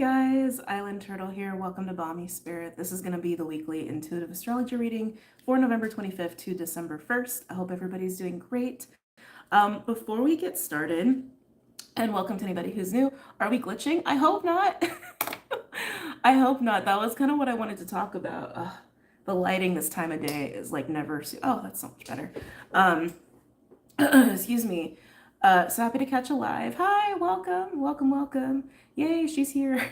guys, Island Turtle here. Welcome to BOMISpirit. This is going to be the weekly intuitive astrology reading for November 25th to December 1st. I hope everybody's doing great. Before we get started, and welcome to anybody who's new, are we glitching? I hope not. I hope not. That was kind of what I wanted to talk about. The lighting this time of day is like never. Oh, that's so much better. Excuse me. So happy to catch a live. Hi, welcome. Yay, she's here.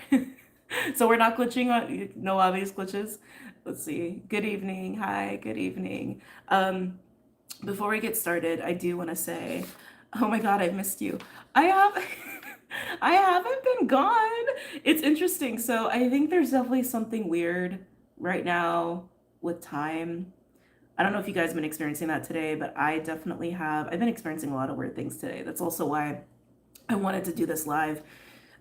So we're not glitching on, no obvious glitches. Let's see. Good evening. Hi, good evening. Before we get started, I do want to say, oh my God, I've missed you. I have, I haven't been gone. It's interesting. So I think there's definitely something weird right now with time. I don't know if you guys have been experiencing that today, but I definitely have. I've been experiencing a lot of weird things today. That's also why I wanted to do this live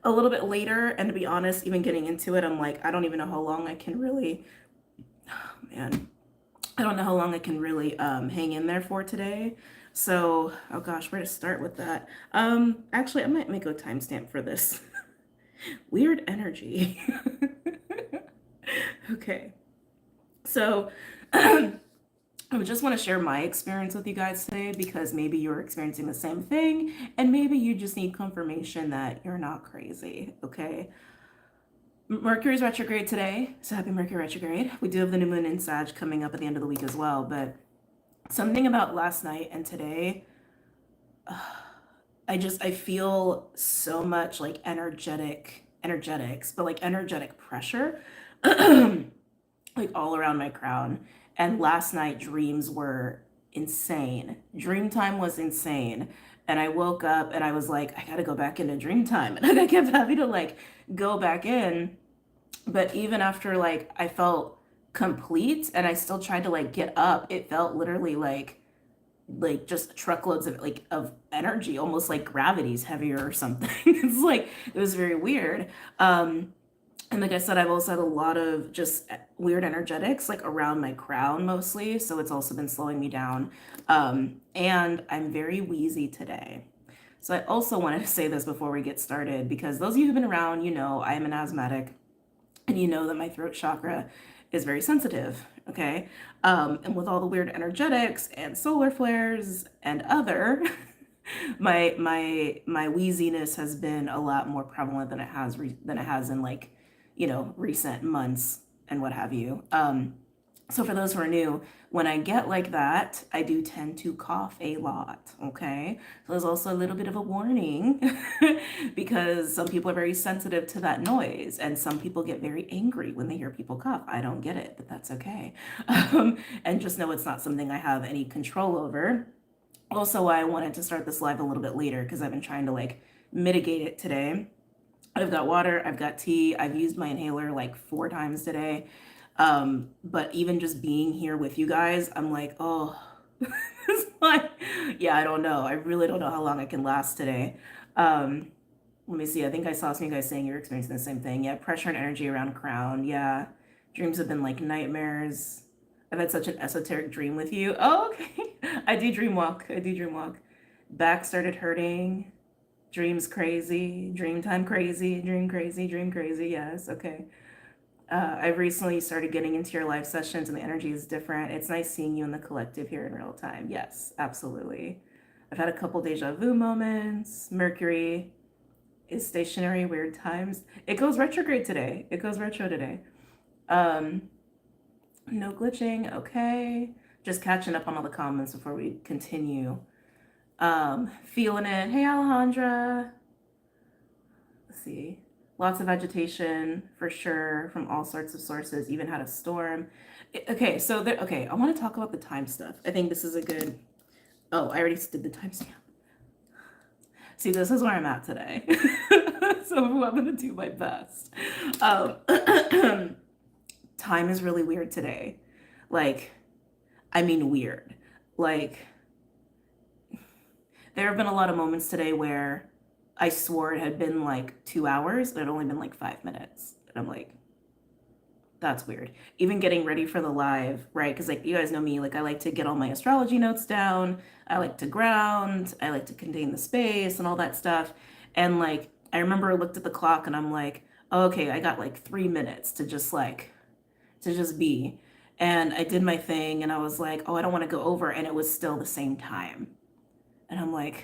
a little bit later. And to be honest, even getting into it, I'm like, I don't even know how long I can really, oh man, I don't know how long I can really hang in there for today. So, oh gosh, where to start with that? Actually, I might make a timestamp for this. Weird energy. Okay. So, I just want to share my experience with you guys today because maybe you're experiencing the same thing and maybe you just need confirmation that you're not crazy, okay? Mercury's retrograde today, so happy Mercury retrograde. We do have the new moon in Sag coming up at the end of the week as well, but something about last night and today, I feel so much like energetics, but like energetic pressure, like all around my crown. And last night dreams were insane. Dream time was insane. And I woke up and I was like, I gotta go back into dream time. And I kept having to like go back in. But even after like I felt complete and I still tried to like get up, it felt literally like just truckloads of like of energy, almost like gravity's heavier or something. It's like it was very weird. And like I said, I've also had a lot of just weird energetics like around my crown mostly. So it's also been slowing me down. And I'm very wheezy today. So I also wanted to say this before we get started, because those of you who've been around, you know, I'm an asthmatic and you know that my throat chakra is very sensitive. Okay. And with all the weird energetics and solar flares and other, my wheeziness has been a lot more prevalent than it has in like, you know, recent months and what have you. So for those who are new, when I get like that, I do tend to cough a lot, okay? So there's also a little bit of a warning because some people are very sensitive to that noise and some people get very angry when they hear people cough. I don't get it, but that's okay. And just know it's not something I have any control over. Also, why I wanted to start this live a little bit later because I've been trying to like mitigate it today. I've got water, I've got tea, I've used my inhaler like 4 times today. But even just being here with you guys, I'm like, oh, it's like, yeah, I don't know. I really don't know how long I can last today. Let me see. I think I saw some of you guys saying you're experiencing the same thing. Yeah, pressure and energy around crown. Yeah, dreams have been like nightmares. I've had such an esoteric dream with you. Oh, okay. I do dream walk. Back started hurting. Dreams crazy, dream time crazy, dream crazy, dream crazy. Yes, okay. I've recently started getting into your live sessions and the energy is different. It's nice seeing you in the collective here in real time. Yes, absolutely. I've had a couple deja vu moments. Mercury is stationary, weird times. It goes retrograde today. It goes retro today. No glitching, okay. Just catching up on all the comments before we continue. Feeling it. Hey, Alejandra. Let's see. Lots of agitation for sure from all sorts of sources, even had a storm. Okay, so okay, I want to talk about the time stuff. I think this is a good, oh, I already did the timestamp. See, this is where I'm at today. So I'm gonna do my best. Time is really weird today. Like, I mean weird. Like, there have been a lot of moments today where I swore it had been like 2 hours, but it had only been like 5 minutes. And I'm like, that's weird. Even getting ready for the live, right? Because like you guys know me, like I like to get all my astrology notes down. I like to ground. I like to contain the space and all that stuff. And like, I remember I looked at the clock and I'm like, oh, okay, I got like 3 minutes to just be. And I did my thing and I was like, oh, I don't want to go over. And it was still the same time. And I'm like,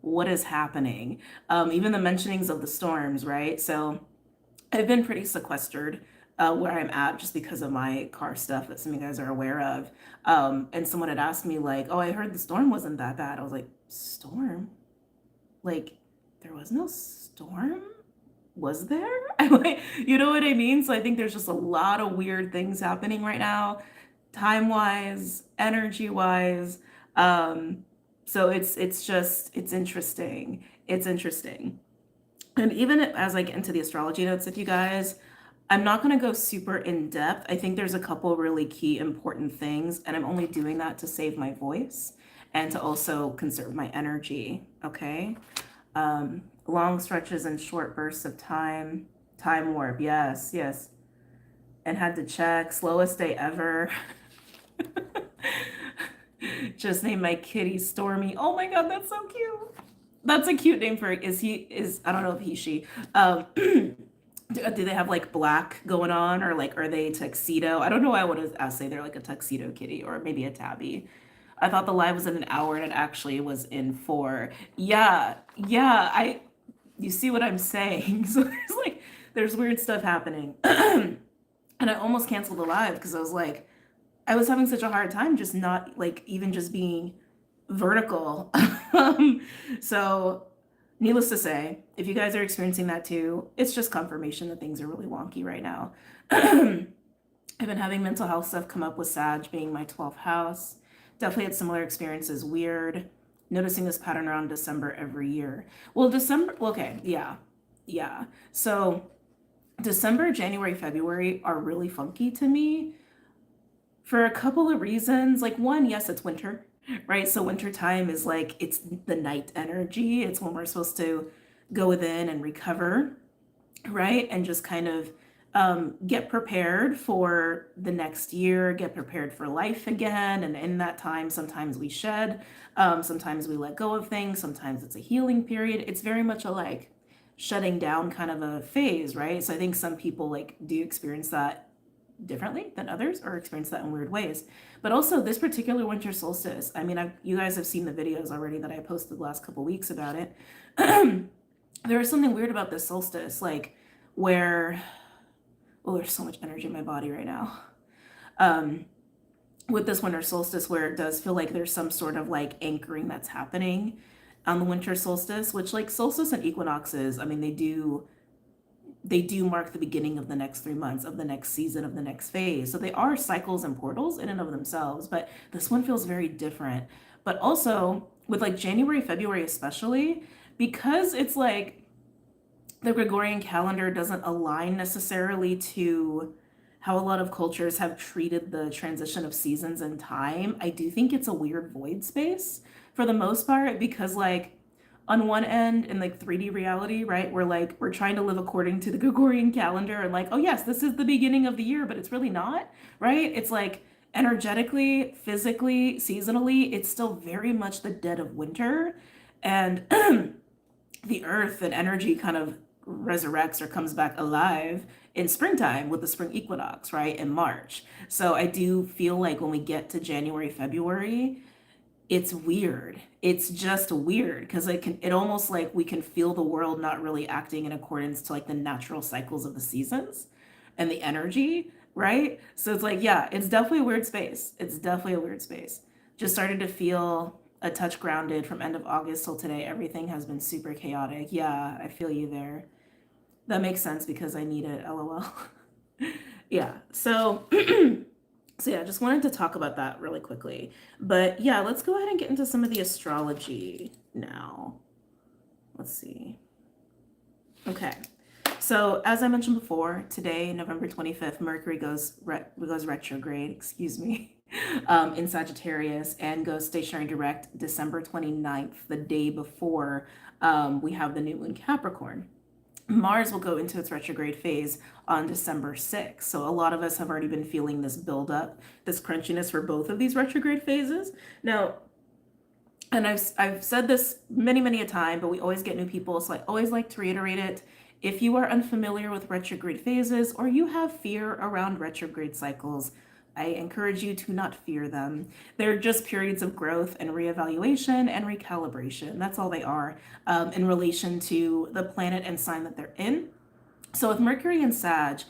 what is happening? Even the mentionings of the storms, right? So I've been pretty sequestered where I'm at just because of my car stuff that some of you guys are aware of. And someone had asked me, like, oh, I heard the storm wasn't that bad. I was like, storm? Like, there was no storm? Was there? I'm like, you know what I mean? So I think there's just a lot of weird things happening right now, time wise, energy wise. Um, so it's interesting. It's interesting. And even as I get into the astrology notes with you guys, I'm not going to go super in depth. I think there's a couple really key important things, and I'm only doing that to save my voice and to also conserve my energy. Okay. Long stretches and short bursts of time. Time warp. Yes, yes. And had to check. Slowest day ever. Just named my kitty Stormy. Oh my God, that's so cute. That's a cute name for it. I don't know if he, she. Do they have like black going on, or like are they tuxedo? I don't know why I would say they're like a tuxedo kitty or maybe a tabby. I thought the live was in an hour and it actually was in 4. Yeah, yeah, you see what I'm saying? So there's weird stuff happening. And I almost canceled the live because I was like, I was having such a hard time just not like even just being vertical. So needless to say, if you guys are experiencing that too, it's just confirmation that things are really wonky right now. I've been having mental health stuff come up with Sag being my 12th house. Definitely had similar experiences. Weird. Noticing this pattern around December every year. Well, okay, yeah. Yeah. So December, January, February are really funky to me for a couple of reasons. Like one, yes, it's winter, right? So winter time is like, it's the night energy. It's when we're supposed to go within and recover, right? And just kind of get prepared for the next year, get prepared for life again. And in that time, sometimes we shed, sometimes we let go of things, sometimes it's a healing period. It's very much a like shutting down kind of a phase, right? So I think some people like do experience that differently than others or experience that in weird ways. But also this particular winter solstice, I mean, you guys have seen the videos already that I posted the last couple weeks about it. There is something weird about this solstice, like where, oh, there's so much energy in my body right now. With this winter solstice, where it does feel like there's some sort of like anchoring that's happening on the winter solstice, which like solstice and equinoxes, I mean, they do mark the beginning of the next 3 months, of the next season, of the next phase. So they are cycles and portals in and of themselves, but this one feels very different. But also with like January, February especially, because it's like the Gregorian calendar doesn't align necessarily to how a lot of cultures have treated the transition of seasons and time. I do think it's a weird void space for the most part, because like on one end in like 3D reality, right, we're trying to live according to the Gregorian calendar and like, oh yes, this is the beginning of the year, but it's really not, right? It's like energetically, physically, seasonally, it's still very much the dead of winter. And the earth and energy kind of resurrects or comes back alive in springtime with the spring equinox, right, in March. So I do feel like when we get to January, February, it's weird. It's just weird because it almost like we can feel the world not really acting in accordance to like the natural cycles of the seasons and the energy, right? So it's like, yeah, it's definitely a weird space. It's definitely a weird space. Just started to feel a touch grounded from end of August till today. Everything has been super chaotic. Yeah, I feel you there. That makes sense because I need it, LOL. Yeah, so so yeah, just wanted to talk about that really quickly. But yeah, let's go ahead and get into some of the astrology now. Let's see. Okay. So as I mentioned before, today, November 25th, Mercury goes retrograde, excuse me, in Sagittarius, and goes stationary direct December 29th, the day before we have the new moon Capricorn. Mars will go into its retrograde phase on December 6th. So a lot of us have already been feeling this buildup, this crunchiness for both of these retrograde phases. Now, and I've said this many a time, but we always get new people, so I always like to reiterate it. If you are unfamiliar with retrograde phases or you have fear around retrograde cycles, I encourage you to not fear them. They're just periods of growth and reevaluation and recalibration. That's all they are, in relation to the planet and sign that they're in. So with Mercury and Sag,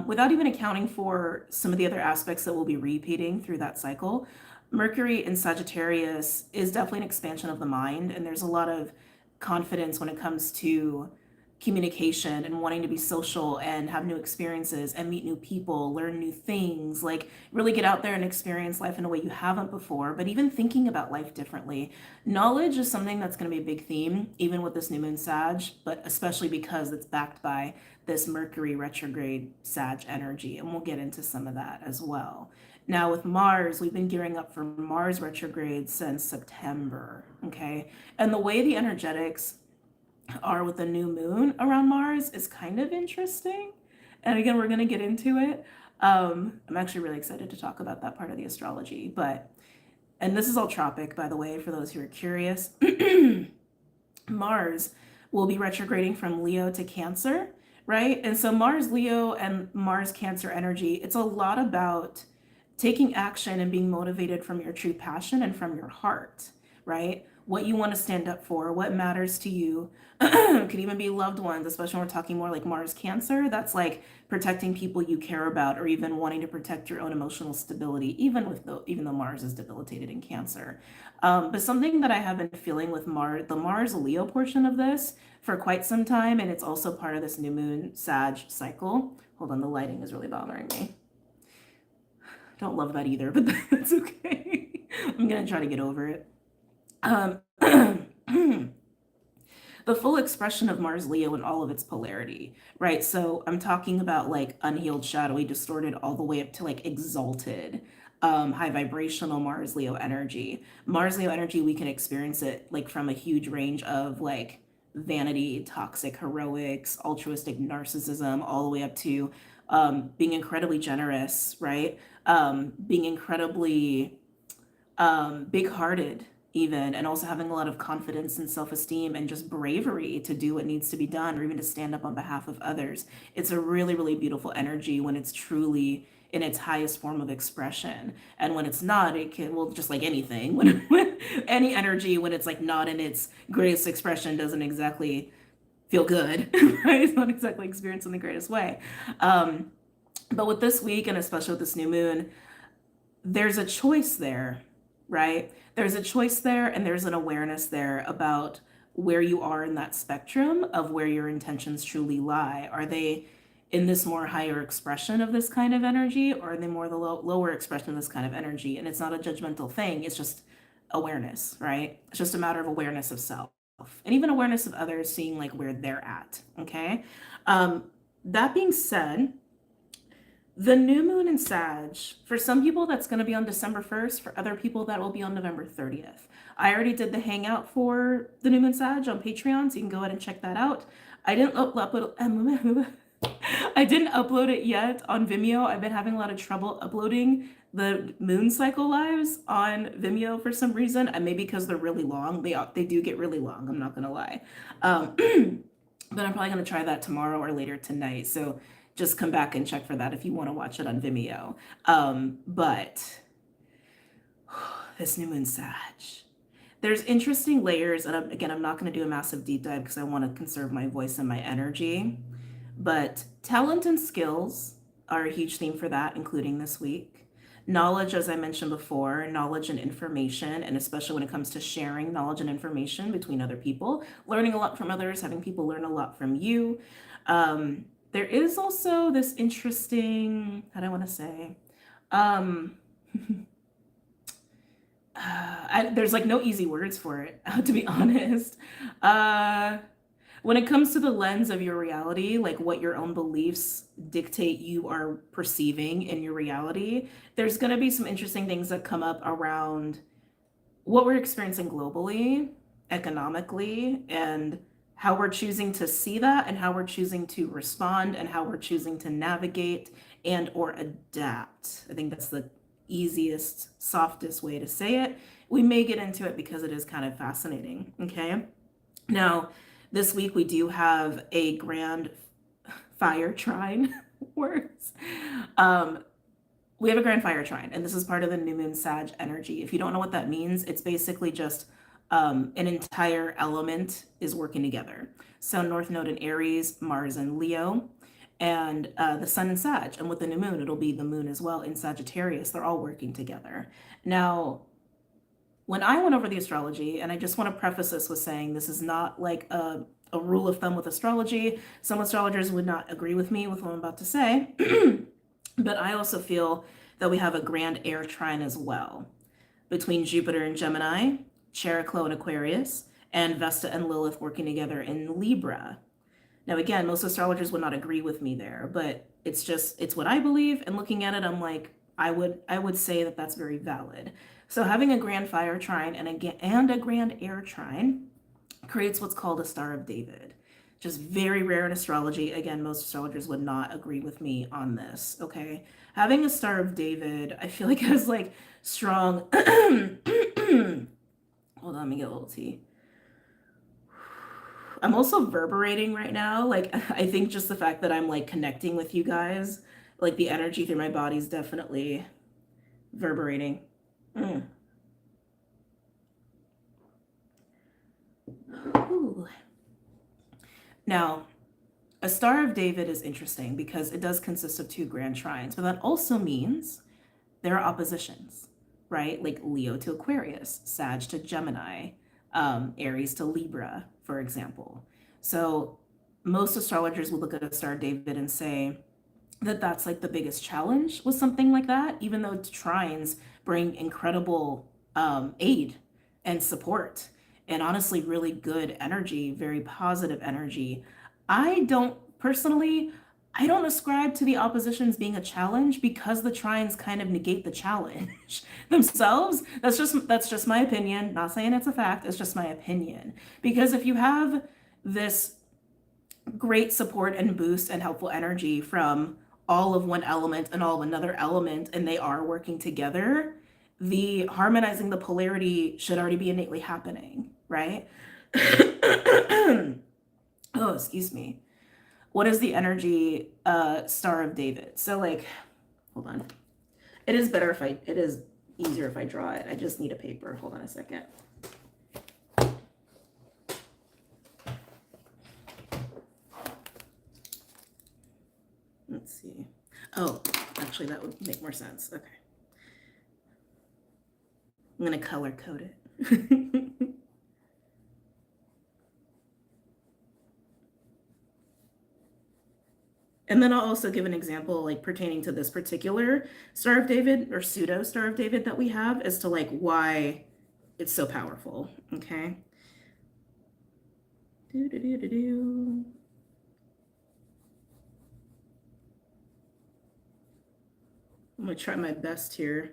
without even accounting for some of the other aspects that we'll be repeating through that cycle, Mercury in Sagittarius is definitely an expansion of the mind, and there's a lot of confidence when it comes to communication and wanting to be social and have new experiences and meet new people, learn new things, like really get out there and experience life in a way you haven't before, but even thinking about life differently. Knowledge is something that's going to be a big theme, even with this new moon Sag, but especially because it's backed by this Mercury retrograde Sag energy, and we'll get into some of that as well. Now with Mars, we've been gearing up for Mars retrograde since September, okay? And the way the energetics are with the new moon around Mars is kind of interesting. And again, we're going to get into it. I'm actually really excited to talk about that part of the astrology, and this is all tropic, by the way, for those who are curious. Mars will be retrograding from Leo to Cancer, right? And so Mars Leo and Mars Cancer energy, it's a lot about taking action and being motivated from your true passion and from your heart, right? What you want to stand up for, what matters to you. Could even be loved ones, especially when we're talking more like Mars Cancer. That's like protecting people you care about, or even wanting to protect your own emotional stability, even though Mars is debilitated in Cancer. But something that I have been feeling with the Mars Leo portion of this for quite some time, and it's also part of this new moon Sag cycle. Hold on, the lighting is really bothering me. Don't love that either, but that's okay. I'm gonna try to get over it. The full expression of Mars Leo in all of its polarity, right? So I'm talking about like unhealed, shadowy, distorted, all the way up to like exalted, high vibrational Mars Leo energy. Mars Leo energy, we can experience it like from a huge range of like vanity, toxic heroics, altruistic narcissism, all the way up to being incredibly generous, right? Being incredibly big-hearted even, and also having a lot of confidence and self-esteem and just bravery to do what needs to be done, or even to stand up on behalf of others. It's a really, really beautiful energy when it's truly in its highest form of expression. And when it's not, it can, well, just like anything, when any energy, when it's like not in its greatest expression, doesn't exactly feel good, right? It's not exactly experienced in the greatest way. But with this week, and especially with this new moon, there's a choice there, right? There's a choice there, and there's an awareness there about where you are in that spectrum of where your intentions truly lie. Are they in this more higher expression of this kind of energy, or are they more the lower expression of this kind of energy? And it's not a judgmental thing. It's just awareness, right? It's just a matter of awareness of self and even awareness of others, seeing like where they're at, okay? That being said, the new moon in Sag, for some people that's going to be on December 1st, for other people that will be on November 30th. I already did the hangout for the new moon Sag on Patreon, so you can go ahead and check that out. I didn't upload it yet on Vimeo. I've been having a lot of trouble uploading the moon cycle lives on Vimeo for some reason, and maybe because they're really long. They do get really long, I'm not gonna lie. But I'm probably gonna try that tomorrow or later tonight. So just come back and check for that if you want to watch it on Vimeo. But this new moon Sag, there's interesting layers, and again, I'm not going to do a massive deep dive because I want to conserve my voice and my energy. But talent and skills are a huge theme for that, including this week. Knowledge, as I mentioned before, knowledge and information, and especially when it comes to sharing knowledge and information between other people, learning a lot from others, having people learn a lot from you. There is also this interesting, how do I want to say? There's like no easy words for it, to be honest. When it comes to the lens of your reality, like what your own beliefs dictate you are perceiving in your reality, there's going to be some interesting things that come up around what we're experiencing globally, economically, and how we're choosing to see that, and how we're choosing to respond, and how we're choosing to navigate and or adapt. I think that's the easiest, softest way to say it. We may get into it because it is kind of fascinating, okay? Now, This week we do have a grand fire trine words. We have a grand fire trine, and this is part of the new moon Sag energy. If you don't know what that means, it's basically just an entire element is working together. So North Node in Aries, Mars in Leo, and the Sun in Sag. And with the new moon, it'll be the moon as well in Sagittarius. They're all working together. Now, when I went over the astrology, and I just want to preface this with saying this is not like a rule of thumb with astrology. Some astrologers would not agree with me with what I'm about to say. But I also feel that we have a grand air trine as well between Jupiter and Gemini, Chariklo and Aquarius, and Vesta and Lilith working together in Libra. Now, again, most astrologers would not agree with me there, but it's what I believe. And looking at it, I'm like, I would say that that's very valid. So having a grand fire trine and a grand air trine creates what's called a Star of David. Just very rare in astrology. Again, most astrologers would not agree with me on this, okay? Having a Star of David, I feel like has like strong, hold on, let me get a little tea. I'm also reverberating right now. Like, I think just the fact that I'm like connecting with you guys, like the energy through my body is definitely reverberating. Ooh. Now, a Star of David is interesting because it does consist of 2 grand trines, but that also means there are oppositions, right? Like Leo to Aquarius, Sag to Gemini, Aries to Libra, for example. So most astrologers would look at a Star of David and say that that's like the biggest challenge with something like that, even though trines bring incredible aid and support. And honestly, really good energy, very positive energy. I don't ascribe to the oppositions being a challenge because the trines kind of negate the challenge themselves. That's just my opinion. Not saying it's a fact, it's just my opinion. Because if you have this great support and boost and helpful energy from all of one element and all of another element, and they are working together, the harmonizing the polarity should already be innately happening, right? Oh, excuse me. What is the energy Star of David? So like, hold on. It is easier if I draw it. I just need a paper. Hold on a second. Let's see. Oh, actually that would make more sense. Okay. I'm going to color code it. And then I'll also give an example like pertaining to this particular Star of David or pseudo Star of David that we have as to like why it's so powerful. Okay. I'm going to try my best here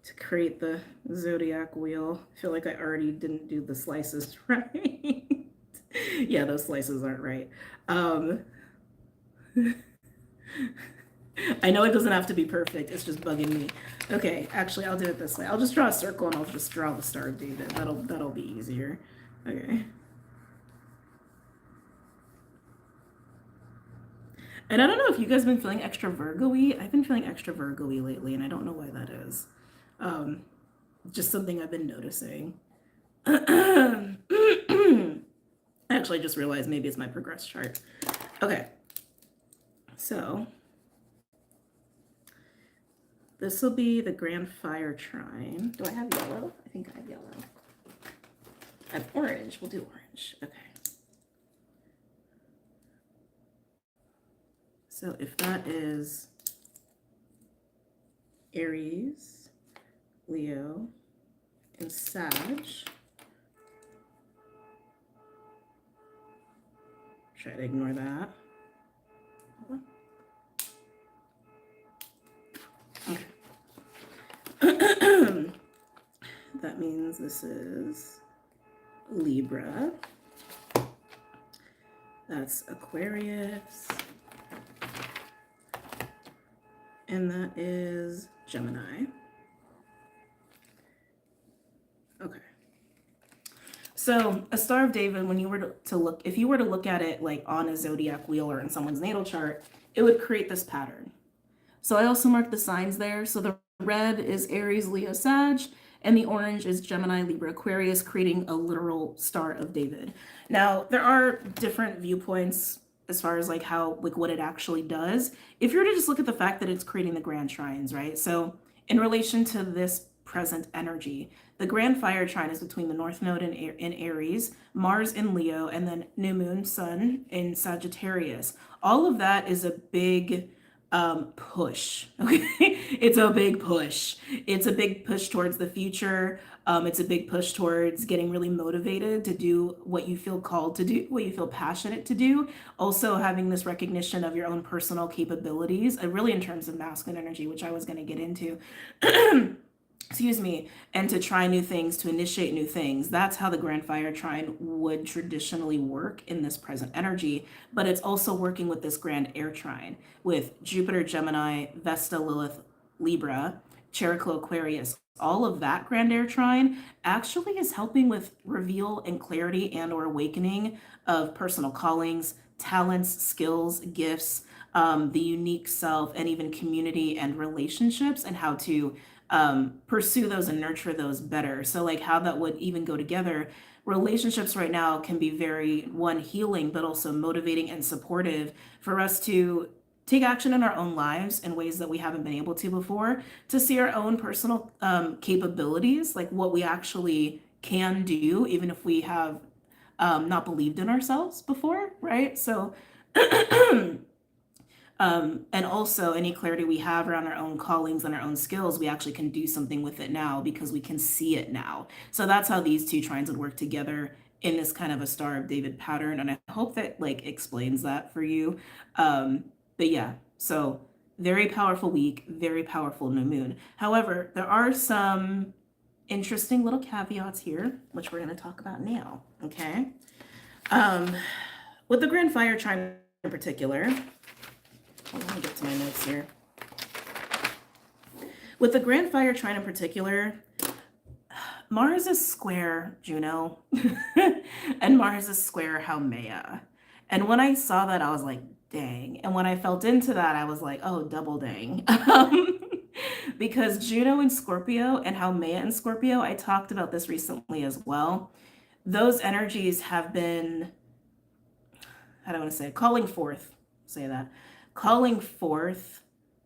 to create the zodiac wheel. I feel like I already didn't do the slices right. Yeah, those slices aren't right. I know it doesn't have to be perfect. It's just bugging me. Okay, actually, I'll do it this way. I'll just draw a circle and I'll just draw the Star of David. That'll be easier. Okay. And I don't know if you guys have been feeling extra Virgo-y. I've been feeling extra Virgo-y lately, and I don't know why that is. Just something I've been noticing. Actually, I just realized maybe it's my progress chart. Okay. So this will be the Grand Fire Trine. Do I have yellow? I think I have yellow. I have orange. We'll do orange. Okay. So if that is Aries, Leo, and Sag, try to ignore that. Okay. That means this is Libra. That's Aquarius. And that is Gemini. Okay. So a Star of David, when you were to look, if you were to look at it like on a zodiac wheel or in someone's natal chart, it would create this pattern. So I also marked the signs there. So the red is Aries, Leo, Sag, and the orange is Gemini, Libra, Aquarius, creating a literal Star of David. Now, there are different viewpoints as far as like how, like what it actually does. If you were to just look at the fact that it's creating the grand trines, right? So in relation to this present energy, the grand fire trine is between the North Node in Aries, Mars in Leo, and then new moon, sun in Sagittarius. All of that is a big push. Okay, it's a big push. It's a big push towards the future. It's a big push towards getting really motivated to do what you feel called to do, what you feel passionate to do. Also having this recognition of your own personal capabilities, really in terms of masculine energy, which I was going to get into. Excuse me, and to try new things, to initiate new things. That's how the Grand Fire Trine would traditionally work in this present energy, but it's also working with this Grand Air Trine with Jupiter, Gemini, Vesta, Lilith, Libra, Cheroklo, Aquarius. All of that Grand Air Trine actually is helping with reveal and clarity and or awakening of personal callings, talents, skills, gifts, the unique self, and even community and relationships, and how to pursue those and nurture those better. So like how that would even go together. Relationships right now can be very one healing, but also motivating and supportive for us to take action in our own lives in ways that we haven't been able to before, to see our own personal capabilities, like what we actually can do, even if we have not believed in ourselves before, right? So and also any clarity we have around our own callings and our own skills, we actually can do something with it now because we can see it now. So that's how these two trines would work together in this kind of a Star of David pattern. And I hope that like explains that for you. But yeah, so very powerful week, very powerful new moon. However, there are some interesting little caveats here, which we're going to talk about now. Okay. With the Grand Fire Trine in particular, let me get to my notes here. With the Grand Fire Trine in particular, Mars is square Juno, and Mars is square Haumea. And when I saw that, I was like, dang. And when I felt into that, I was like, oh, double dang. Because Juno in Scorpio and Haumea in Scorpio, I talked about this recently as well. Those energies have been, how do I want to say, calling forth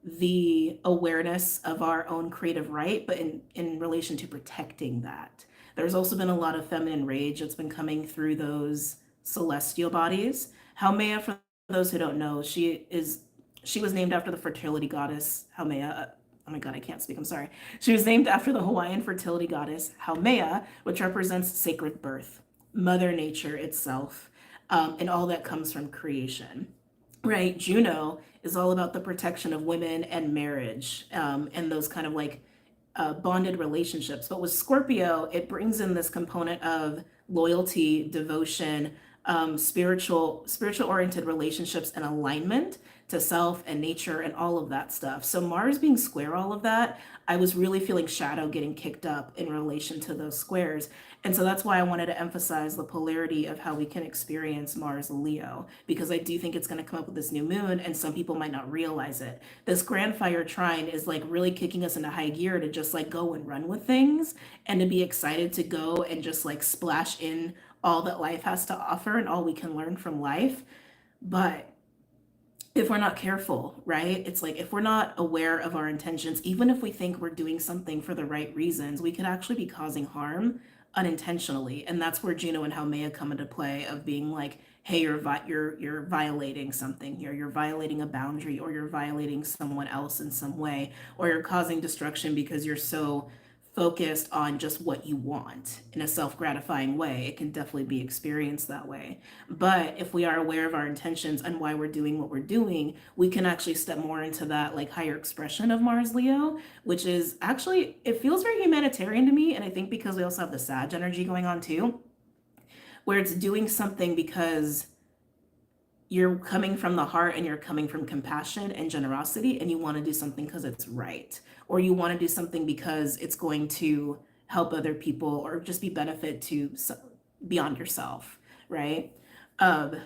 the awareness of our own creative right, but in relation to protecting that. There's also been a lot of feminine rage that's been coming through those celestial bodies. Haumea, for those who don't know, she was named after the fertility goddess Haumea. Oh my God, I can't speak. I'm sorry. She was named after the Hawaiian fertility goddess Haumea, which represents sacred birth, Mother Nature itself, and all that comes from creation. Right, Juno is all about the protection of women and marriage, and those kind of like bonded relationships. But with Scorpio, it brings in this component of loyalty, devotion, spiritual oriented relationships and alignment to self and nature and all of that stuff. So Mars being square all of that, I was really feeling shadow getting kicked up in relation to those squares. And so that's why I wanted to emphasize the polarity of how we can experience Mars Leo, because I do think it's going to come up with this new moon and some people might not realize it. This Grand Fire Trine is like really kicking us into high gear to just like go and run with things and to be excited to go and just like splash in all that life has to offer and all we can learn from life. But if we're not careful, right? It's like if we're not aware of our intentions, even if we think we're doing something for the right reasons, we could actually be causing harm unintentionally. And that's where Juno and Haumea come into play of being like, hey, you're violating something here. You're violating a boundary, or you're violating someone else in some way, or you're causing destruction because you're so focused on just what you want in a self-gratifying way. It can definitely be experienced that way. But if we are aware of our intentions and why we're doing what we're doing, we can actually step more into that like higher expression of Mars Leo, which is actually, it feels very humanitarian to me. And I think because we also have the Sag energy going on too, where it's doing something because you're coming from the heart and you're coming from compassion and generosity, and you want to do something because it's right, or you want to do something because it's going to help other people or just be benefit to beyond yourself, right? Um,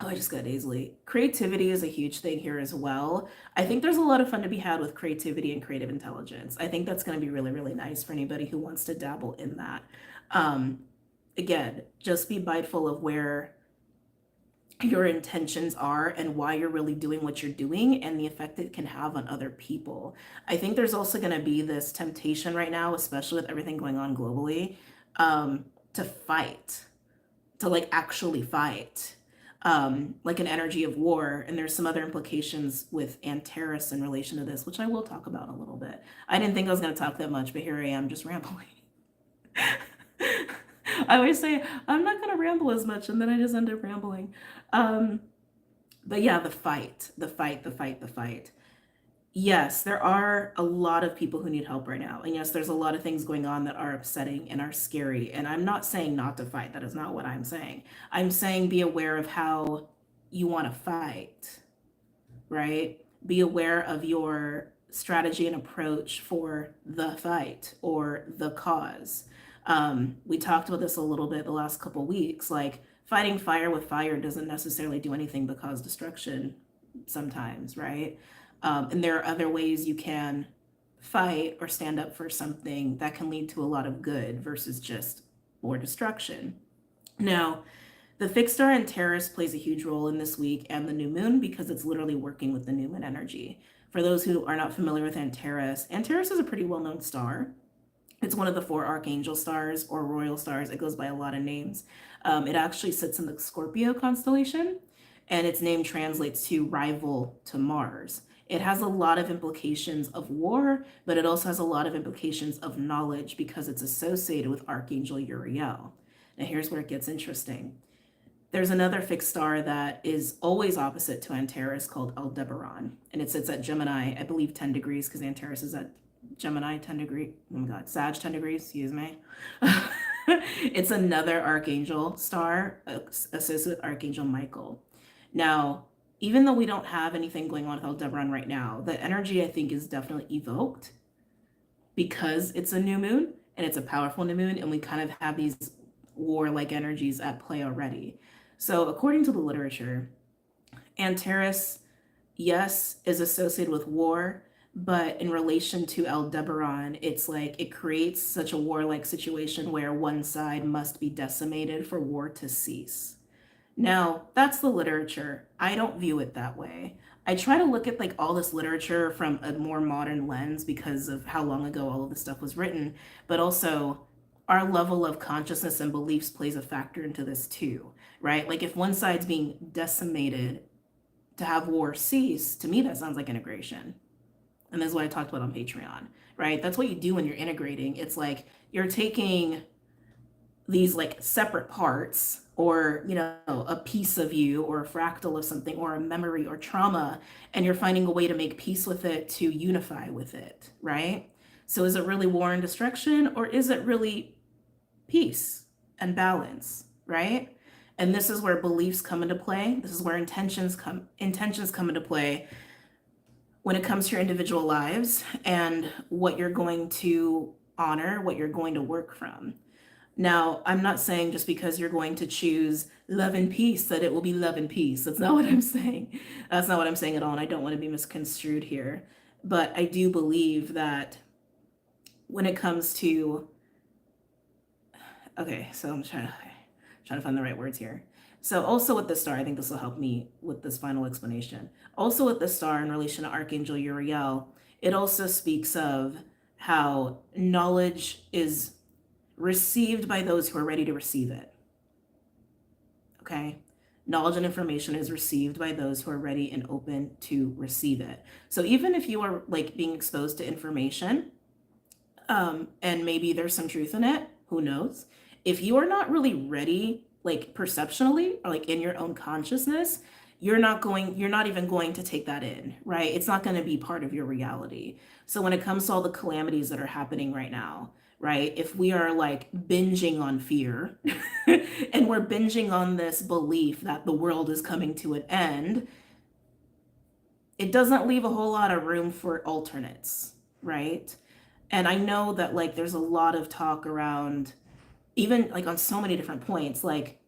Oh, I just got nasally. Creativity is a huge thing here as well. I think there's a lot of fun to be had with creativity and creative intelligence. I think that's going to be really, really nice for anybody who wants to dabble in that. Um, Again, just be mindful of where your intentions are and why you're really doing what you're doing and the effect it can have on other people. I think there's also going to be this temptation right now, especially with everything going on globally, to fight, to like actually fight, like an energy of war. And there's some other implications with Antares in relation to this, which I will talk about a little bit. I didn't think I was going to talk that much, but here I am just rambling. I always say I'm not going to ramble as much, and then I just end up rambling. Um, but yeah, the fight, the fight, the fight, the fight. Yes, there are a lot of people who need help right now. And yes, there's a lot of things going on that are upsetting and are scary. And I'm not saying not to fight. That is not what I'm saying. I'm saying be aware of how you want to fight, right? Be aware of your strategy and approach for the fight or the cause. We talked about this a little bit the last couple weeks. Like fighting fire with fire doesn't necessarily do anything but cause destruction sometimes, right? And there are other ways you can fight or stand up for something that can lead to a lot of good versus just more destruction. Now, the fixed star in Taurus plays a huge role in this week and the new moon because it's literally working with the new moon energy. For those who are not familiar with Antares, Antares is a pretty well-known star. It's one of the four archangel stars or royal stars. It goes by a lot of names. It actually sits in the Scorpio constellation, and its name translates to rival to Mars. It has a lot of implications of war, but it also has a lot of implications of knowledge because it's associated with Archangel Uriel. Now, here's where it gets interesting. There's another fixed star that is always opposite to Antares called Aldebaran, and it sits at Gemini, I believe 10 degrees because Antares is at Gemini 10 degrees. Oh my God, Sag 10 degrees, excuse me. It's another archangel star associated with Archangel Michael. Now, even though we don't have anything going on with Aldebaran right now, the energy I think is definitely evoked because it's a new moon and it's a powerful new moon, and we kind of have these warlike energies at play already. So, according to the literature, Antares, yes, is associated with war, but in relation to Aldebaran, it's like it creates such a warlike situation where one side must be decimated for war to cease. Now, that's the literature. I don't view it that way. I try to look at like all this literature from a more modern lens because of how long ago all of this stuff was written, but also our level of consciousness and beliefs plays a factor into this too, right? Like if one side's being decimated to have war cease, to me that sounds like integration. And this is what I talked about on Patreon, right? That's what you do when you're integrating. It's like you're taking these like separate parts or a piece of you or a fractal of something or a memory or trauma, and you're finding a way to make peace with it, to unify with it, right? So is it really war and destruction, or is it really peace and balance, right? And this is where beliefs come into play. This is where intentions come into play when it comes to your individual lives and what you're going to honor, what you're going to work from. Now, I'm not saying just because you're going to choose love and peace that it will be love and peace. That's not what I'm saying. That's not what I'm saying at all. And I don't want to be misconstrued here. But I do believe that when it comes to, okay, so I'm trying to find the right words here. So also with the star, I think this will help me with this final explanation. Also with the star in relation to Archangel Uriel, it also speaks of how knowledge is received by those who are ready to receive it. Okay? Knowledge and information is received by those who are ready and open to receive it. So even if you are like being exposed to information, and maybe there's some truth in it, who knows? If you are not really ready, like perceptually or like in your own consciousness, you're not even going to take that in, right? It's not going to be part of your reality. So when it comes to all the calamities that are happening right now, right? If we are like binging on fear and we're binging on this belief that the world is coming to an end, it doesn't leave a whole lot of room for alternates, right? And I know that like there's a lot of talk around even like on so many different points, like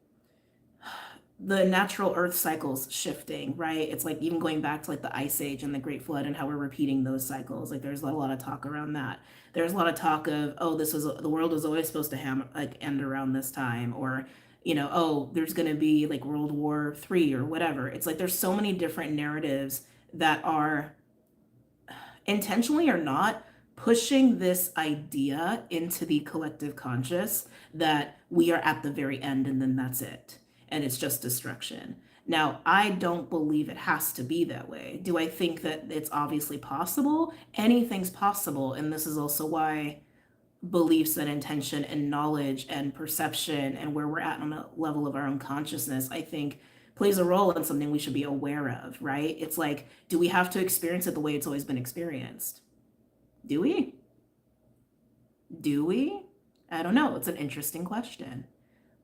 the natural earth cycles shifting, right? It's like even going back to like the ice age and the great flood and how we're repeating those cycles. Like there's a lot of talk around that. There's a lot of talk of, oh, this was the world was always supposed to end around this time, or oh, there's going to be like World War III or whatever. It's like there's so many different narratives that are intentionally or not pushing this idea into the collective conscious that we are at the very end and then that's it and it's just destruction. Now, I don't believe it has to be that way. Do I think that it's obviously possible? Anything's possible, and this is also why beliefs and intention and knowledge and perception and where we're at on a level of our own consciousness, I think plays a role in something we should be aware of, right? It's like, do we have to experience it the way it's always been experienced? Do we? Do we? I don't know. It's an interesting question.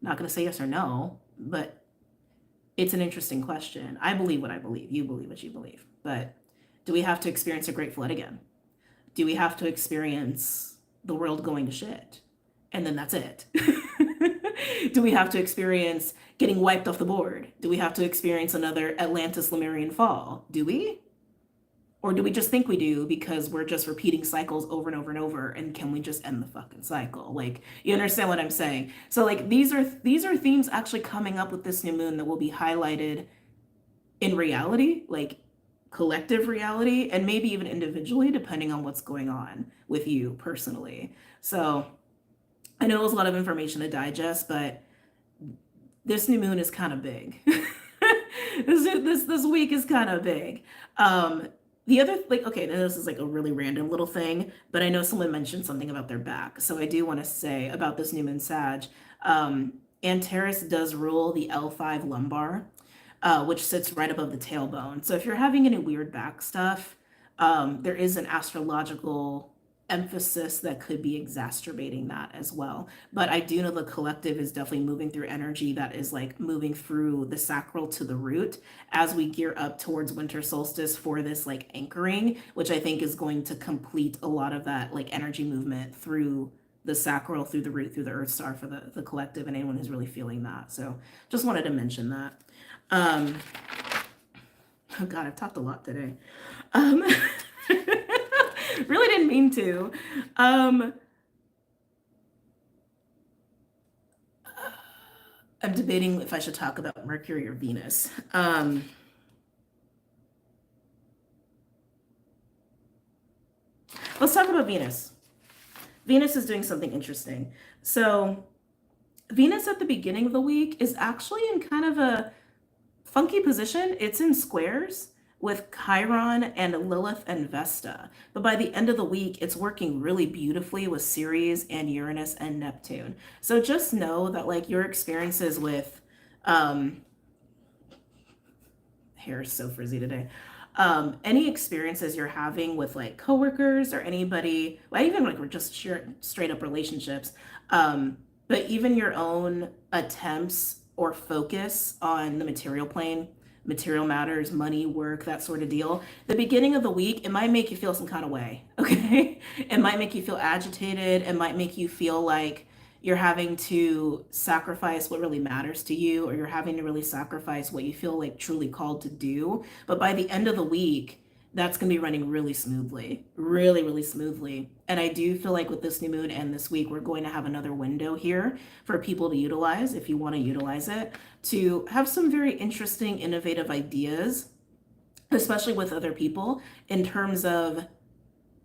I'm not going to say yes or no, but it's an interesting question. I believe what I believe. You believe what you believe. But do we have to experience a great flood again? Do we have to experience the world going to shit? And then that's it. Do we have to experience getting wiped off the board? Do we have to experience another Atlantis Lemurian fall? Do we? Or do we just think we do because we're just repeating cycles over and over and over? And can we just end the fucking cycle? Like, you understand what I'm saying? So like these are themes actually coming up with this new moon that will be highlighted in reality, like collective reality, and maybe even individually, depending on what's going on with you personally. So I know it was a lot of information to digest, but this new moon is kind of big. This week is kind of big. The other, like, okay, now this is like a really random little thing, but I know someone mentioned something about their back. So I do want to say about this new moon Sag, Antares does rule the L5 lumbar, which sits right above the tailbone. So if you're having any weird back stuff, there is an astrological emphasis that could be exacerbating that as well. But I do know the collective is definitely moving through energy that is like moving through the sacral to the root as we gear up towards winter solstice for this like anchoring, which I think is going to complete a lot of that like energy movement through the sacral, through the root, through the earth star for the collective and anyone who's really feeling that. So just wanted to mention that. Oh God, I've talked a lot today. Really didn't mean to. I'm debating if I should talk about Mercury or Venus. Let's talk about Venus. Venus is doing something interesting. So Venus at the beginning of the week is actually in kind of a funky position. It's in squares with Chiron and Lilith and Vesta. But by the end of the week, it's working really beautifully with Ceres and Uranus and Neptune. So just know that like your experiences with, hair is so frizzy today. Any experiences you're having with like coworkers or anybody, well, even like we're just straight up relationships, but even your own attempts or focus on the material plane, material matters, money, work, that sort of deal. The beginning of the week, it might make you feel some kind of way, okay? It might make you feel agitated. It might make you feel like you're having to sacrifice what really matters to you, or you're having to really sacrifice what you feel like truly called to do. But by the end of the week, that's going to be running really smoothly, really, really smoothly. And I do feel like with this new moon and this week, we're going to have another window here for people to utilize, if you want to utilize it, to have some very interesting, innovative ideas, especially with other people, in terms of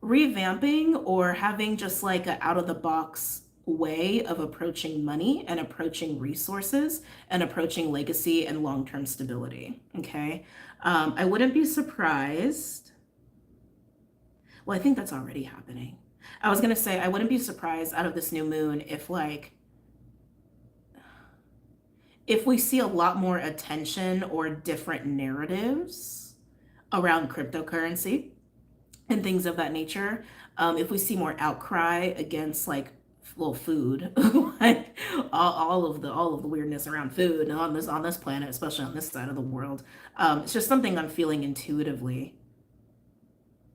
revamping or having just like an out of the box way of approaching money and approaching resources and approaching legacy and long-term stability. Okay. I wouldn't be surprised. Well, I think that's already happening. I was going to say, I wouldn't be surprised out of this new moon if we see a lot more attention or different narratives around cryptocurrency and things of that nature. If we see more outcry against like food, like all of the weirdness around food on this planet, especially on this side of the world. It's just something I'm feeling intuitively.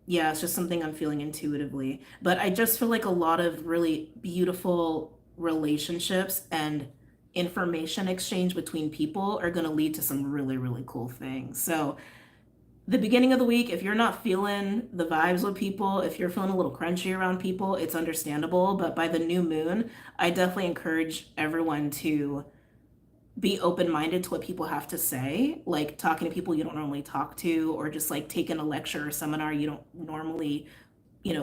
Yeah, it's just something I'm feeling intuitively. But I just feel like a lot of really beautiful relationships and information exchange between people are going to lead to some really, really cool things. So the beginning of the week, if you're not feeling the vibes with people, if you're feeling a little crunchy around people, it's understandable. But by the new moon, I definitely encourage everyone to be open-minded to what people have to say, like talking to people you don't normally talk to, or just like taking a lecture or seminar you don't normally,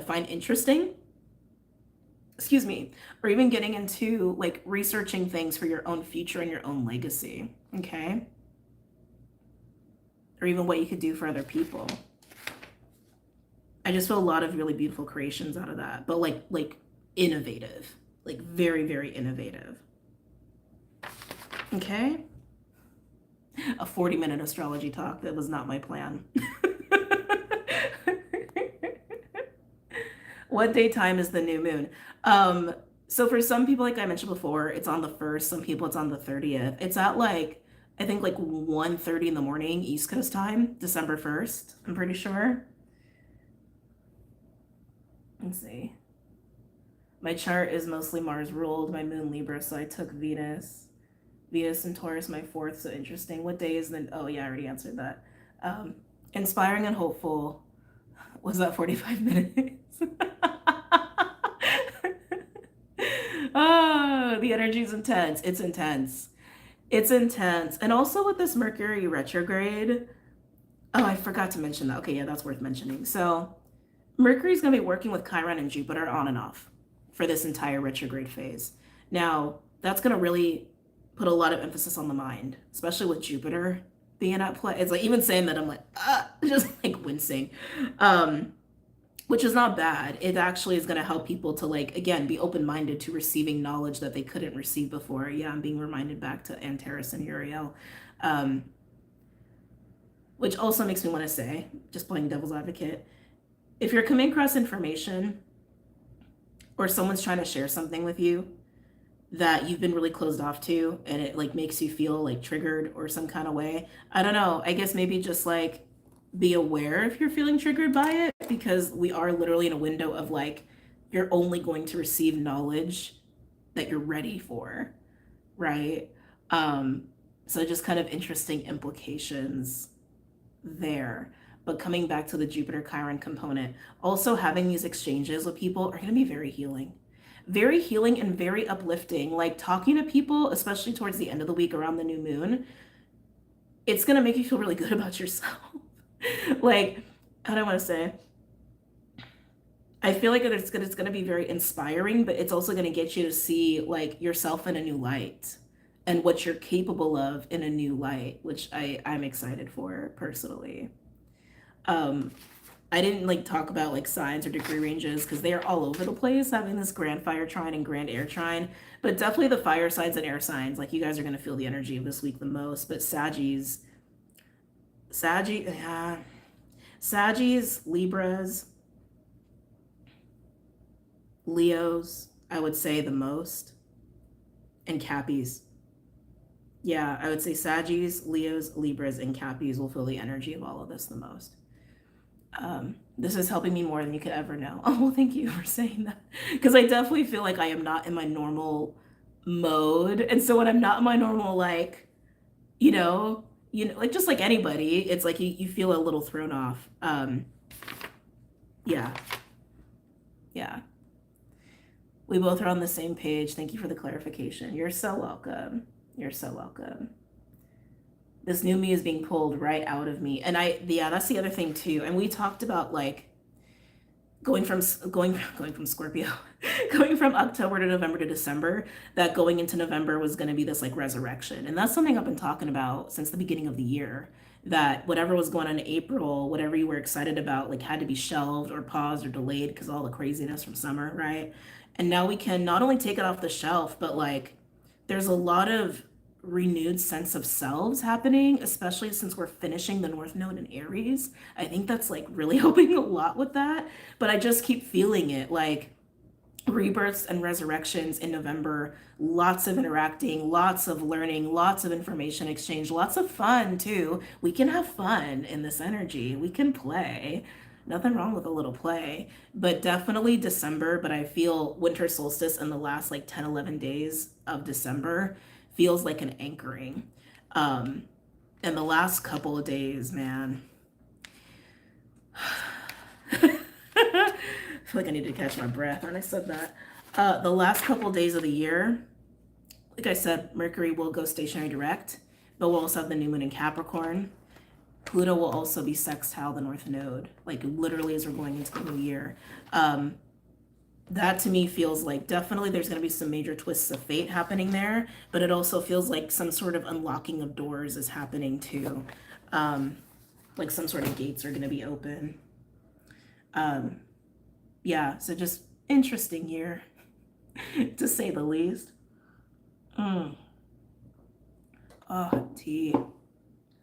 find interesting. Excuse me. Or even getting into like researching things for your own future and your own legacy. Okay. Or even what you could do for other people. I just feel a lot of really beautiful creations out of that, but like innovative, like very, very innovative. Okay. A 40-minute astrology talk. That was not my plan. What daytime is the new moon? So for some people, like I mentioned before, it's on the 1st. Some people it's on the 30th. It's at I think 1:30 in the morning, East Coast time, December 1st, I'm pretty sure. Let's see. My chart is mostly Mars ruled, my moon Libra, so I took Venus. Venus and Taurus, my 4th, so interesting. What day is the, oh yeah, I already answered that. Inspiring and hopeful. Was that 45 minutes? Oh, the energy is intense. It's intense. It's intense. And also with this Mercury retrograde, oh, I forgot to mention that. Okay, yeah, that's worth mentioning. So Mercury's going to be working with Chiron and Jupiter on and off for this entire retrograde phase. Now, that's going to really put a lot of emphasis on the mind, especially with Jupiter being at play. It's like even saying that I'm like, just like wincing, which is not bad. It actually is going to help people to again, be open-minded to receiving knowledge that they couldn't receive before. Yeah, I'm being reminded back to Antares and Uriel, which also makes me want to say, just playing devil's advocate, if you're coming across information or someone's trying to share something with you that you've been really closed off to, and it makes you feel triggered or some kind of way, I don't know, I guess maybe just be aware if you're feeling triggered by it, because we are literally in a window of you're only going to receive knowledge that you're ready for, right? So just kind of interesting implications there. But coming back to the Jupiter Chiron component, also having these exchanges with people are going to be very healing and very uplifting. Talking to people, especially towards the end of the week around the new moon, it's going to make you feel really good about yourself. How do I want to say? I feel like it's going to be very inspiring, but it's also going to get you to see yourself in a new light and what you're capable of in a new light, which I'm excited for personally. I didn't talk about signs or degree ranges because they are all over the place, having this grand fire trine and grand air trine, but definitely the fire signs and air signs, you guys are going to feel the energy of this week the most. But Saggies, Libras, Leos, I would say the most, and Cappies. Yeah, I would say Saggies, Leos, Libras, and Cappies will feel the energy of all of this the most. This is helping me more than you could ever know. Oh, well, thank you for saying that. Because I definitely feel like I am not in my normal mode. And so when I'm not in my normal, just like anybody, it's you feel a little thrown off. Yeah. Yeah. We both are on the same page. Thank you for the clarification. You're so welcome. You're so welcome. This new me is being pulled right out of me. And that's the other thing too. And we talked about going from Scorpio, going from October to November to December, that going into November was going to be this resurrection. And that's something I've been talking about since the beginning of the year, that whatever was going on in April, whatever you were excited about, had to be shelved or paused or delayed because of all the craziness from summer, right? And now we can not only take it off the shelf, but there's a lot of renewed sense of selves happening, especially since we're finishing the North Node in Aries. I think that's really helping a lot with that. But I just keep feeling it, rebirths and resurrections in November, lots of interacting, lots of learning, lots of information exchange, lots of fun too. We can have fun in this energy. We can play. Nothing wrong with a little play, but definitely December. But I feel winter solstice in the last like 10, 11 days of December feels like an anchoring. Um, and the last couple of days, man, I feel like I need to catch my breath when I said that. The last couple of days of the year, like I said, Mercury will go stationary direct, but we'll also have the new moon in Capricorn. Pluto will also be sextile the North Node, like literally as we're going into the new year. That to me feels like definitely there's going to be some major twists of fate happening there, but it also feels like some sort of unlocking of doors is happening too. Like some sort of gates are going to be open. Yeah, so just interesting year, to say the least. Oh, tea.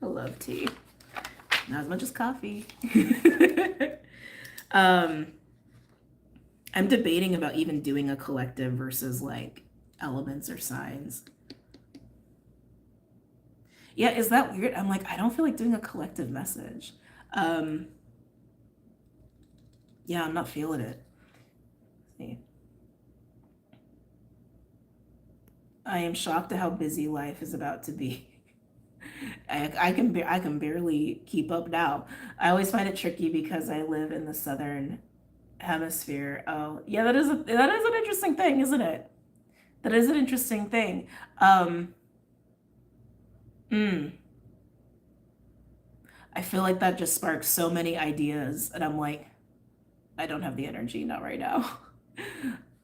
I love tea. Not as much as coffee. I'm debating about even doing a collective versus like elements or signs. Yeah, is that weird? I'm like, I don't feel like doing a collective message. Yeah, I'm not feeling it. Let's see. I am shocked at how busy life is about to be. I can barely keep up now. I always find it tricky because I live in the southern hemisphere. Oh, yeah, that is an interesting thing, isn't it? That is an interesting thing. Mm, I feel like that just sparks so many ideas, and I'm like, I don't have the energy, not right now.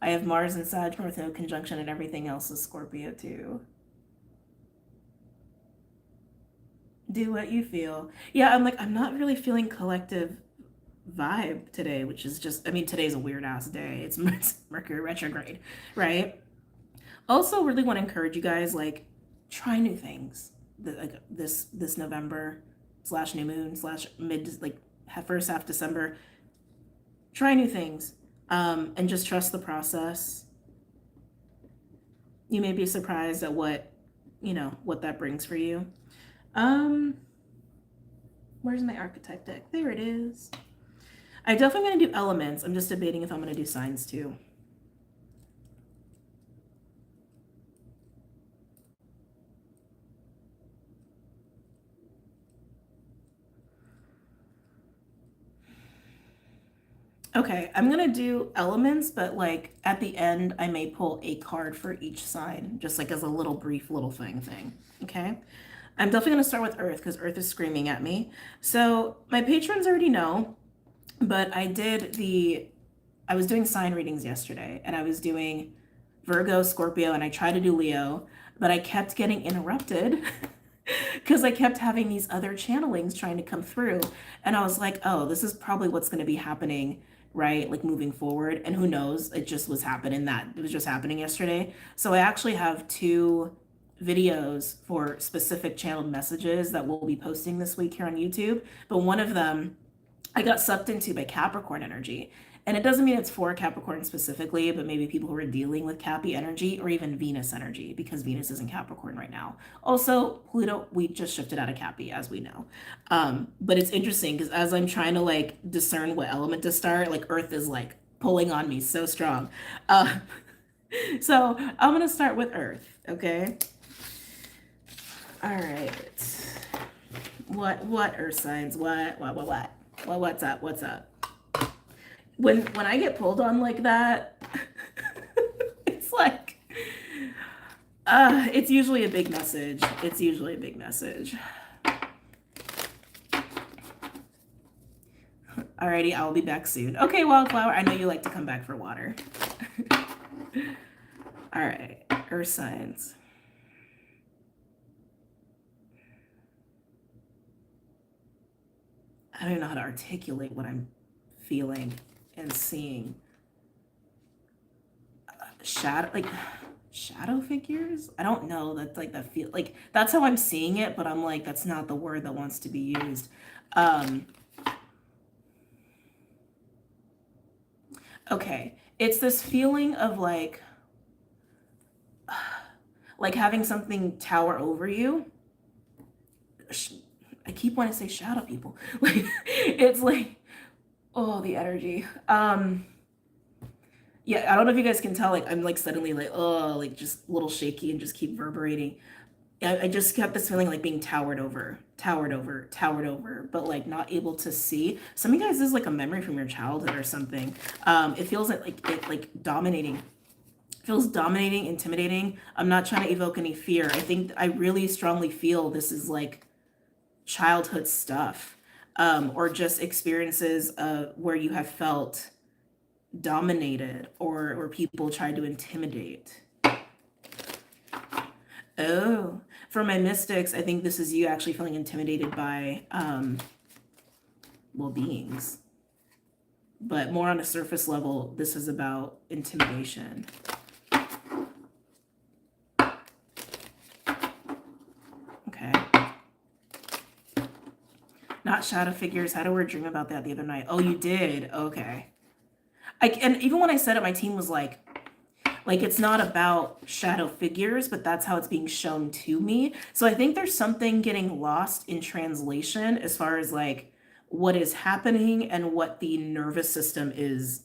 I have Mars and Sag North Node conjunction, and everything else is Scorpio too. Do what you feel. Yeah, I'm like, I'm not really feeling collective vibe today, which is just, I mean, today's a weird ass day. It's Mercury retrograde, right? Also, really want to encourage you guys, like, try new things. Like this November slash new moon slash mid, like first half December. Try new things, and just trust the process. You may be surprised at what that brings for you. Where's my archetype deck? There it is. I definitely going to do elements. I'm just debating if I'm going to do signs too. Okay, I'm going to do elements, but like at the end, I may pull a card for each sign, just like as a little brief little thing. Okay. I'm definitely going to start with Earth because Earth is screaming at me. So my patrons already know, but I was doing sign readings yesterday, and I was doing Virgo, Scorpio, and I tried to do Leo, but I kept getting interrupted because I kept having these other channelings trying to come through. And I was like, oh, this is probably what's going to be happening, right? Like moving forward. And who knows? It just was just happening yesterday. So I actually have 2 videos for specific channeled messages that we'll be posting this week here on YouTube. But one of them I got sucked into by Capricorn energy. And it doesn't mean it's for Capricorn specifically, but maybe people who are dealing with Cappy energy or even Venus energy, because Venus is in Capricorn right now. Also, Pluto, we just shifted out of Cappy, as we know. But it's interesting because as I'm trying to like discern what element to start, like Earth is like pulling on me so strong. So I'm going to start with Earth, okay? All right. What Earth signs? What's up? What's up? When I get pulled on like that, it's like, it's usually a big message. Alrighty, I'll be back soon. Okay, Wildflower, I know you like to come back for water. All right, Earth signs. I don't even know how to articulate what I'm feeling and seeing. Shadow figures? I don't know. That's like that feel like that's how I'm seeing it, but I'm like, that's not the word that wants to be used. Okay, it's this feeling of like having something tower over you. I keep wanting to say shadow people. Like it's like Oh, the energy. Yeah, I don't know if you guys can tell, like I'm like suddenly like, oh, like just a little shaky and just keep reverberating. I just kept this feeling like being towered over, towered over, towered over, but like not able to see. Some of you guys, this is like a memory from your childhood or something. It feels like dominating. Feels dominating, intimidating. I'm not trying to evoke any fear. I think I really strongly feel this is like childhood stuff, or just experiences where you have felt dominated or people tried to intimidate. Oh, for my mystics, I think this is you actually feeling intimidated by well beings. But more on a surface level, this is about intimidation. Okay. Not shadow figures. Had a weird dream about that the other night. Oh, you did? Okay. And even when I said it, my team was like it's not about shadow figures, but that's how it's being shown to me. So I think there's something getting lost in translation as far as like what is happening and what the nervous system is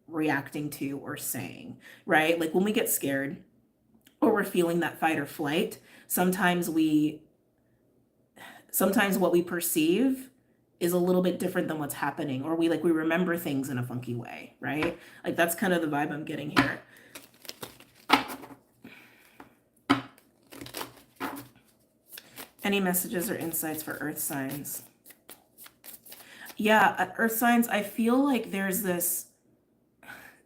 reacting to or saying, right? Like when we get scared or we're feeling that fight or flight, sometimes what we perceive is a little bit different than what's happening, or we remember things in a funky way, right? Like that's kind of the vibe I'm getting here. Any messages or insights for earth signs? Yeah, earth signs, I feel like there's this,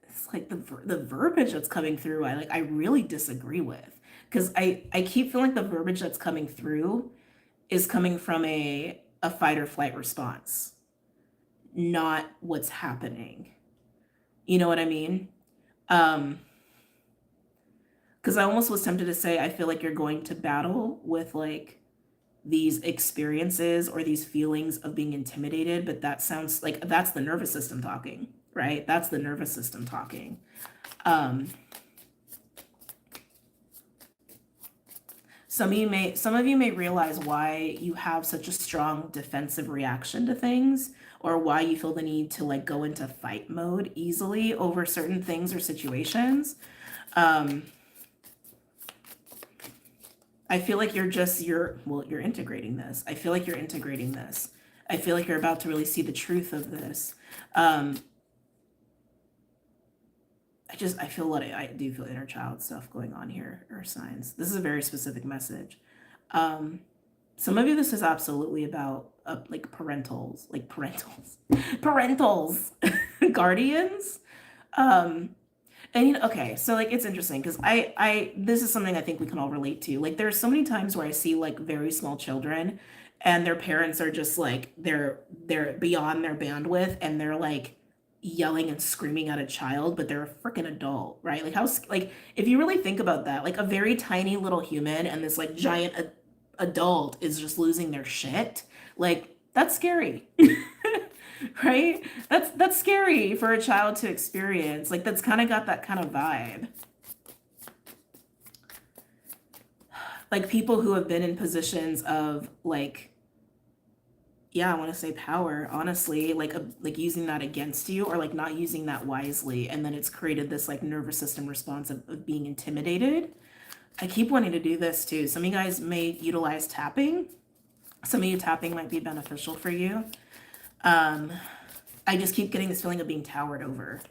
it's like the verbiage that's coming through, I really disagree with. Because I keep feeling like the verbiage that's coming through is coming from a fight or flight response, not what's happening. You know what I mean? Because I almost was tempted to say, I feel like you're going to battle with like these experiences or these feelings of being intimidated, but that sounds like that's the nervous system talking, right? That's the nervous system talking. Some of you may realize why you have such a strong defensive reaction to things, or why you feel the need to like go into fight mode easily over certain things or situations. I feel like you're integrating this. I feel like you're integrating this. I feel like you're about to really see the truth of this. I do feel inner child stuff going on here, or signs. This is a very specific message. Some of you, this is absolutely about like parentals, guardians. And okay, so like it's interesting because this is something I think we can all relate to. Like there's so many times where I see like very small children and their parents are just like they're beyond their bandwidth and they're like yelling and screaming at a child, but they're a freaking adult, right? Like like if you really think about that, like a very tiny little human and this like giant adult is just losing their shit. Like that's scary. Right? That's scary for a child to experience. Like that's kind of got that kind of vibe. Like people who have been in positions of like, yeah, I want to say power, honestly, like using that against you or like not using that wisely, and then it's created this like nervous system response of being intimidated. I keep wanting to do this too. Some of you guys may utilize tapping. Some of you tapping might be beneficial for you. I just keep getting this feeling of being towered over.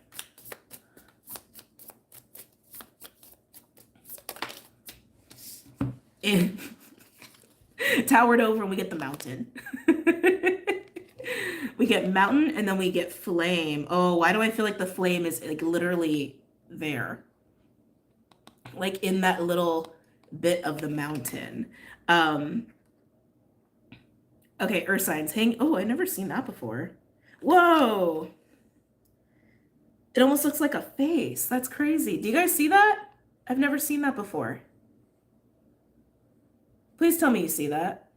Towered over, and we get the mountain. We get mountain, and then we get flame. Oh, why do I feel like the flame is like literally there? Like in that little bit of the mountain. Okay, earth signs. Oh, I've never seen that before. Whoa. It almost looks like a face. That's crazy. Do you guys see that? I've never seen that before. Please tell me you see that.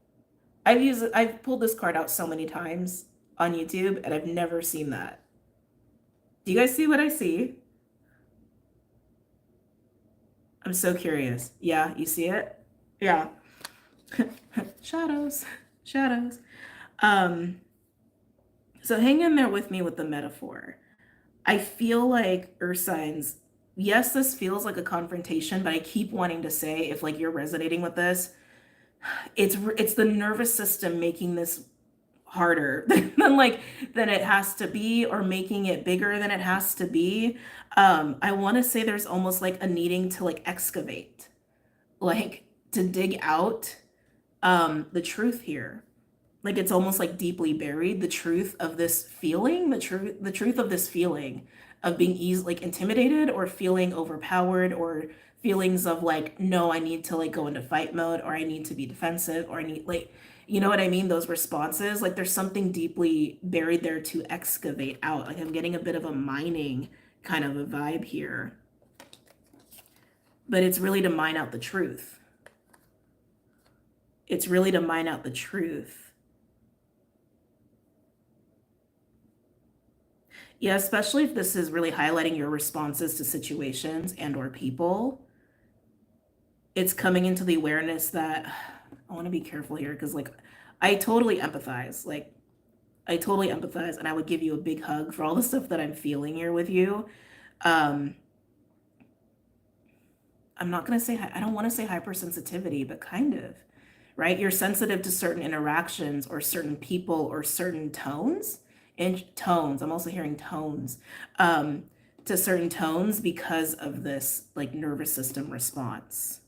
I've pulled this card out so many times on YouTube and I've never seen that. Do you guys see what I see? I'm so curious. Yeah, you see it? Yeah. Shadows. So hang in there with me with the metaphor. I feel like earth signs, yes, this feels like a confrontation, but I keep wanting to say, if like you're resonating with this, it's the nervous system making this harder than it has to be, or making it bigger than it has to be. I want to say there's almost like a needing to like excavate, like to dig out the truth here. Like it's almost like deeply buried, the truth of this feeling, the truth of this feeling of being easy, like intimidated, or feeling overpowered, or feelings of like, no, I need to like go into fight mode, or I need to be defensive, or I need like, you know what I mean? Those responses, like there's something deeply buried there to excavate out. Like I'm getting a bit of a mining kind of a vibe here, but it's really to mine out the truth. It's really to mine out the truth. Yeah, especially if this is really highlighting your responses to situations and or people. It's coming into the awareness that I want to be careful here, because like I totally empathize. Like I totally empathize, and I would give you a big hug for all the stuff that I'm feeling here with you. Um I'm not going to say I don't want to say hypersensitivity, but kind of, right? You're sensitive to certain interactions or certain people or certain tones. And tones, I'm also hearing tones, um, to certain tones because of this like nervous system response.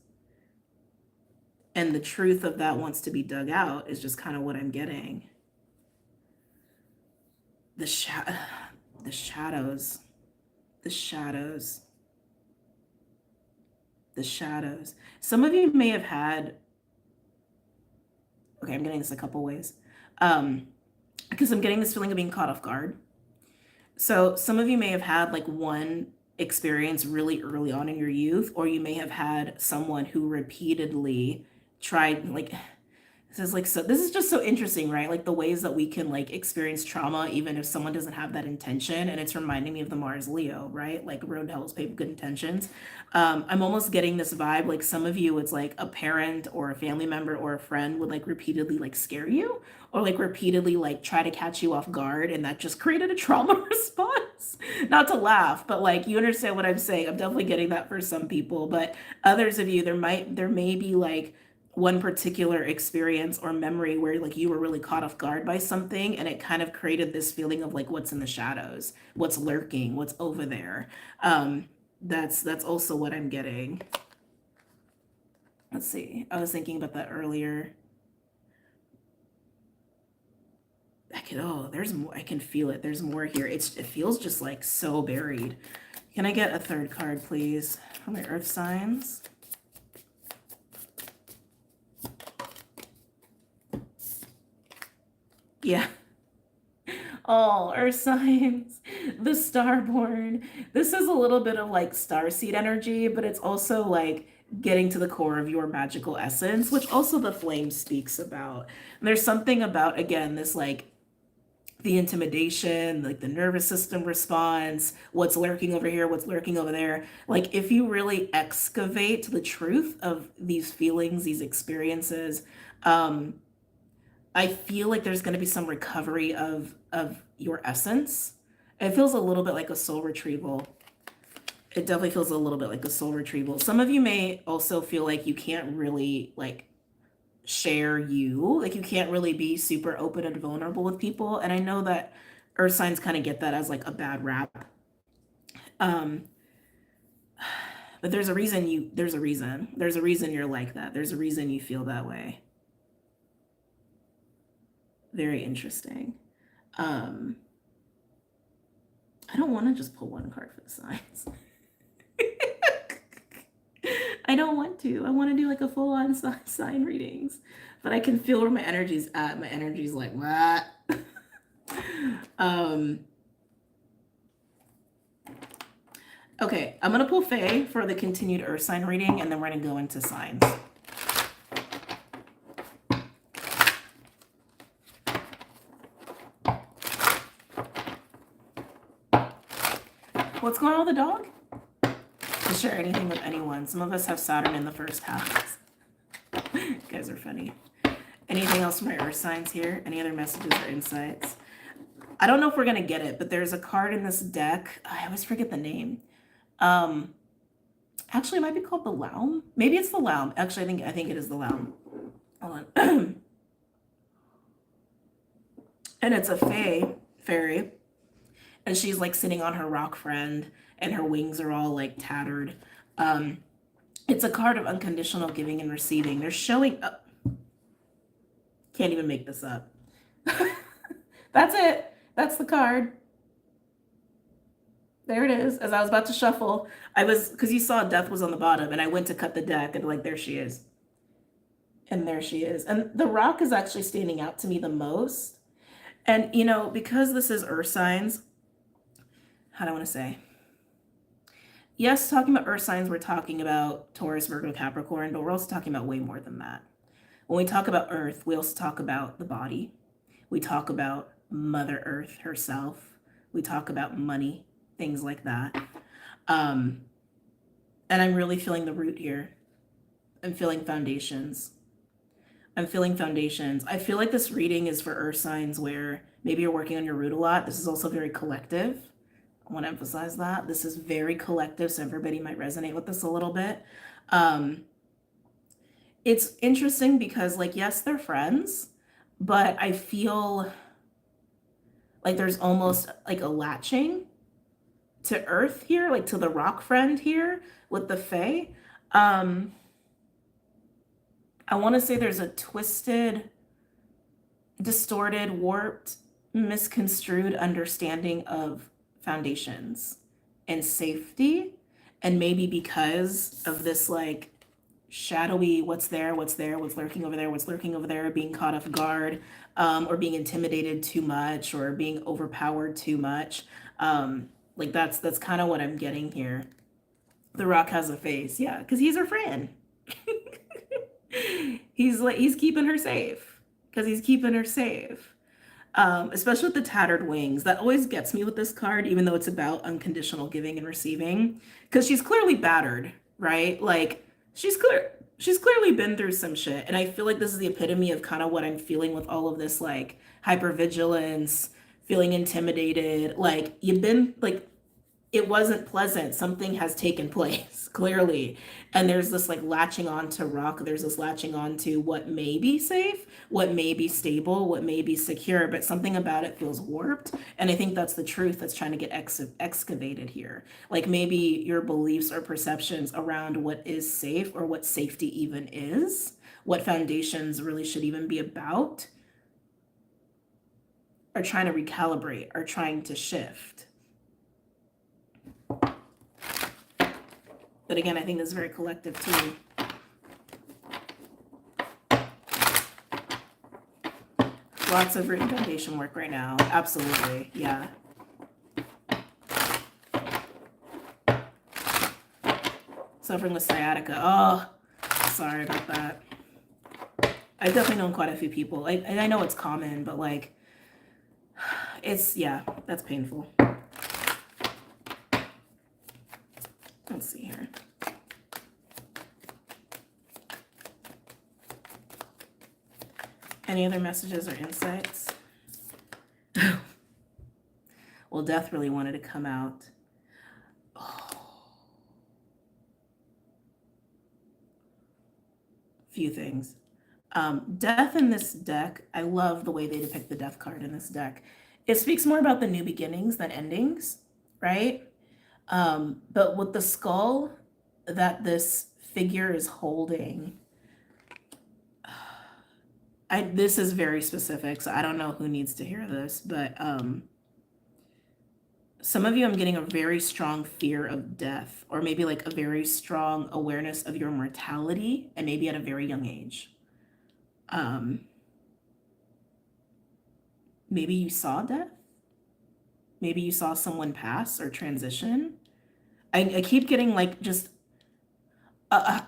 And the truth of that wants to be dug out is just kind of what I'm getting. The the shadows, the shadows, the shadows. Some of you may have had, okay, I'm getting this a couple ways. Because I'm getting this feeling of being caught off guard. So some of you may have had like one experience really early on in your youth, or you may have had someone who repeatedly tried like, this is like, so this is just so interesting, right? Like the ways that we can like experience trauma even if someone doesn't have that intention. And it's reminding me of the Mars Leo, right? Like road to hell is paved with good intentions. I'm almost getting this vibe, like some of you, it's like a parent or a family member or a friend would like repeatedly like scare you, or like repeatedly like try to catch you off guard, and that just created a trauma response. Not to laugh, but like you understand what I'm saying. I'm definitely getting that for some people, but others of you, there may be like one particular experience or memory where like you were really caught off guard by something, and it kind of created this feeling of like what's in the shadows, what's lurking, what's over there. That's also what I'm getting. Let's see, I was thinking about that earlier. There's more. I can feel it. There's more here. It feels just like so buried. Can I get a third card, please, for my earth signs? Yeah. Oh, earth signs, the starborn. This is a little bit of like starseed energy, but it's also like getting to the core of your magical essence, which also the flame speaks about. And there's something about, again, this like the intimidation, like the nervous system response, what's lurking over here, what's lurking over there. Like if you really excavate the truth of these feelings, these experiences, I feel like there's going to be some recovery of your essence. It feels a little bit like a soul retrieval. It definitely feels a little bit like a soul retrieval. Some of you may also feel like you can't really like share you, like you can't really be super open and vulnerable with people. And I know that earth signs kind of get that as like a bad rap. Um, but there's a reason there's a reason you're like that. There's a reason you feel that way. Very interesting. I don't want to just pull one card for the signs. I don't want to. I want to do like a full-on sign readings, but I can feel where my energy's at. My energy's like, what? Okay, I'm gonna pull Faye for the continued earth sign reading, and then we're gonna go into signs. What's going on with the dog? To share anything with anyone. Some of us have Saturn in the first house. You guys are funny. Anything else from my earth signs here? Any other messages or insights? I don't know if we're gonna get it, but there's a card in this deck. I always forget the name. Um, Actually, it might be called the Laum. Maybe it's the Laum. Actually, I think it is the Laum. Hold on. And it's a fairy, and she's like sitting on her rock friend, and her wings are all like tattered. Um, it's a card of unconditional giving and receiving. They're showing up. Can't even make this up. That's it. That's the card. There it is. As I was about to shuffle, because you saw death was on the bottom, and I went to cut the deck, and like, there she is. And there she is. And the rock is actually standing out to me the most. And, because this is earth signs, how do I want to say? Yes, talking about earth signs, we're talking about Taurus, Virgo, Capricorn, but we're also talking about way more than that. When we talk about earth, we also talk about the body. We talk about Mother Earth herself. We talk about money, things like that. And I'm really feeling the root here. I'm feeling foundations. I feel like this reading is for earth signs where maybe you're working on your root a lot. This is also very collective. I want to emphasize that. This is very collective, so everybody might resonate with this a little bit. It's interesting because, like, yes, they're friends, but I feel like there's almost like a latching to earth here, like to the rock friend here with the fae. I want to say there's a twisted, distorted, warped, misconstrued understanding of foundations and safety. And maybe because of this, like, shadowy, what's lurking over there, being caught off guard, or being intimidated too much, or being overpowered too much. Like, that's kind of what I'm getting here. The rock has a face, yeah, because he's her friend. He's keeping her safe, because he's keeping her safe. Especially with the tattered wings. That always gets me with this card, even though it's about unconditional giving and receiving, because she's clearly battered, right? Like, she's clearly been through some shit. And I feel like this is the epitome of kind of what I'm feeling with all of this, like, hypervigilance, feeling intimidated. Like, you've been, like, it wasn't pleasant. Something has taken place, clearly. And there's this, like, latching on to rock. There's this latching on to what may be safe, what may be stable, what may be secure, but something about it feels warped. And I think that's the truth that's trying to get excavated here. Like, maybe your beliefs or perceptions around what is safe, or what safety even is, what foundations really should even be about, are trying to recalibrate, are trying to shift. But again, I think this is very collective too. Lots of written foundation work right now. Absolutely. Yeah. Suffering with sciatica. Oh, sorry about that. I've definitely known quite a few people. And I know it's common, but, like, yeah, that's painful. Let's see here. Any other messages or insights? Well, death really wanted to come out. Oh. Few things. Death in this deck, I love the way they depict the death card in this deck. It speaks more about the new beginnings than endings, right? But with the skull that this figure is holding, this is very specific, so I don't know who needs to hear this, but some of you, I'm getting a very strong fear of death, or maybe like a very strong awareness of your mortality, and maybe at a very young age. Maybe you saw death. Maybe you saw someone pass or transition. I keep getting, like, just oh.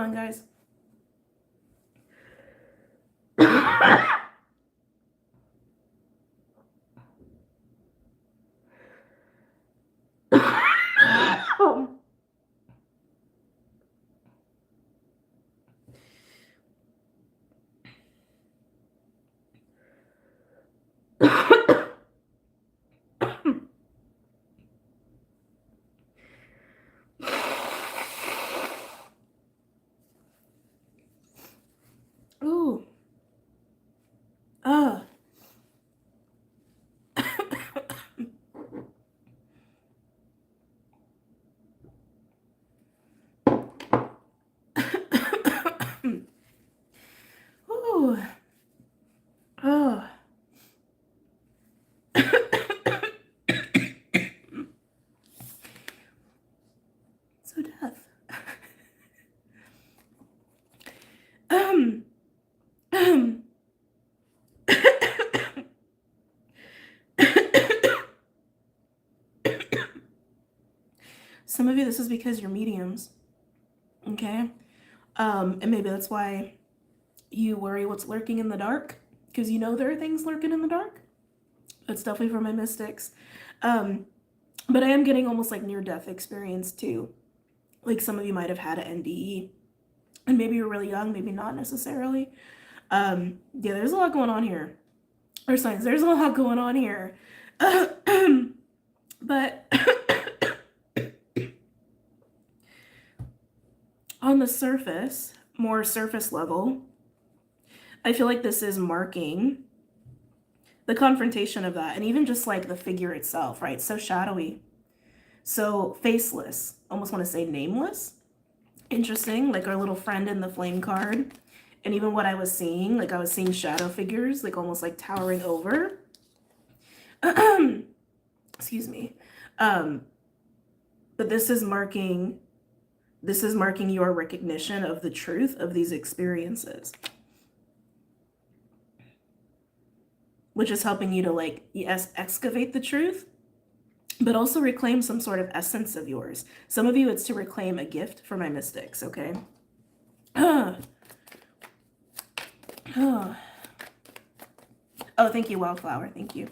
on, guys. Ooh. Ooh. Oh. So deaf. Some of you, this is because you're mediums. Okay? And maybe that's why you worry what's lurking in the dark, because you know there are things lurking in the dark. That's definitely for my mystics. But I am getting almost like near-death experience too. Like some of you might have had an NDE, and maybe you're really young, maybe not necessarily. Yeah, there's a lot going on here. Or signs, there's a lot going on here. But on the surface, more surface level, I feel like this is marking the confrontation of that, and even just like the figure itself, right? So shadowy, so faceless, almost want to say nameless. Interesting, like our little friend in the flame card. And even what I was seeing, like I was seeing shadow figures, like almost like towering over. Excuse me. But this is marking your recognition of the truth of these experiences, which is helping you to like, yes, excavate the truth, but also reclaim some sort of essence of yours. Some of you, it's to reclaim a gift for my mystics, okay? Oh, thank you, Wildflower. Thank you.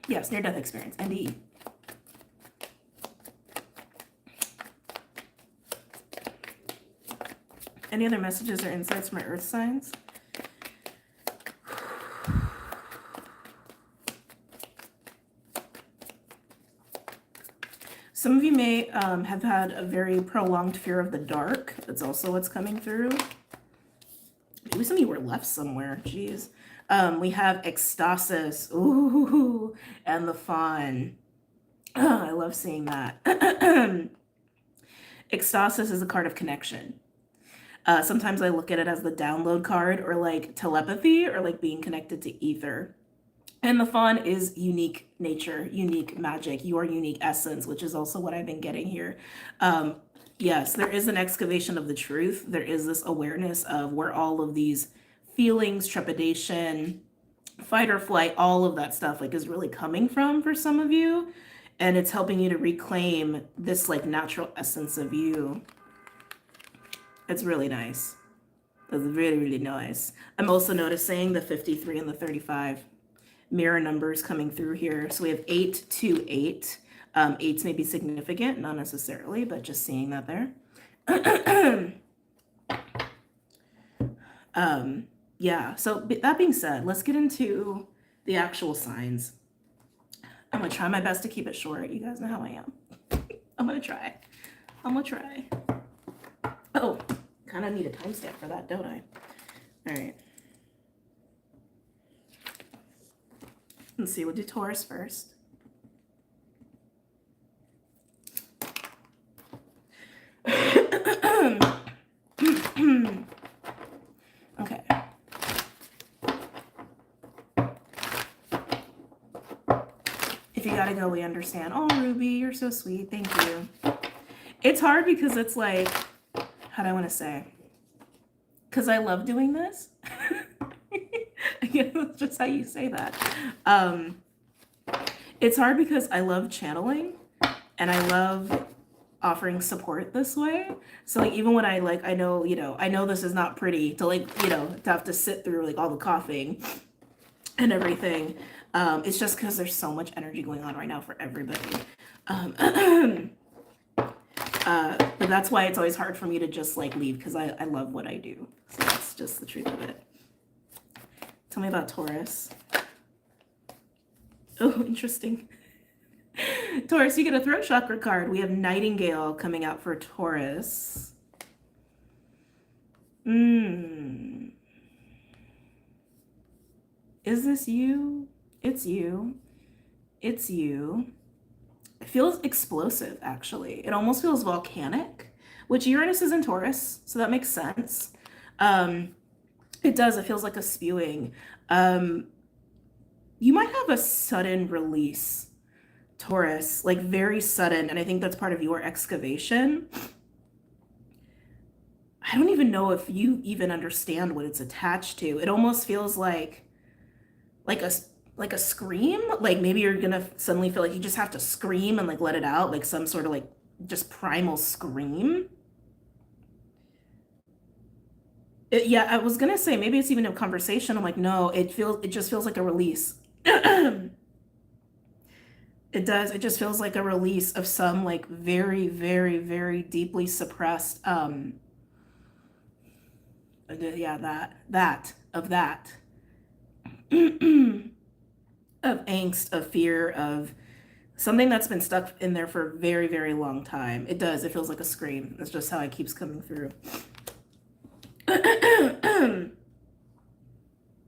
Yes, near-death experience, NDE. Any other messages or insights from my earth signs? Some of you may have had a very prolonged fear of the dark. That's also what's coming through. Maybe some of you were left somewhere. Jeez. We have ecstasis. Ooh, and the fawn. Oh, I love seeing that. Ecstasis is a card of connection. Sometimes I look at it as the download card, or like telepathy, or like being connected to ether. And the fawn is unique nature, unique magic, your unique essence, which is also what I've been getting here. Yes, there is an excavation of the truth. There is this awareness of where all of these feelings, trepidation, fight or flight, all of that stuff like is really coming from for some of you. And it's helping you to reclaim this like natural essence of you. It's really nice. It's really, really nice. I'm also noticing the 53 and the 35 mirror numbers coming through here. So we have 8, 2, 8. 8s may be significant, not necessarily, but just seeing that there. Yeah, so that being said, let's get into the actual signs. I'm gonna try my best to keep it short. You guys know how I am. I'm gonna try. Oh, kind of need a timestamp for that, don't I? All right. Let's see, we'll do Taurus first. Okay. If you gotta go, we understand. Oh, Ruby, you're so sweet. Thank you. It's hard because it's like, how do I want to say? Because I love doing this. I guess that's just how you say that. It's hard because I love channeling and I love offering support this way. So like even when I like, I know, you know, I know this is not pretty to like, you know, to have to sit through like all the coughing and everything. It's just because there's so much energy going on right now for everybody. But that's why it's always hard for me to just like leave, because I love what I do. So that's just the truth of it. Tell me about Taurus. Oh, interesting. Taurus, you get a throat chakra card. We have Nightingale coming out for Taurus. Is this you? It's you. It's you. It feels explosive, actually. It almost feels volcanic, which Uranus is in Taurus, so that makes sense. It does. It feels like a spewing. You might have a sudden release, Taurus, like very sudden, and I think that's part of your excavation. I don't even know if you even understand what it's attached to. It almost feels like a scream. Like maybe you're gonna suddenly feel like you just have to scream and like let it out, like some sort of like just primal scream. Yeah, I was gonna say maybe it's even a conversation. I'm like, no, it just feels like a release. It does. It just feels like a release of some like very, very, very deeply suppressed, yeah, that, of angst, of fear, of something that's been stuck in there for a very, very long time. It does. It feels like a scream. That's just how it keeps coming through.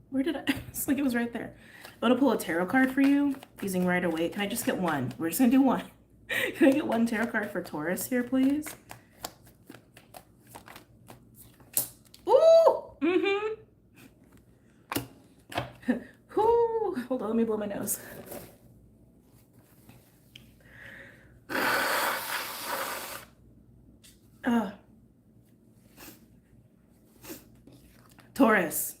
Where did I? It's like it was right there. I'm gonna pull a tarot card for you using Rider Waite. Can I just get one? We're just gonna do one. Can I get one tarot card for Taurus here, please? Ooh! Mm-hmm. Ooh. Hold on, let me blow my nose. Taurus,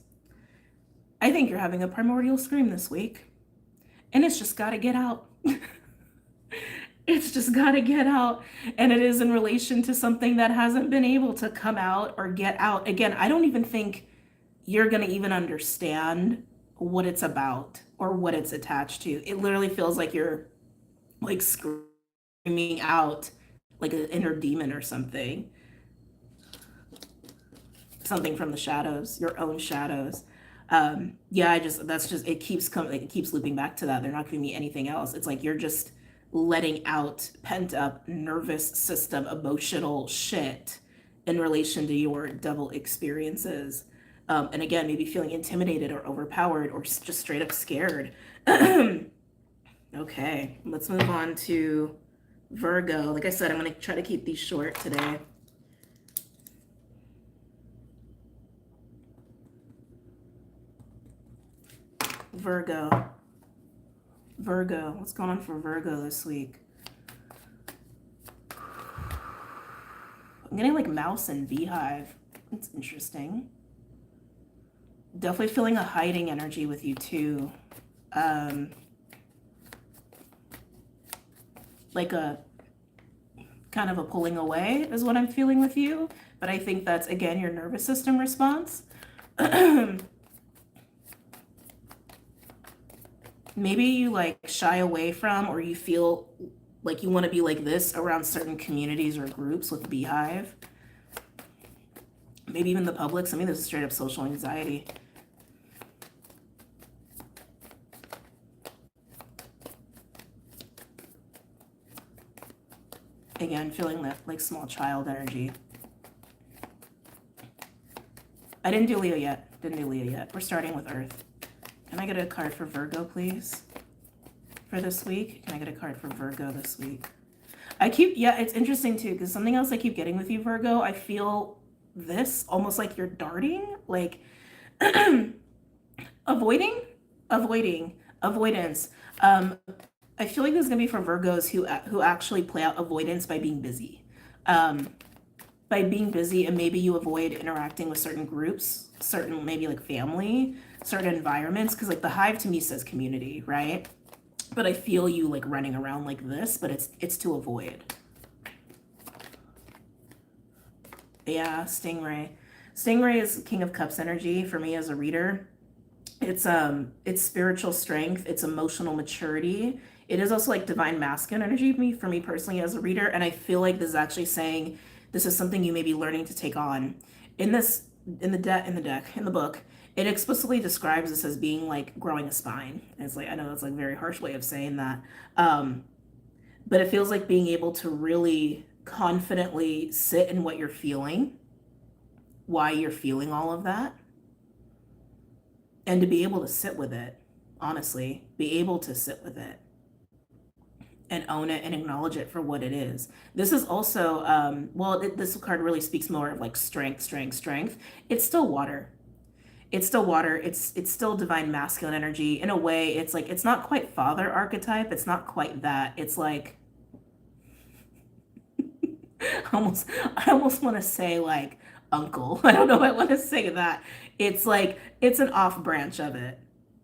I think you're having a primordial scream this week, and it's just got to get out. It's just got to get out, and it is in relation to something that hasn't been able to come out or get out. Again, I don't even think you're going to even understand what it's about or what it's attached to. It literally feels like you're like screaming out like an inner demon or something. Something from the shadows, your own shadows. Yeah, it keeps coming, like, it keeps looping back to that. They're not giving me anything else. It's like you're just letting out pent up nervous system, emotional shit in relation to your double experiences. And again, maybe feeling intimidated or overpowered or just straight up scared. Okay, let's move on to Virgo. Like I said, I'm going to try to keep these short today. Virgo, what's going on for Virgo this week? I'm getting like mouse and beehive. It's interesting. Definitely feeling a hiding energy with you too. Like a kind of a pulling away is what I'm feeling with you. But I think that's, again, your nervous system response. Maybe you like shy away from, or you feel like you want to be like this around certain communities or groups with beehive. Maybe even the public. I mean, this is straight up social anxiety. Again, feeling that like small child energy. I didn't do Leo yet. We're starting with Earth. Can I get a card for Virgo, please? For this week? Can I get a card for Virgo this week? Yeah, it's interesting too, because something else I keep getting with you, Virgo, I feel this almost like you're darting, like avoidance. I feel like this is gonna be for Virgos who actually play out avoidance by being busy. And maybe you avoid interacting with certain groups, certain maybe like family, certain environments, because like the hive to me says community, right? But I feel you like running around like this, but it's to avoid. Yeah, Stingray. Stingray is King of Cups energy for me as a reader. It's spiritual strength, it's emotional maturity. It is also like divine masculine energy for me personally as a reader, and I feel like this is actually saying this is something you may be learning to take on. In this in the book, it explicitly describes this as being like growing a spine. And it's like, I know that's like a very harsh way of saying that. But it feels like being able to really confidently sit in what you're feeling, why you're feeling all of that, and to be able to sit with it, honestly, be able to sit with it and own it and acknowledge it for what it is. This is also, this card really speaks more of like strength, strength, strength. It's still water. It's still water. It's still divine masculine energy. In a way, it's like, it's not quite father archetype. It's not quite that. It's like, I almost want to say like uncle. I don't know if I want to say that. It's like, it's an off branch of it.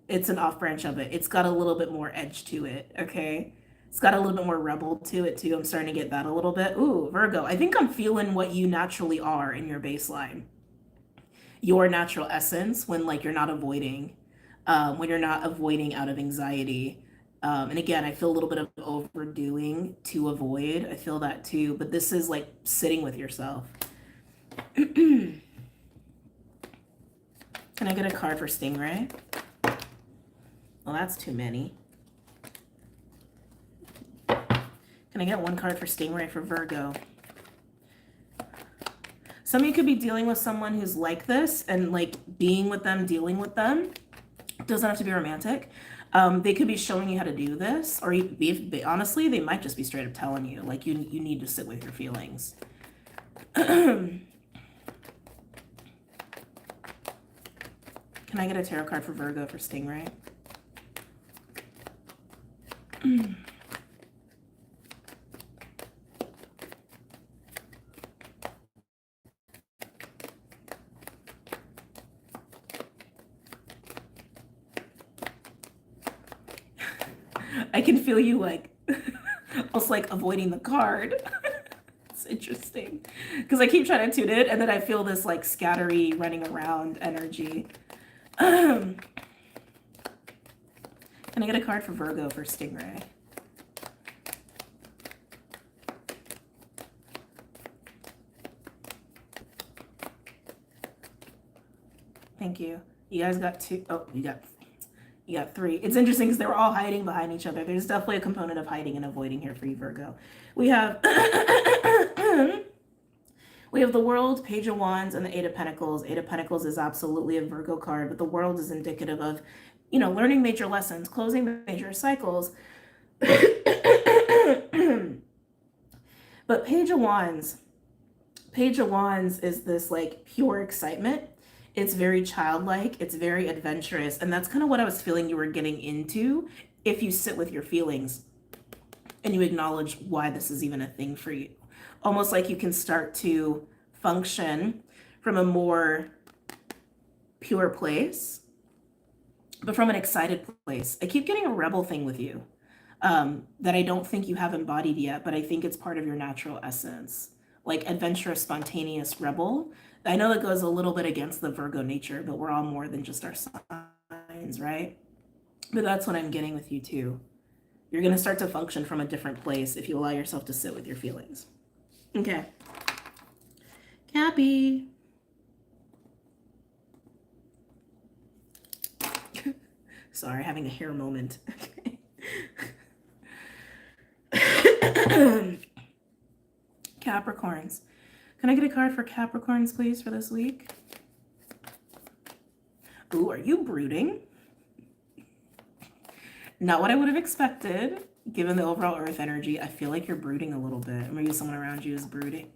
It's an off branch of it. It's got a little bit more edge to it, okay? It's got a little bit more rebel to it too. I'm starting to get that a little bit. Ooh, Virgo. I think I'm feeling what you naturally are in your baseline. Your natural essence when like you're not avoiding, when you're not avoiding out of anxiety. And again, I feel a little bit of overdoing to avoid. I feel that too. But this is like sitting with yourself. Can I get a card for Stingray? Well, that's too many. Can I get one card for Stingray for Virgo? Some of you could be dealing with someone who's like this and like being with them, dealing with them. It doesn't have to be romantic. They could be showing you how to do this, or honestly, they might just be straight up telling you, like, you need to sit with your feelings. Can I get a tarot card for Virgo for Stingray? I can feel you like almost like avoiding the card. It's interesting because I keep trying to tune it and then I feel this like scattery running around energy. Can I get a card for Virgo for Stingray? Thank you. You guys got two. Oh, you got three. It's interesting because they were all hiding behind each other. There's definitely a component of hiding and avoiding here for you, Virgo. We have we have the World, Page of Wands, and the Eight of Pentacles. Eight of Pentacles is absolutely a Virgo card, but the World is indicative of, you know, learning major lessons, closing major cycles. But Page of Wands is this like pure excitement. It's very childlike, it's very adventurous, and that's kind of what I was feeling you were getting into if you sit with your feelings and you acknowledge why this is even a thing for you. Almost like you can start to function from a more pure place, but from an excited place. I keep getting a rebel thing with you that I don't think you have embodied yet, but I think it's part of your natural essence. Like adventurous, spontaneous rebel. I know that goes a little bit against the Virgo nature, but we're all more than just our signs, right? But that's what I'm getting with you too. You're going to start to function from a different place if you allow yourself to sit with your feelings. Okay. Cappy. Sorry, having a hair moment. Capricorns. Can I get a card for Capricorns, please, for this week? Ooh, are you brooding? Not what I would have expected, given the overall Earth energy. I feel like you're brooding a little bit. Maybe someone around you is brooding.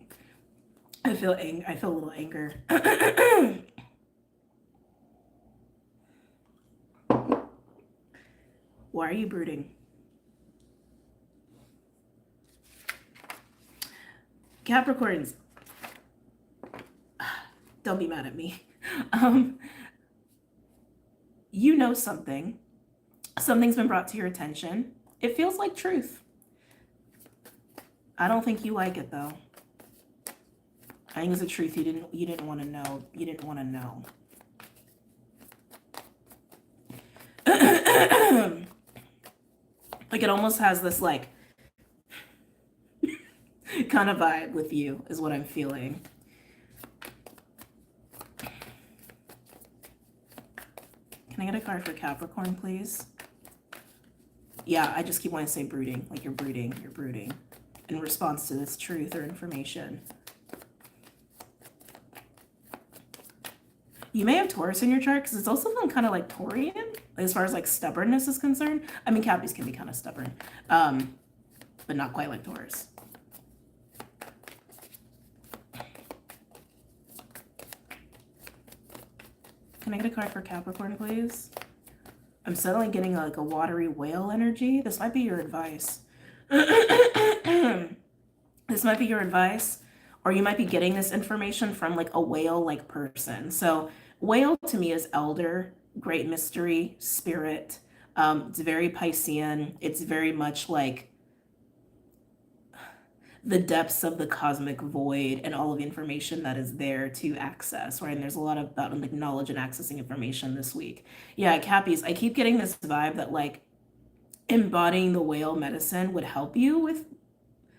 I feel a little anger. Why are you brooding? Capricorns. Don't be mad at me. You know something. Something's been brought to your attention. It feels like truth. I don't think you like it though. I think it's a truth you didn't want to know. You didn't want to know. Like it almost has this like kind of vibe with you is what I'm feeling. Can I get a card for Capricorn, please? Yeah, I just keep wanting to say brooding. Like you're brooding in response to this truth or information. You may have Taurus in your chart because it's also feeling kind of like Taurian as far as like stubbornness is concerned. I mean, Cappies can be kind of stubborn, but not quite like Taurus. Can I get a card for Capricorn, please? I'm suddenly getting like a watery whale energy. This might be your advice. This might be your advice, or you might be getting this information from like a whale-like person. So whale to me is elder, great mystery, spirit. It's very Piscean. It's very much like the depths of the cosmic void and all of the information that is there to access, right? And there's a lot about like knowledge and accessing information this week. Yeah, Cappies, I keep getting this vibe that like embodying the whale medicine would help you with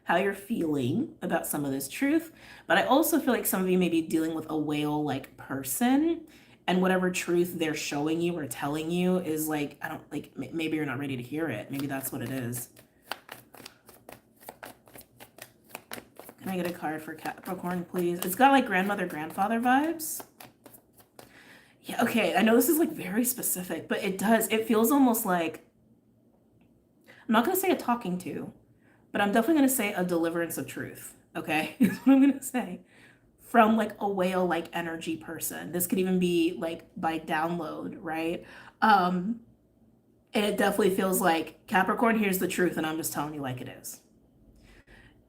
how you're feeling about some of this truth. But I also feel like some of you may be dealing with a whale-like person, and whatever truth they're showing you or telling you is like, I don't like, maybe you're not ready to hear it. Maybe that's what it is. Can I get a card for Capricorn, please? It's got like grandmother, grandfather vibes. Yeah, okay. I know this is like very specific, but it does. It feels almost like, I'm not going to say a talking to, but I'm definitely going to say a deliverance of truth. Okay, is what I'm going to say. From like a whale-like energy person. This could even be like by download, right? And it definitely feels like Capricorn, here's the truth, and I'm just telling you like it is.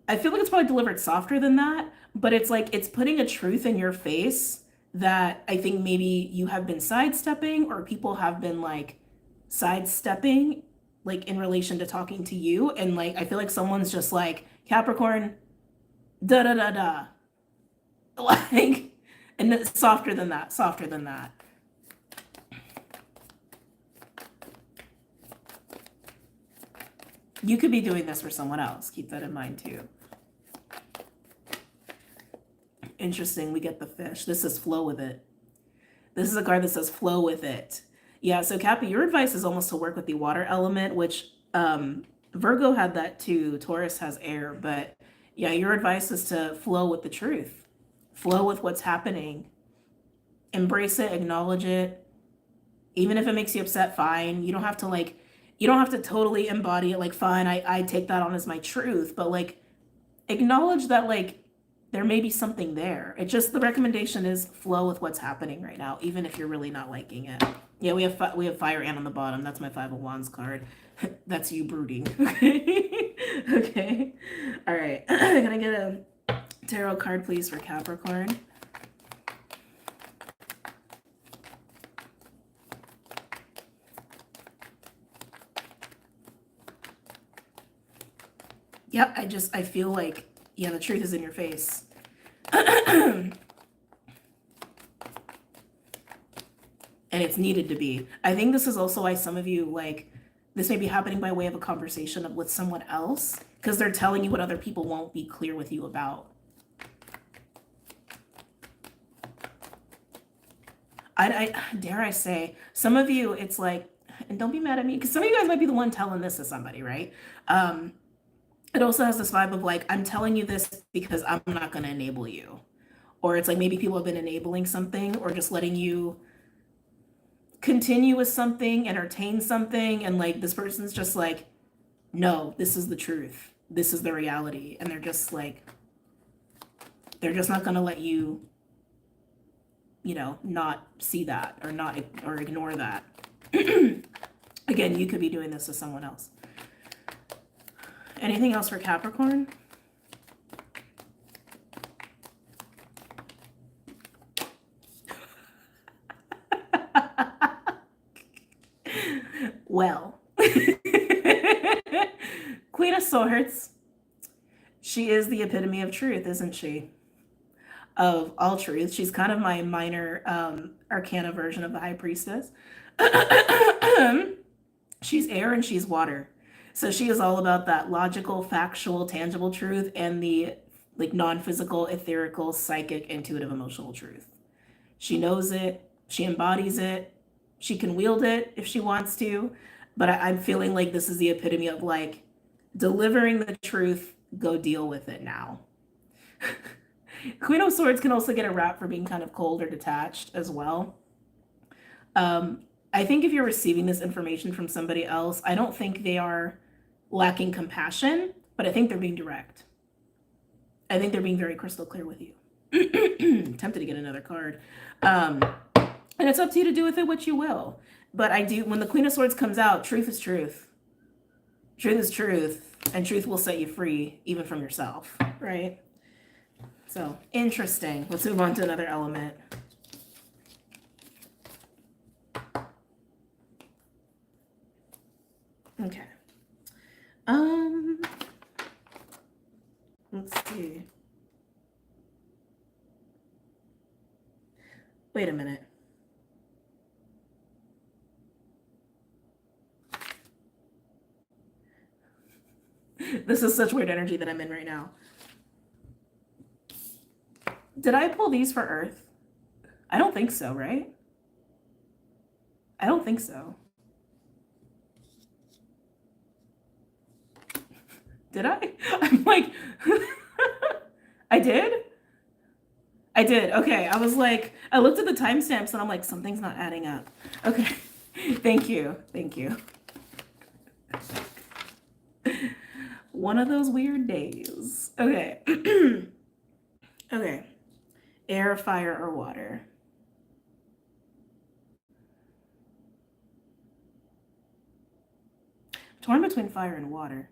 I feel like it's probably delivered softer than that, but it's like it's putting a truth in your face that I think maybe you have been sidestepping, or people have been like sidestepping like in relation to talking to you. And like I feel like someone's just like, Capricorn, da da da da. Like, and it's softer than that, softer than that. You could be doing this for someone else. Keep that in mind too. Interesting, we get the fish. This is flow with it. This is a card that says flow with it. Yeah, so Cappy, your advice is almost to work with the water element, which Virgo had that too. Taurus has air, but yeah, your advice is to flow with the truth. Flow with what's happening. Embrace it, acknowledge it. Even if it makes you upset, fine. You don't have to like, you don't have to totally embody it. Like, fine, I take that on as my truth, but like, acknowledge that like, there may be something there. It just, the recommendation is flow with what's happening right now, even if you're really not liking it. Yeah, we have Fire Ant on the bottom. That's my Five of Wands card. That's you brooding. Okay. Okay. All right. Can I get a tarot card, please, for Capricorn? Yep, I feel like, yeah, the truth is in your face. And it's needed to be. I think this is also why some of you, like, this may be happening by way of a conversation with someone else, because they're telling you what other people won't be clear with you about. I dare I say, some of you, it's like, and don't be mad at me, because some of you guys might be the one telling this to somebody, right? It also has this vibe of like, I'm telling you this because I'm not going to enable you. Or it's like maybe people have been enabling something or just letting you continue with something, entertain something. And like, this person's just like, no, this is the truth. This is the reality. And they're just like, they're just not going to let you, you know, not see that or not, or ignore that. Again, you could be doing this to someone else. Anything else for Capricorn? Well, Queen of Swords, she is the epitome of truth, isn't she? of all truth. She's kind of my minor arcana version of the high priestess. She's air and she's water. So she is all about that logical, factual, tangible truth and the like non-physical, etherical, psychic, intuitive, emotional truth. She knows it. She embodies it. She can wield it if she wants to. But I'm feeling like this is the epitome of like delivering the truth. Go deal with it now. Queen of Swords can also get a rap for being kind of cold or detached as well. I think if you're receiving this information from somebody else, I don't think they are lacking compassion, but I think they're being direct. I think they're being very crystal clear with you. Tempted to get another card. And it's up to you to do with it what you will. But I do, when the Queen of Swords comes out, truth is truth. Truth is truth. And truth will set you free, even from yourself, right? So, interesting. Let's move on to another element. Okay. Let's see. Wait a minute. This is such weird energy that I'm in right now. Did I pull these for Earth? I don't think so, right? I don't think so. Did I? I'm like, I did? I did. Okay. I was like, I looked at the timestamps and I'm like, something's not adding up. Okay. Thank you. Thank you. One of those weird days. Okay. Okay. Air, fire, or water? Torn between fire and water.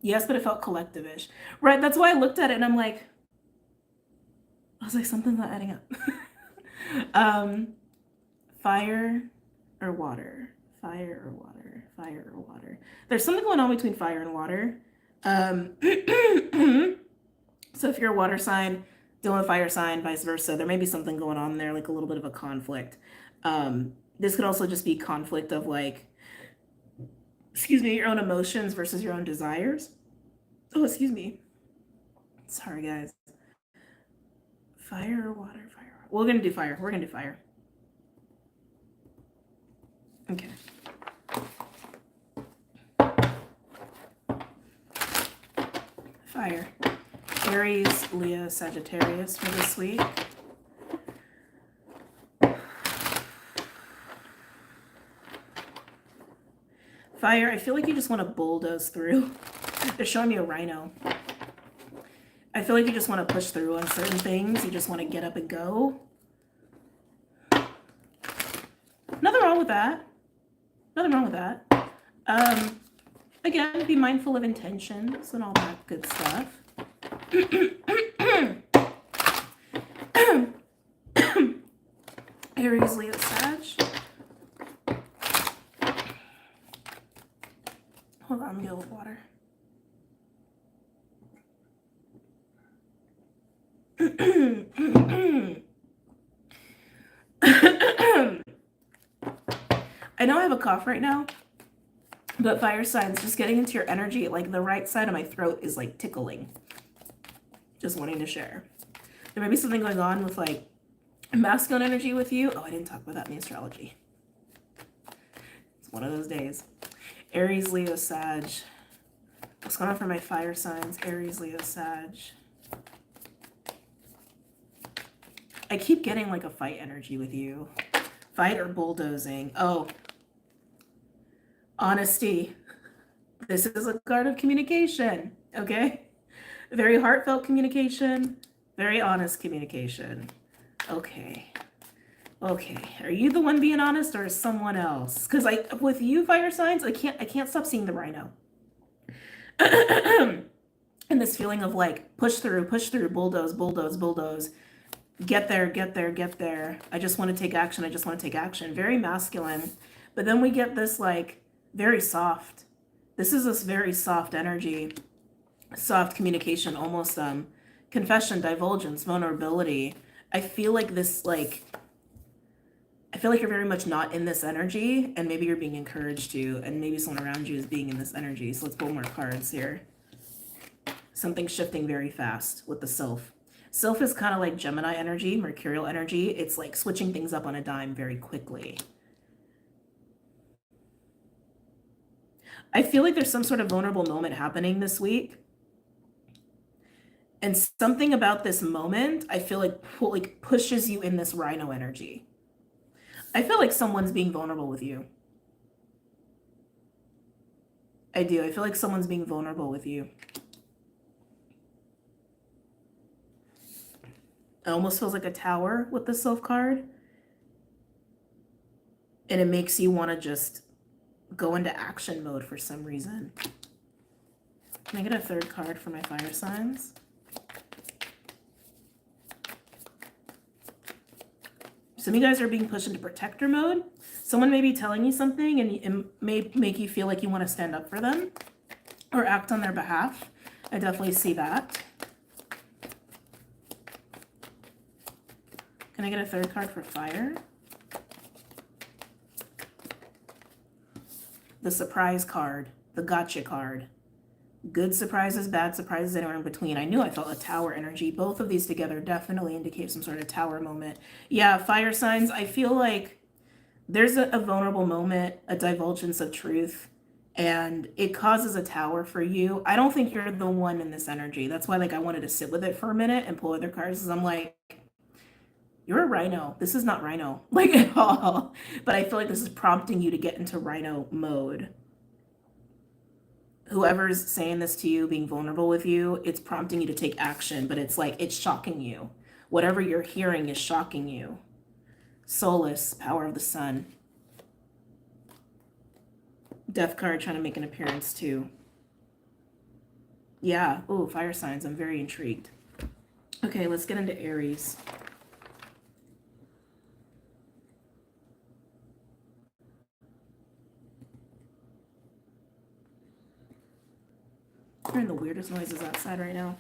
Yes, but it felt collective-ish. Right, that's why I looked at it and I'm like, I was like, something's not adding up. Fire or water? Fire or water? Fire or water? There's something going on between fire and water. So if you're a water sign, dealing with a fire sign, vice versa, there may be something going on there, like a little bit of a conflict. This could also just be conflict of like, excuse me, your own emotions versus your own desires. Oh, excuse me. Sorry, guys. Fire or water? Fire. We're going to do fire. We're going to do fire. Okay. Fire. Aries, Leo, Sagittarius for this week. Fire, I feel like you just want to bulldoze through. They're showing me a rhino. I feel like you just want to push through on certain things. You just want to get up and go. Nothing wrong with that. Nothing wrong with that. Again, be mindful of intentions and all that good stuff. Aries, Leo, Sag. Hold on, I'm gonna get a little water. I know I have a cough right now, but fire signs, just getting into your energy, like the right side of my throat is like tickling. Just wanting to share. There may be something going on with like masculine energy with you. Oh, I didn't talk about that in the astrology. It's one of those days. Aries, Leo, Sag. What's going on for my fire signs? Aries, Leo, Sag. I keep getting like a fight energy with you. Fight or bulldozing. Oh. Honesty. This is a card of communication, okay? Very heartfelt communication, very honest communication. Okay. Okay. Are you the one being honest or is someone else? Because with you, fire signs, I can't stop seeing the rhino. And this feeling of like push through, bulldoze, bulldoze, bulldoze. Get there, get there, get there. I just want to take action. I just want to take action. Very masculine. But then we get this like very soft. This is this very soft energy, soft communication, almost confession, divulgence, vulnerability. I feel like I feel like you're very much not in this energy, and maybe you're being encouraged to, and maybe someone around you is being in this energy. So let's pull more cards here. Something shifting very fast with the Sylph. Sylph is kind of like Gemini energy, Mercurial energy. It's like switching things up on a dime very quickly. I feel like there's some sort of vulnerable moment happening this week. And something about this moment, I feel like pushes you in this rhino energy. I feel like someone's being vulnerable with you. I do. I feel like someone's being vulnerable with you. It almost feels like a tower with the Sylph card. And it makes you want to just go into action mode for some reason. Can I get a third card for my fire signs? Some of you guys are being pushed into protector mode. Someone may be telling you something and it may make you feel like you want to stand up for them or act on their behalf. I definitely see that. Can I get a third card for fire? The surprise card, the gotcha card. Good surprises, bad surprises, anywhere in between. I knew I felt a tower energy. Both of these together definitely indicate some sort of tower moment. Yeah, fire signs, I feel like there's a vulnerable moment, a divulgence of truth, and it causes a tower for you. I don't think you're the one in this energy. That's why I wanted to sit with it for a minute and pull other cards, because I'm like, you're a rhino. This is not rhino, at all. But I feel like this is prompting you to get into rhino mode. Whoever's saying this to you, being vulnerable with you, it's prompting you to take action, but it's shocking you. Whatever you're hearing is shocking you. Solace, power of the sun. Death card trying to make an appearance too. Yeah, ooh, fire signs, I'm very intrigued. Okay, let's get into Aries. I'm hearing the weirdest noises outside right now.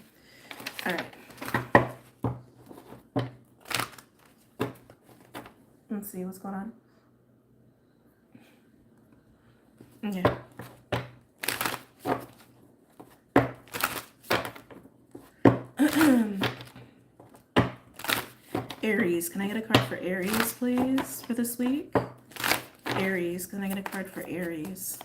All right. Let's see what's going on. Okay. Aries, can I get a card for Aries, please, for this week? Aries, can I get a card for Aries?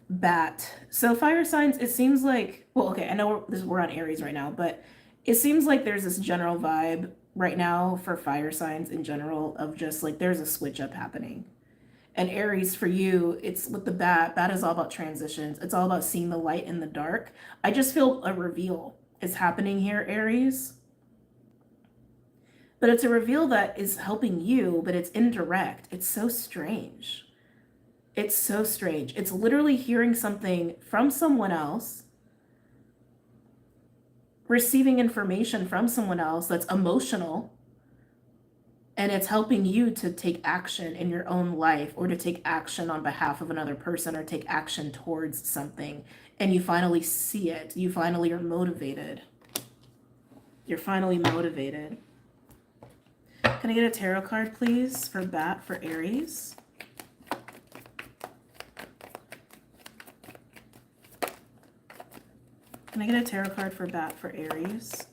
Bat. So fire signs, it seems like, well, okay, I know we're on Aries right now, but it seems like there's this general vibe right now for fire signs in general of just there's a switch up happening. And Aries, for you, it's with the bat. Bat is all about transitions. It's all about seeing the light in the dark. I just feel a reveal is happening here, Aries. But it's a reveal that is helping you, but it's indirect. It's so strange. It's so strange. It's literally hearing something from someone else, receiving information from someone else that's emotional, and it's helping you to take action in your own life or to take action on behalf of another person or take action towards something. And you finally see it. You finally are motivated. You're finally motivated. Can I get a tarot card, please, for Bat for Aries? Can I get a tarot card for Bat for Aries?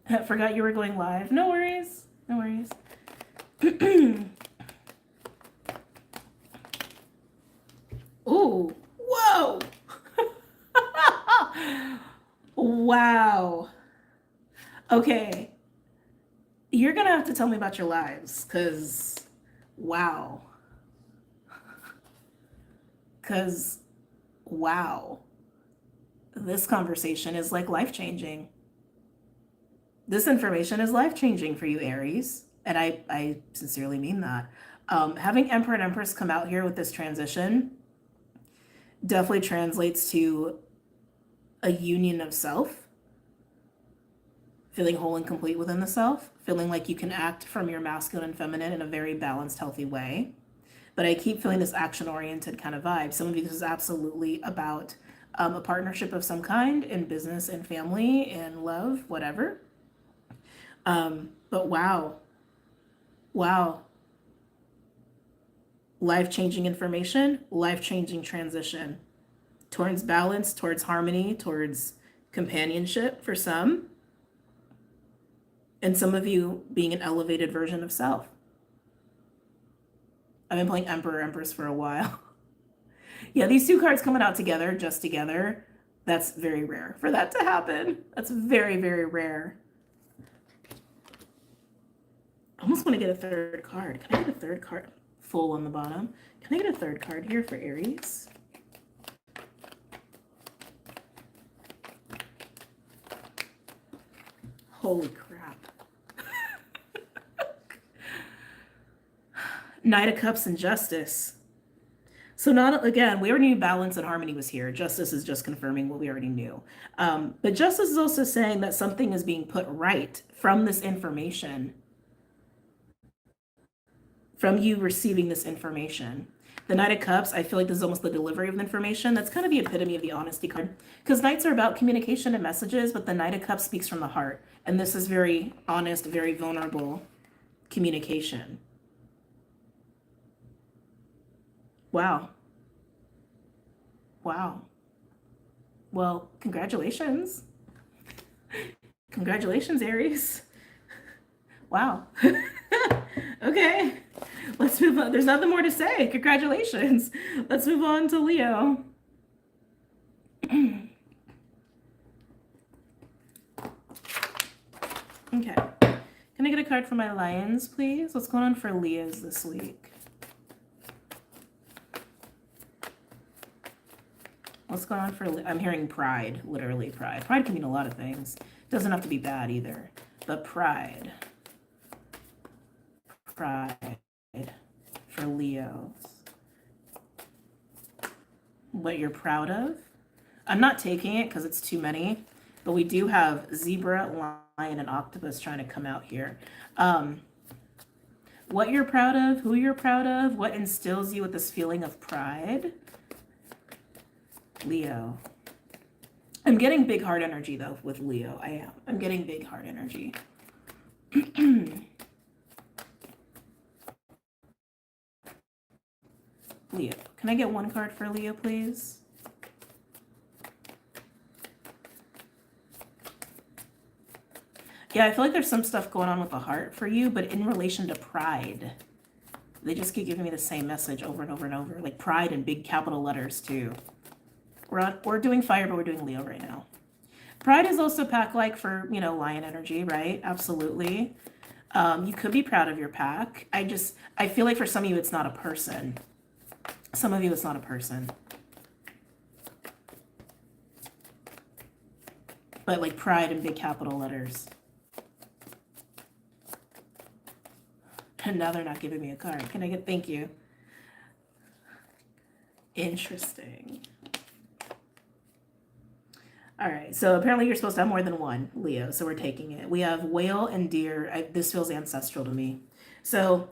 I forgot you were going live. No worries. No worries. Ooh. Whoa. Wow. Okay. You're going to have to tell me about your lives, because wow. Because wow. This conversation is life-changing. This information is life-changing for you, Aries. And I sincerely mean that. Having Emperor and Empress come out here with this transition definitely translates to a union of self. feeling whole and complete within the self, feeling like you can act from your masculine and feminine in a very balanced, healthy way. But I keep feeling this action-oriented kind of vibe. Some of you, this is absolutely about a partnership of some kind in business and family and love, whatever. But wow, wow. Life-changing information, life-changing transition towards balance, towards harmony, towards companionship for some. And some of you being an elevated version of self. I've been playing Emperor, Empress for a while. Yeah, these two cards coming out together, just together, that's very rare for that to happen. That's very, very rare. I almost want to get a third card. Can I get a third card? Full on the bottom. Can I get a third card here for Aries? Holy crap. Knight of Cups and Justice. So not, again, we already knew balance and harmony was here. Justice is just confirming what we already knew. But Justice is also saying that something is being put right from this information, from you receiving this information. The Knight of Cups, I feel like this is almost the delivery of the information. That's kind of the epitome of the honesty card. Because Knights are about communication and messages, but the Knight of Cups speaks from the heart. And this is very honest, very vulnerable communication. Wow. Wow. Well, congratulations. Congratulations, Aries. Wow. Okay. Let's move on. There's nothing more to say. Congratulations. Let's move on to Leo. Okay. Can I get a card for my Lions, please? What's going on for Leos this week? What's going on for, I'm hearing pride, literally pride. Pride can mean a lot of things. Doesn't have to be bad either, but pride. Pride for Leos. What you're proud of. I'm not taking it because it's too many, but we do have zebra, lion, and octopus trying to come out here. What you're proud of, who you're proud of, what instills you with this feeling of pride. Leo. I'm getting big heart energy though with Leo. I am. I'm getting big heart energy. Leo. Can I get one card for Leo, please? Yeah, I feel like there's some stuff going on with the heart for you, but in relation to pride. They just keep giving me the same message over and over and over. Like pride in big capital letters too. We're doing fire, but we're doing Leo right now. Pride is also pack-like for, you know, lion energy, right? Absolutely. You could be proud of your pack. I feel like for some of you, it's not a person. Some of you, it's not a person. But like pride in big capital letters. And now they're not giving me a card. Can I get, thank you. Interesting. All right, so apparently you're supposed to have more than one, Leo, so we're taking it. We have whale and deer. This feels ancestral to me. So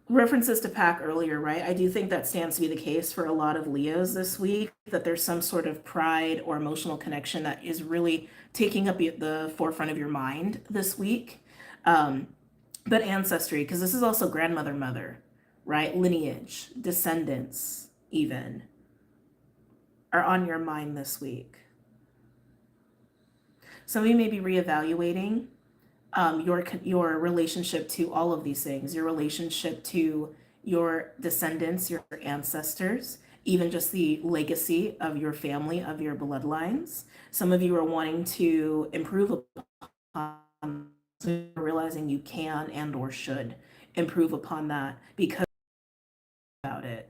references to pack earlier, right? I do think that stands to be the case for a lot of Leos this week, that there's some sort of pride or emotional connection that is really taking up the forefront of your mind this week. But ancestry, because this is also grandmother, mother, right? Lineage, descendants even are on your mind this week. Some of you may be reevaluating your relationship to all of these things, your relationship to your descendants, your ancestors, even just the legacy of your family, of your bloodlines. Some of you are wanting to improve upon, realizing you can and or should improve upon that because about it.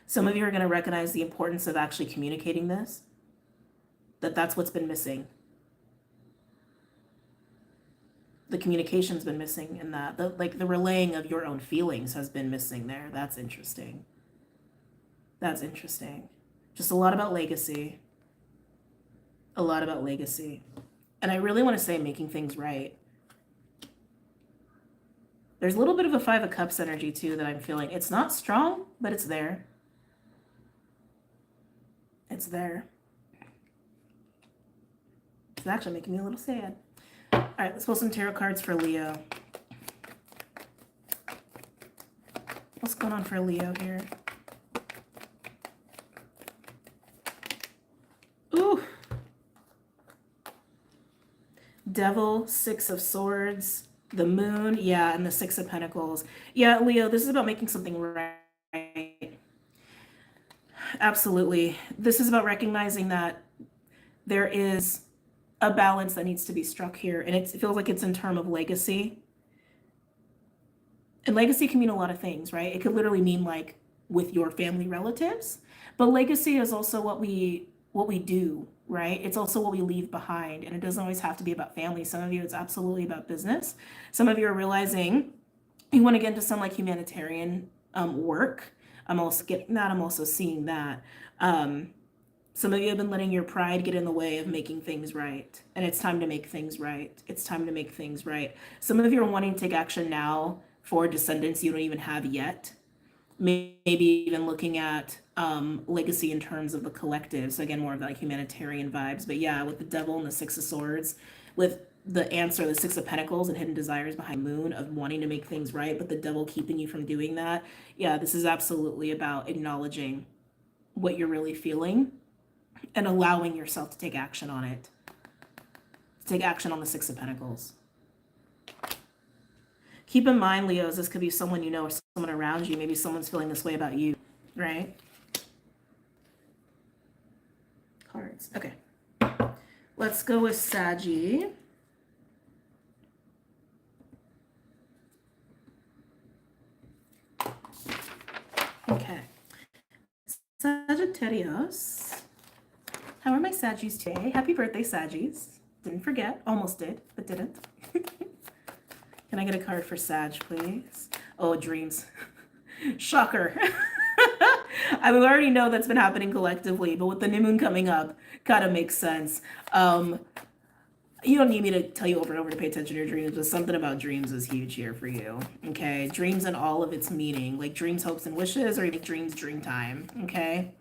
Some of you are going to recognize the importance of actually communicating this, that's what's been missing. The communication's been missing in that. The relaying of your own feelings has been missing there. That's interesting. That's interesting. Just a lot about legacy. A lot about legacy. And I really want to say making things right. There's a little bit of a Five of Cups energy too that I'm feeling. It's not strong, but it's there. It's there. It's actually making me a little sad. All right, let's pull some tarot cards for Leo. What's going on for Leo here? Ooh. Devil, Six of Swords, the Moon, yeah, and the Six of Pentacles. Yeah, Leo, this is about making something right. Absolutely. This is about recognizing that there is a balance that needs to be struck here, and it feels like it's in terms of legacy. And legacy can mean a lot of things, right? It could literally mean like with your family relatives, but legacy is also what we do, right? It's also what we leave behind, and it doesn't always have to be about family. Some of you, it's absolutely about business. Some of you are realizing you want to get into some like humanitarian work. I'm also getting that. I'm also seeing that. Some of you have been letting your pride get in the way of making things right, and it's time to make things right. It's time to make things right. Some of you are wanting to take action now for descendants you don't even have yet. Maybe even looking at legacy in terms of the collective. So again, more of like humanitarian vibes. But yeah, with the Devil and the Six of Swords, with the answer, the Six of Pentacles and hidden desires behind Moon of wanting to make things right, but the Devil keeping you from doing that. Yeah, this is absolutely about acknowledging what you're really feeling and allowing yourself to take action on it. Take action on the Six of Pentacles. Keep in mind, Leos, this could be someone you know or someone around you. Maybe someone's feeling this way about you, right? Cards. Okay. Let's go with Saggy. Okay. Sagittarius. How are my Saggies today? Happy birthday, Saggies. Didn't forget. Almost did, but didn't. Can I get a card for Sag, please? Oh, dreams. Shocker. I mean, we already know that's been happening collectively, but with the new moon coming up, kind of makes sense. You don't need me to tell you over and over to pay attention to your dreams, but something about dreams is huge here for you. Okay? Dreams and all of its meaning, like dreams, hopes, and wishes, or even dreams, dream time. Okay?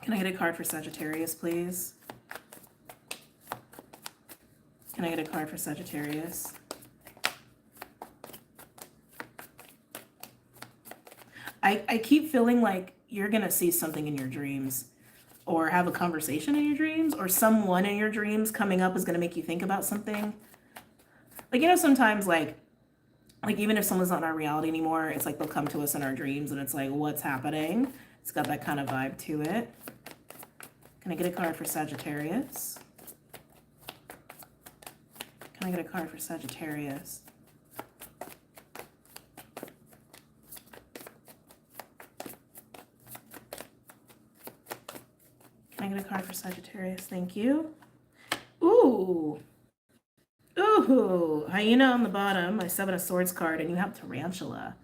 Can I get a card for Sagittarius, please? Can I get a card for Sagittarius? I keep feeling like you're going to see something in your dreams or have a conversation in your dreams, or someone in your dreams coming up is going to make you think about something. Like, you know, sometimes like even if someone's not in our reality anymore, it's like they'll come to us in our dreams and it's like, what's happening? It's got that kind of vibe to it. Can I get a card for Sagittarius? Can I get a card for Sagittarius? Can I get a card for Sagittarius? Thank you. Ooh. Ooh. Hyena on the bottom, my Seven of Swords card, and you have Tarantula,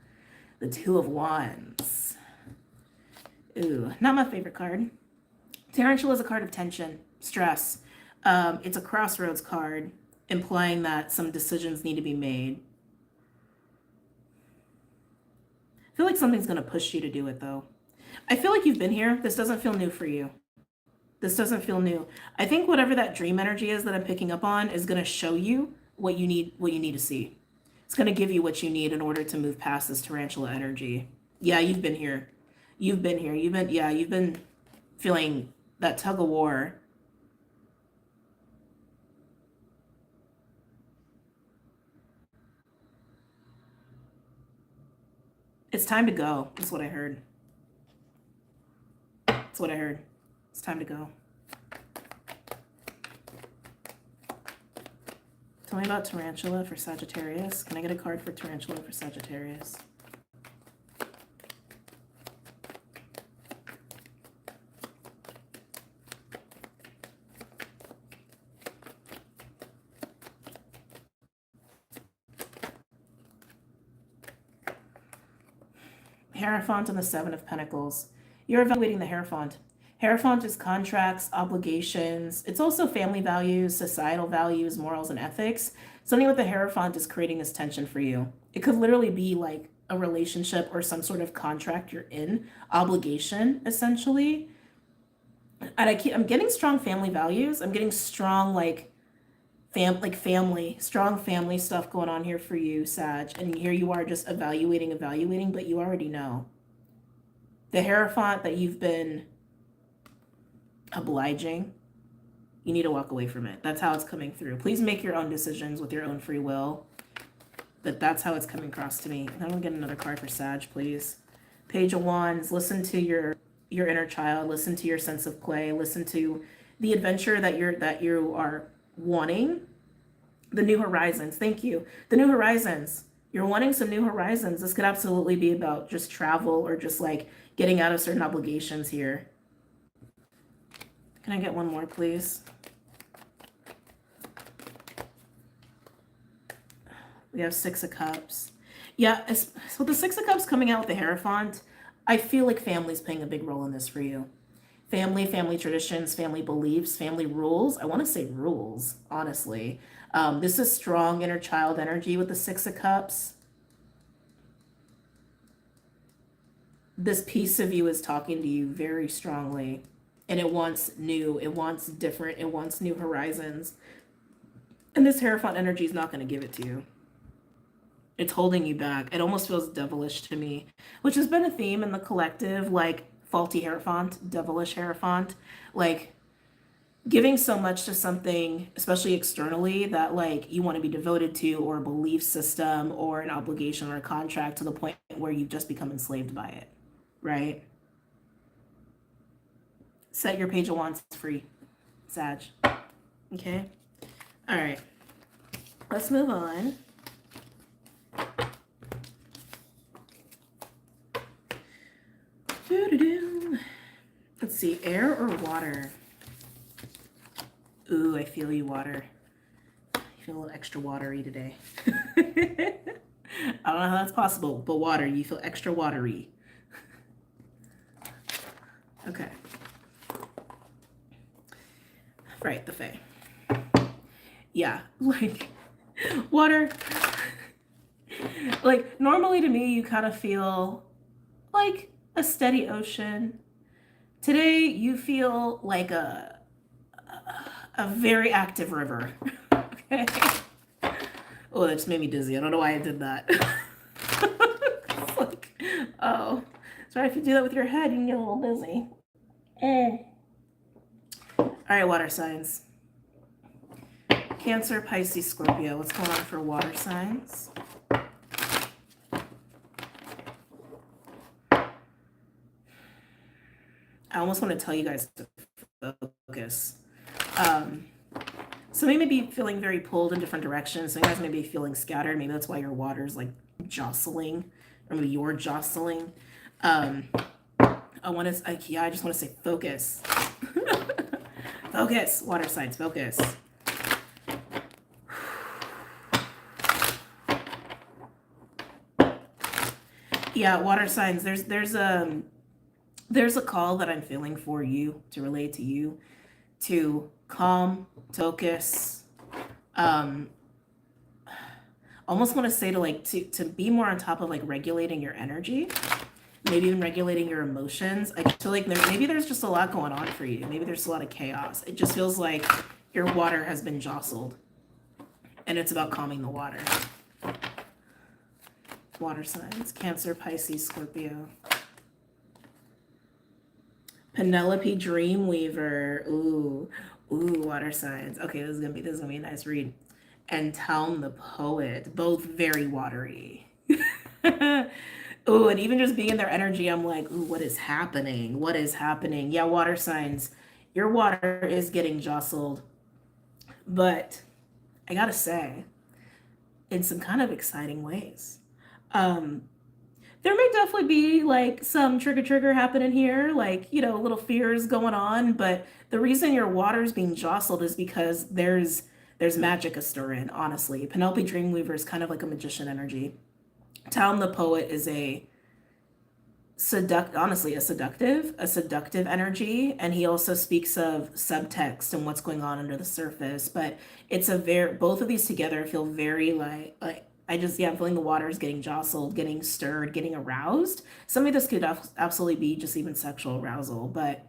the Two of Wands. Ooh, not my favorite card. Tarantula is a card of tension, stress. It's a crossroads card, implying that some decisions need to be made. I feel like something's going to push you to do it, though. I feel like you've been here. This doesn't feel new for you. This doesn't feel new. I think whatever that dream energy is that I'm picking up on is going to show you what you need to see. It's going to give you what you need in order to move past this tarantula energy. Yeah, you've been here. You've been here. You've been feeling that tug of war. It's time to go. That's what I heard. That's what I heard. It's time to go. Tell me about Tarantula for Sagittarius. Can I get a card for Tarantula for Sagittarius? Hierophant and the Seven of Pentacles. You're evaluating the Hierophant. Hierophant is contracts, obligations. It's also family values, societal values, morals, and ethics. Something with the Hierophant is creating this tension for you. It could literally be like a relationship or some sort of contract you're in, obligation, essentially. And I'm getting strong family values. I'm getting strong family, strong family stuff going on here for you, Sag. And here you are just evaluating, but you already know. The Hierophant that you've been obliging, you need to walk away from it. That's how it's coming through. Please make your own decisions with your own free will. But that's how it's coming across to me. And I'm gonna get another card for Sag, please. Page of Wands. Listen to your inner child. Listen to your sense of play. Listen to the adventure that you are wanting. The new horizons. Thank you. The new horizons. You're wanting some new horizons. This could absolutely be about just travel or just like getting out of certain obligations here. Can I get one more, please? We have Six of Cups. Yeah, so the Six of Cups coming out with the Hierophant, I feel like family's playing a big role in this for you. Family traditions, family beliefs, family rules. I want to say rules, honestly. This is strong inner child energy with the Six of Cups. This piece of you is talking to you very strongly. And it wants new, it wants different, it wants new horizons. And this Hierophant energy is not going to give it to you. It's holding you back. It almost feels devilish to me, which has been a theme in the collective, like faulty Hierophant, devilish Hierophant, like giving so much to something, especially externally, that like you want to be devoted to, or a belief system or an obligation or a contract, to the point where you've just become enslaved by it, right? Set your Page of Wands free, Sag. Okay? All right. Let's move on. Let's see, air or water? Ooh, I feel you, water. I feel a little extra watery today. I don't know how that's possible, but water, you feel extra watery. Okay. Right, the Fae. Yeah, like water. Like normally to me, you kind of feel like a steady ocean. Today, you feel like a very active river. Okay. Oh, that just made me dizzy. I don't know why I did that. It's like, oh, sorry if you do that with your head, you can get a little dizzy. All right, water signs. Cancer, Pisces, Scorpio. What's going on for water signs? I almost want to tell you guys to focus. Some of you may be feeling very pulled in different directions. Some of you guys may be feeling scattered. Maybe that's why your water's like jostling, or maybe you're jostling. I just want to say focus. Focus, water signs, focus. Yeah, water signs. There's a call that I'm feeling for you, to relate to you, to calm, focus. Almost want to say to be more on top of like regulating your energy, maybe even regulating your emotions. I feel like maybe there's just a lot going on for you. Maybe there's a lot of chaos. It just feels like your water has been jostled, and it's about calming the water. Water signs, Cancer, Pisces, Scorpio. Penelope Dreamweaver. Ooh, water signs. Okay, this is gonna be a nice read. And Town the Poet, both very watery. Ooh, and even just being in their energy, I'm like, ooh, what is happening? What is happening? Yeah, water signs. Your water is getting jostled. But I gotta say, in some kind of exciting ways. There may definitely be like some trigger happening here, like, you know, little fears going on, but the reason your water's being jostled is because there's magic astirring, honestly. Penelope Dreamweaver is kind of like a magician energy. Town the Poet is a honestly, a seductive energy. And he also speaks of subtext and what's going on under the surface. But it's both of these together feel very I'm feeling the waters getting jostled, getting stirred, getting aroused. Some of this could absolutely be just even sexual arousal, but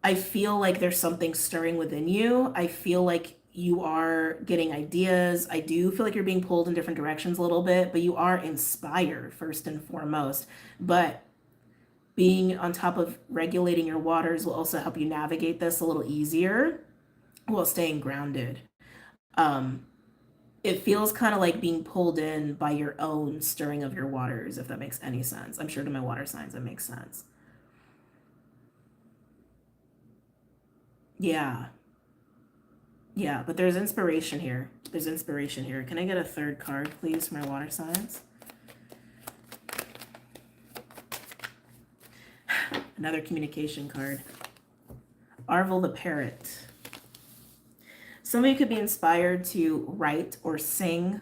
I feel like there's something stirring within you. I feel like you are getting ideas. I do feel like you're being pulled in different directions a little bit, but you are inspired first and foremost. But being on top of regulating your waters will also help you navigate this a little easier while staying grounded. It feels kind of like being pulled in by your own stirring of your waters, if that makes any sense. I'm sure to my water signs that makes sense. Yeah. Yeah, but there's inspiration here. There's inspiration here. Can I get a third card, please, for my water signs? Another communication card. Arvel the Parrot. Some of you could be inspired to write or sing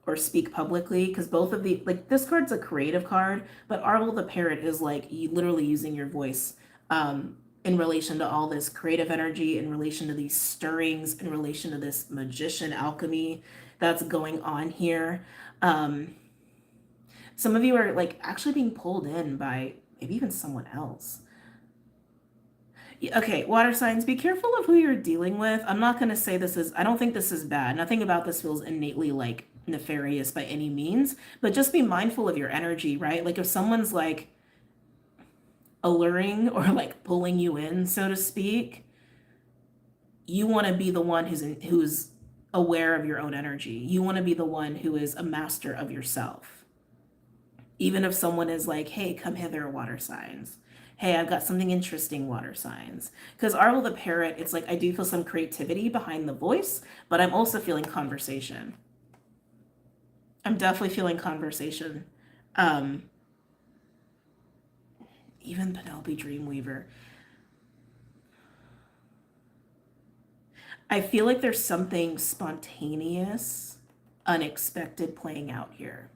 or speak publicly, because both of the, like, this card's a creative card, but Arvel the Parrot is like you literally using your voice in relation to all this creative energy, in relation to these stirrings, in relation to this magician alchemy that's going on here. Some of you are like actually being pulled in by maybe even someone else. Okay, water signs, be careful of who you're dealing with. I'm not going to say I don't think this is bad. Nothing about this feels innately like nefarious by any means, but just be mindful of your energy, right? Like if someone's like alluring or like pulling you in, so to speak, you want to be the one who's aware of your own energy. You want to be the one who is a master of yourself. Even if someone is like, hey, come hither, water signs. Hey, I've got something interesting, water signs. Because Arvel the Parrot, it's like I do feel some creativity behind the voice, but I'm also feeling conversation. I'm definitely feeling conversation. Even Penelope Dreamweaver. I feel like there's something spontaneous, unexpected playing out here.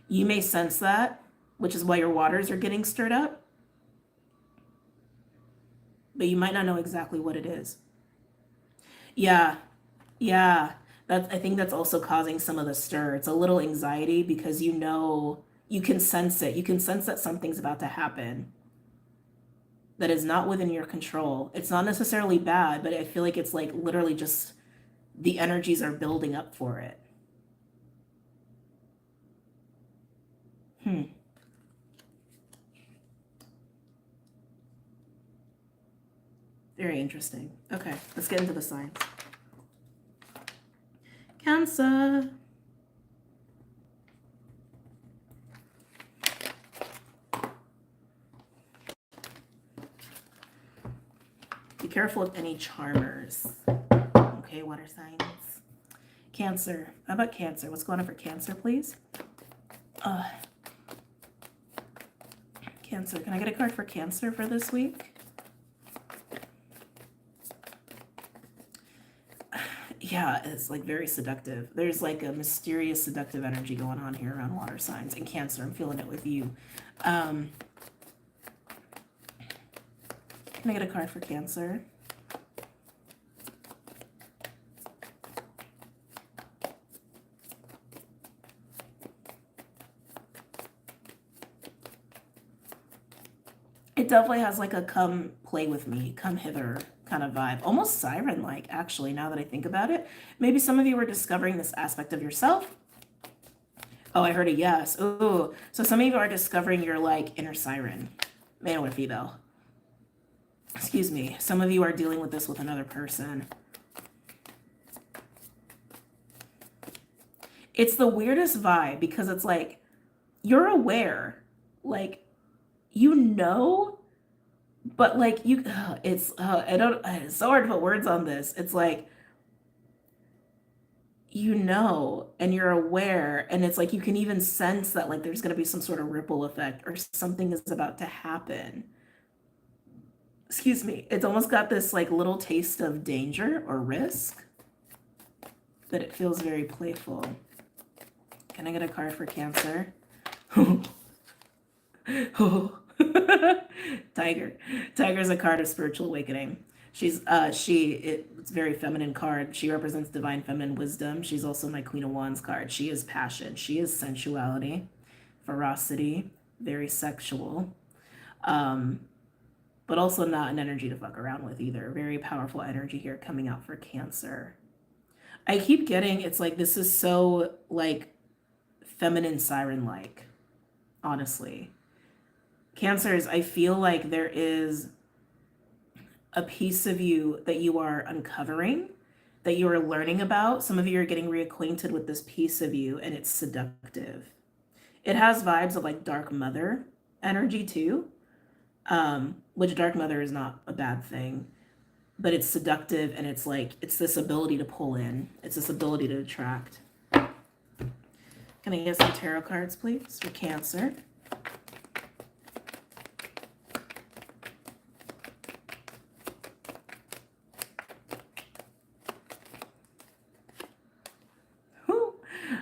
You may sense that, which is why your waters are getting stirred up, but you might not know exactly what it is. Yeah, yeah. I think that's also causing some of the stir. It's a little anxiety because you can sense it. You can sense that something's about to happen that is not within your control. It's not necessarily bad, but I feel like it's like literally just the energies are building up for it. Very interesting. Okay, let's get into the signs. Cancer. Be careful of any charmers. Okay, water signs. Cancer. How about Cancer? What's going on for Cancer, please? Cancer. Can I get a card for Cancer for this week? Yeah, it's like very seductive. There's like a mysterious seductive energy going on here around water signs and Cancer. I'm feeling it with you. Can I get a card for Cancer? It definitely has like a come play with me, come hither kind of vibe. Almost siren-like, actually, now that I think about it. Maybe some of you are discovering this aspect of yourself. Oh, I heard a yes. Ooh, so some of you are discovering your like inner siren, male or female. Excuse me. Some of you are dealing with this with another person. It's the weirdest vibe because it's like you're aware, like you know, but like it's so hard to put words on this. It's like you know and you're aware, and it's like you can even sense that like there's going to be some sort of ripple effect or something is about to happen. Excuse me. It's almost got this like little taste of danger or risk, but it feels very playful. Can I get a card for Cancer? Tiger. Tiger is a card of spiritual awakening. It's a very feminine card. She represents divine feminine wisdom. She's also my Queen of Wands card. She is passion. She is sensuality, ferocity, very sexual. But also not an energy to fuck around with either. Very powerful energy here coming out for Cancer. I keep getting, it's like, this is so like feminine siren-like, honestly. Cancers, I feel like there is a piece of you that you are uncovering, that you are learning about. Some of you are getting reacquainted with this piece of you, and it's seductive. It has vibes of like dark mother energy too, which dark mother is not a bad thing, but it's seductive, and it's like, it's this ability to pull in. It's this ability to attract. Can I get some tarot cards, please, for Cancer?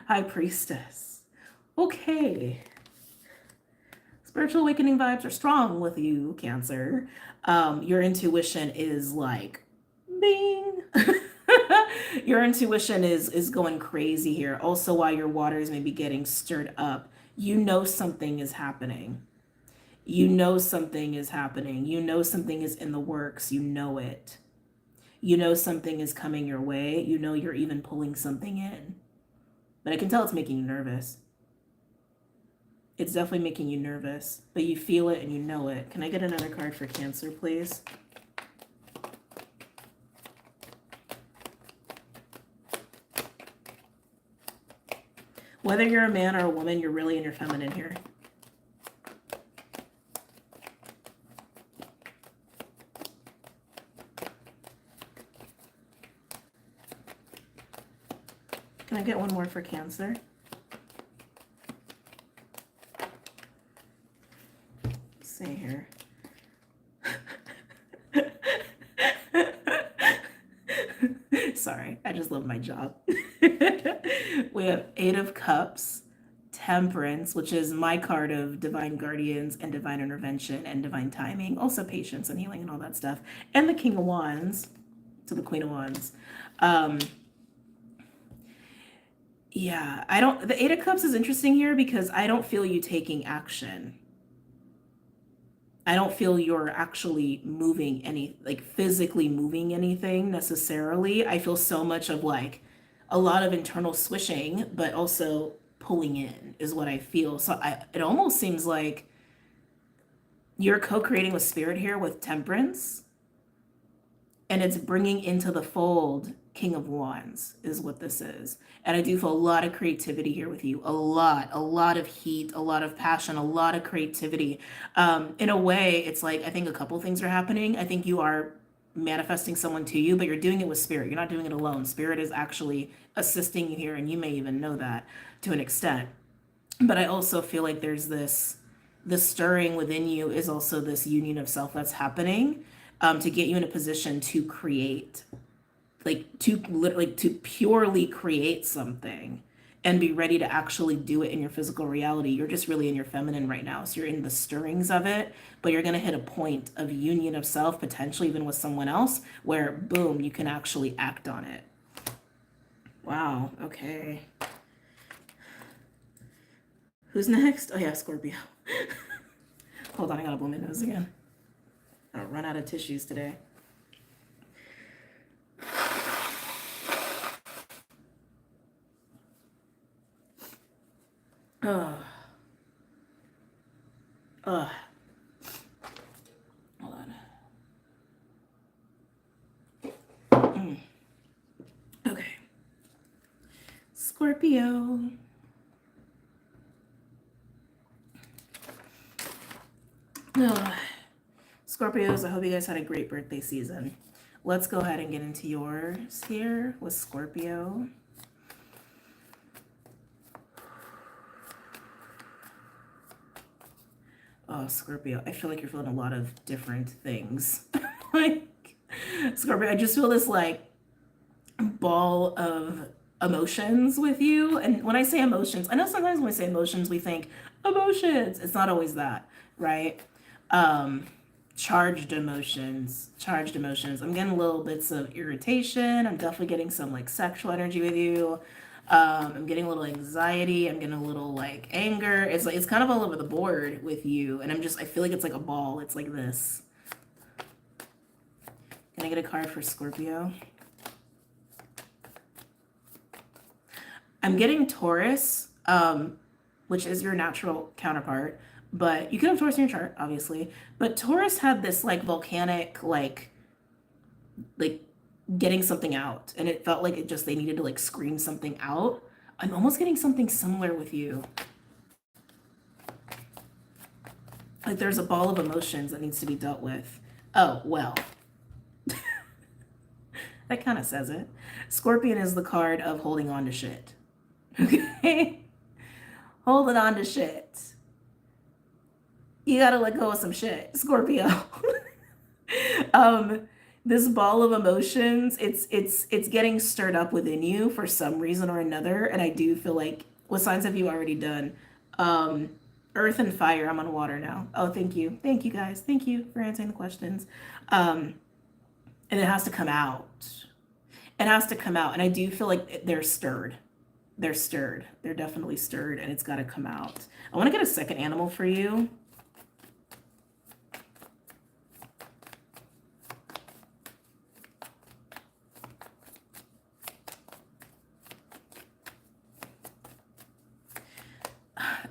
High Priestess. Okay. Spiritual awakening vibes are strong with you, Cancer. Your intuition is like, bing. Your intuition is going crazy here. Also, while your waters may be getting stirred up, you know something is happening. You know something is happening. You know something is in the works. You know it. You know something is coming your way. You know you're even pulling something in. But I can tell it's making you nervous. It's definitely making you nervous, but you feel it and you know it. Can I get another card for Cancer, please? Whether you're a man or a woman, you're really in your feminine here. Can I get one more for Cancer? Let's see here. Sorry, I just love my job. We have Eight of Cups, Temperance, which is my card of divine guardians and divine intervention and divine timing, also patience and healing and all that stuff, and the King of Wands to the Queen of Wands. Yeah, the Eight of Cups is interesting here because I don't feel you taking action. I don't feel you're actually moving physically moving anything necessarily. I feel so much of like a lot of internal swishing, but also pulling in is what I feel. So it almost seems like you're co-creating with spirit here with Temperance, and it's bringing into the fold King of Wands is what this is. And I do feel a lot of creativity here with you. A lot of heat, a lot of passion, a lot of creativity. In a way, it's like, I think a couple things are happening. I think you are manifesting someone to you, but you're doing it with spirit. You're not doing it alone. Spirit is actually assisting you here, and you may even know that to an extent. But I also feel like there's the stirring within you is also this union of self that's happening, to get you in a position to create, to purely create something and be ready to actually do it in your physical reality. You're just really in your feminine right now. So you're in the stirrings of it, but you're going to hit a point of union of self, potentially even with someone else, where boom, you can actually act on it. Wow. Okay. Who's next? Oh yeah, Scorpio. Hold on, I gotta blow my nose again. I'll run out of tissues today. Hold on. Okay. Scorpio. Scorpios, I hope you guys had a great birthday season. Let's go ahead and get into yours here with Scorpio. Oh, Scorpio, I feel like you're feeling a lot of different things. Like, Scorpio, I just feel this like ball of emotions with you. And when I say emotions, I know sometimes when we say emotions, we think, Emotions. It's not always that, right? Um, charged emotions. Charged emotions. I'm getting little bits of irritation. I'm definitely getting some like sexual energy with you. I'm getting a little anxiety. I'm getting a little like anger. It's like it's kind of all over the board with you. And I feel like it's like a ball. It's like this. Can I get a card for Scorpio? I'm getting Taurus, which is your natural counterpart, but you can have Taurus in your chart, obviously. But Taurus had this like volcanic, like getting something out, and it felt like they needed to like scream something out. I'm almost getting something similar with you. Like there's a ball of emotions that needs to be dealt with. Oh, well. That kind of says it. Scorpion is the card of holding on to shit. Okay? Holding on to shit. You gotta let go of some shit, Scorpio. um, this ball of emotions, it's getting stirred up within you for some reason or another. And I do feel like, what signs have you already done? Earth and fire. I'm on water now. Oh, thank you. Thank you guys. Thank you for answering the questions. And it has to come out. It has to come out. And I do feel like they're stirred. They're stirred. They're definitely stirred, and it's got to come out. I want to get a second animal for you.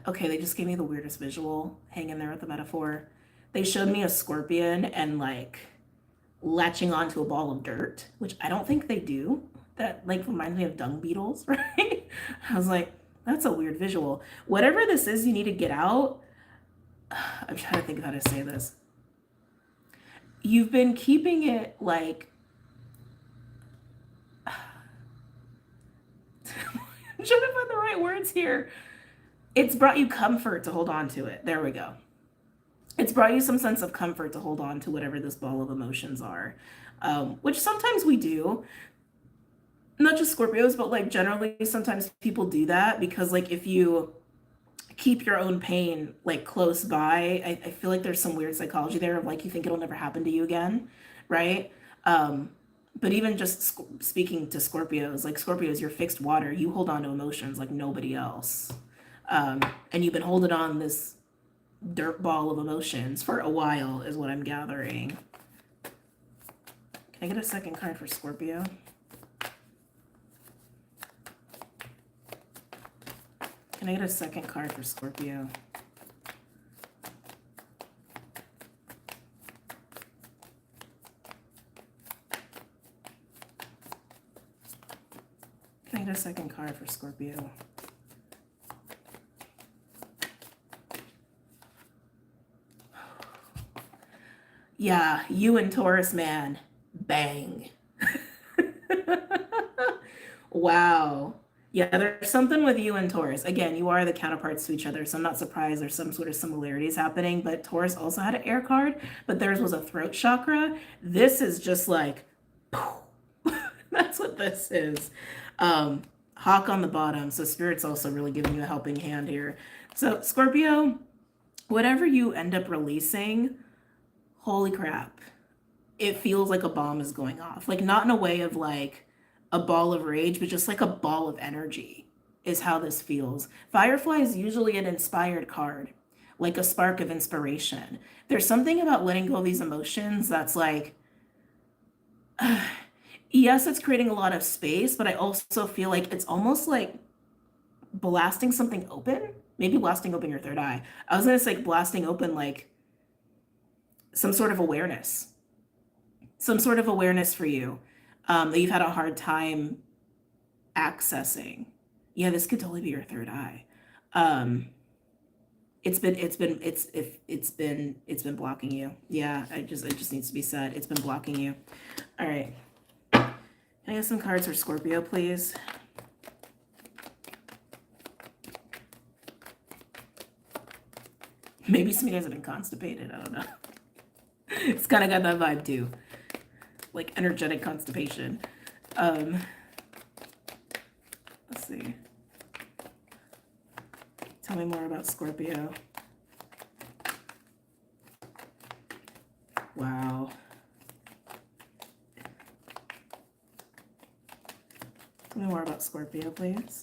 Okay, they just gave me the weirdest visual. Hang in there with the metaphor. They showed me a scorpion and like latching onto a ball of dirt, which I don't think they do. That like reminds me of dung beetles, right? I was like, that's a weird visual. Whatever this is you need to get out. I'm trying to think of how to say this. You've been keeping it like I'm trying to find the right words here. It's brought you comfort to hold on to it. There we go. It's brought you some sense of comfort to hold on to whatever this ball of emotions are, which sometimes we do. Not just Scorpios, but like generally sometimes people do that because like if you keep your own pain like close by, I feel like there's some weird psychology there of like you think it'll never happen to you again, right? But even just speaking to Scorpios, like Scorpios, you're fixed water. You hold on to emotions like nobody else. And you've been holding on this dirt ball of emotions for a while is what I'm gathering. Can I get a second card for Scorpio? Can I get a second card for Scorpio? Can I get a second card for Scorpio? Yeah, you and Taurus, man. Bang. Wow. Yeah, there's something with you and Taurus. Again, you are the counterparts to each other, so I'm not surprised there's some sort of similarities happening. But Taurus also had an air card, but theirs was a throat chakra. This is just like, that's what this is. Hawk on the bottom. So Spirit's also really giving you a helping hand here. So Scorpio, whatever you end up releasing, holy crap, it feels like a bomb is going off. Like not in a way of like a ball of rage, but just like a ball of energy is how this feels. Firefly is usually an inspired card, like a spark of inspiration. There's something about letting go of these emotions that's like, yes, it's creating a lot of space, but I also feel like it's almost like blasting something open. Maybe blasting open your third eye. I was gonna say blasting open like some sort of awareness. Some sort of awareness for you that you've had a hard time accessing. Yeah, this could totally be your third eye. It's been blocking you. Yeah, it just needs to be said. It's been blocking you. All right. Can I get some cards for Scorpio, please? Maybe some of you guys have been constipated. I don't know. It's kind of got that vibe too. Like energetic constipation. Let's see. Tell Tell me more about Scorpio. Wow. Tell me more about Scorpio, please.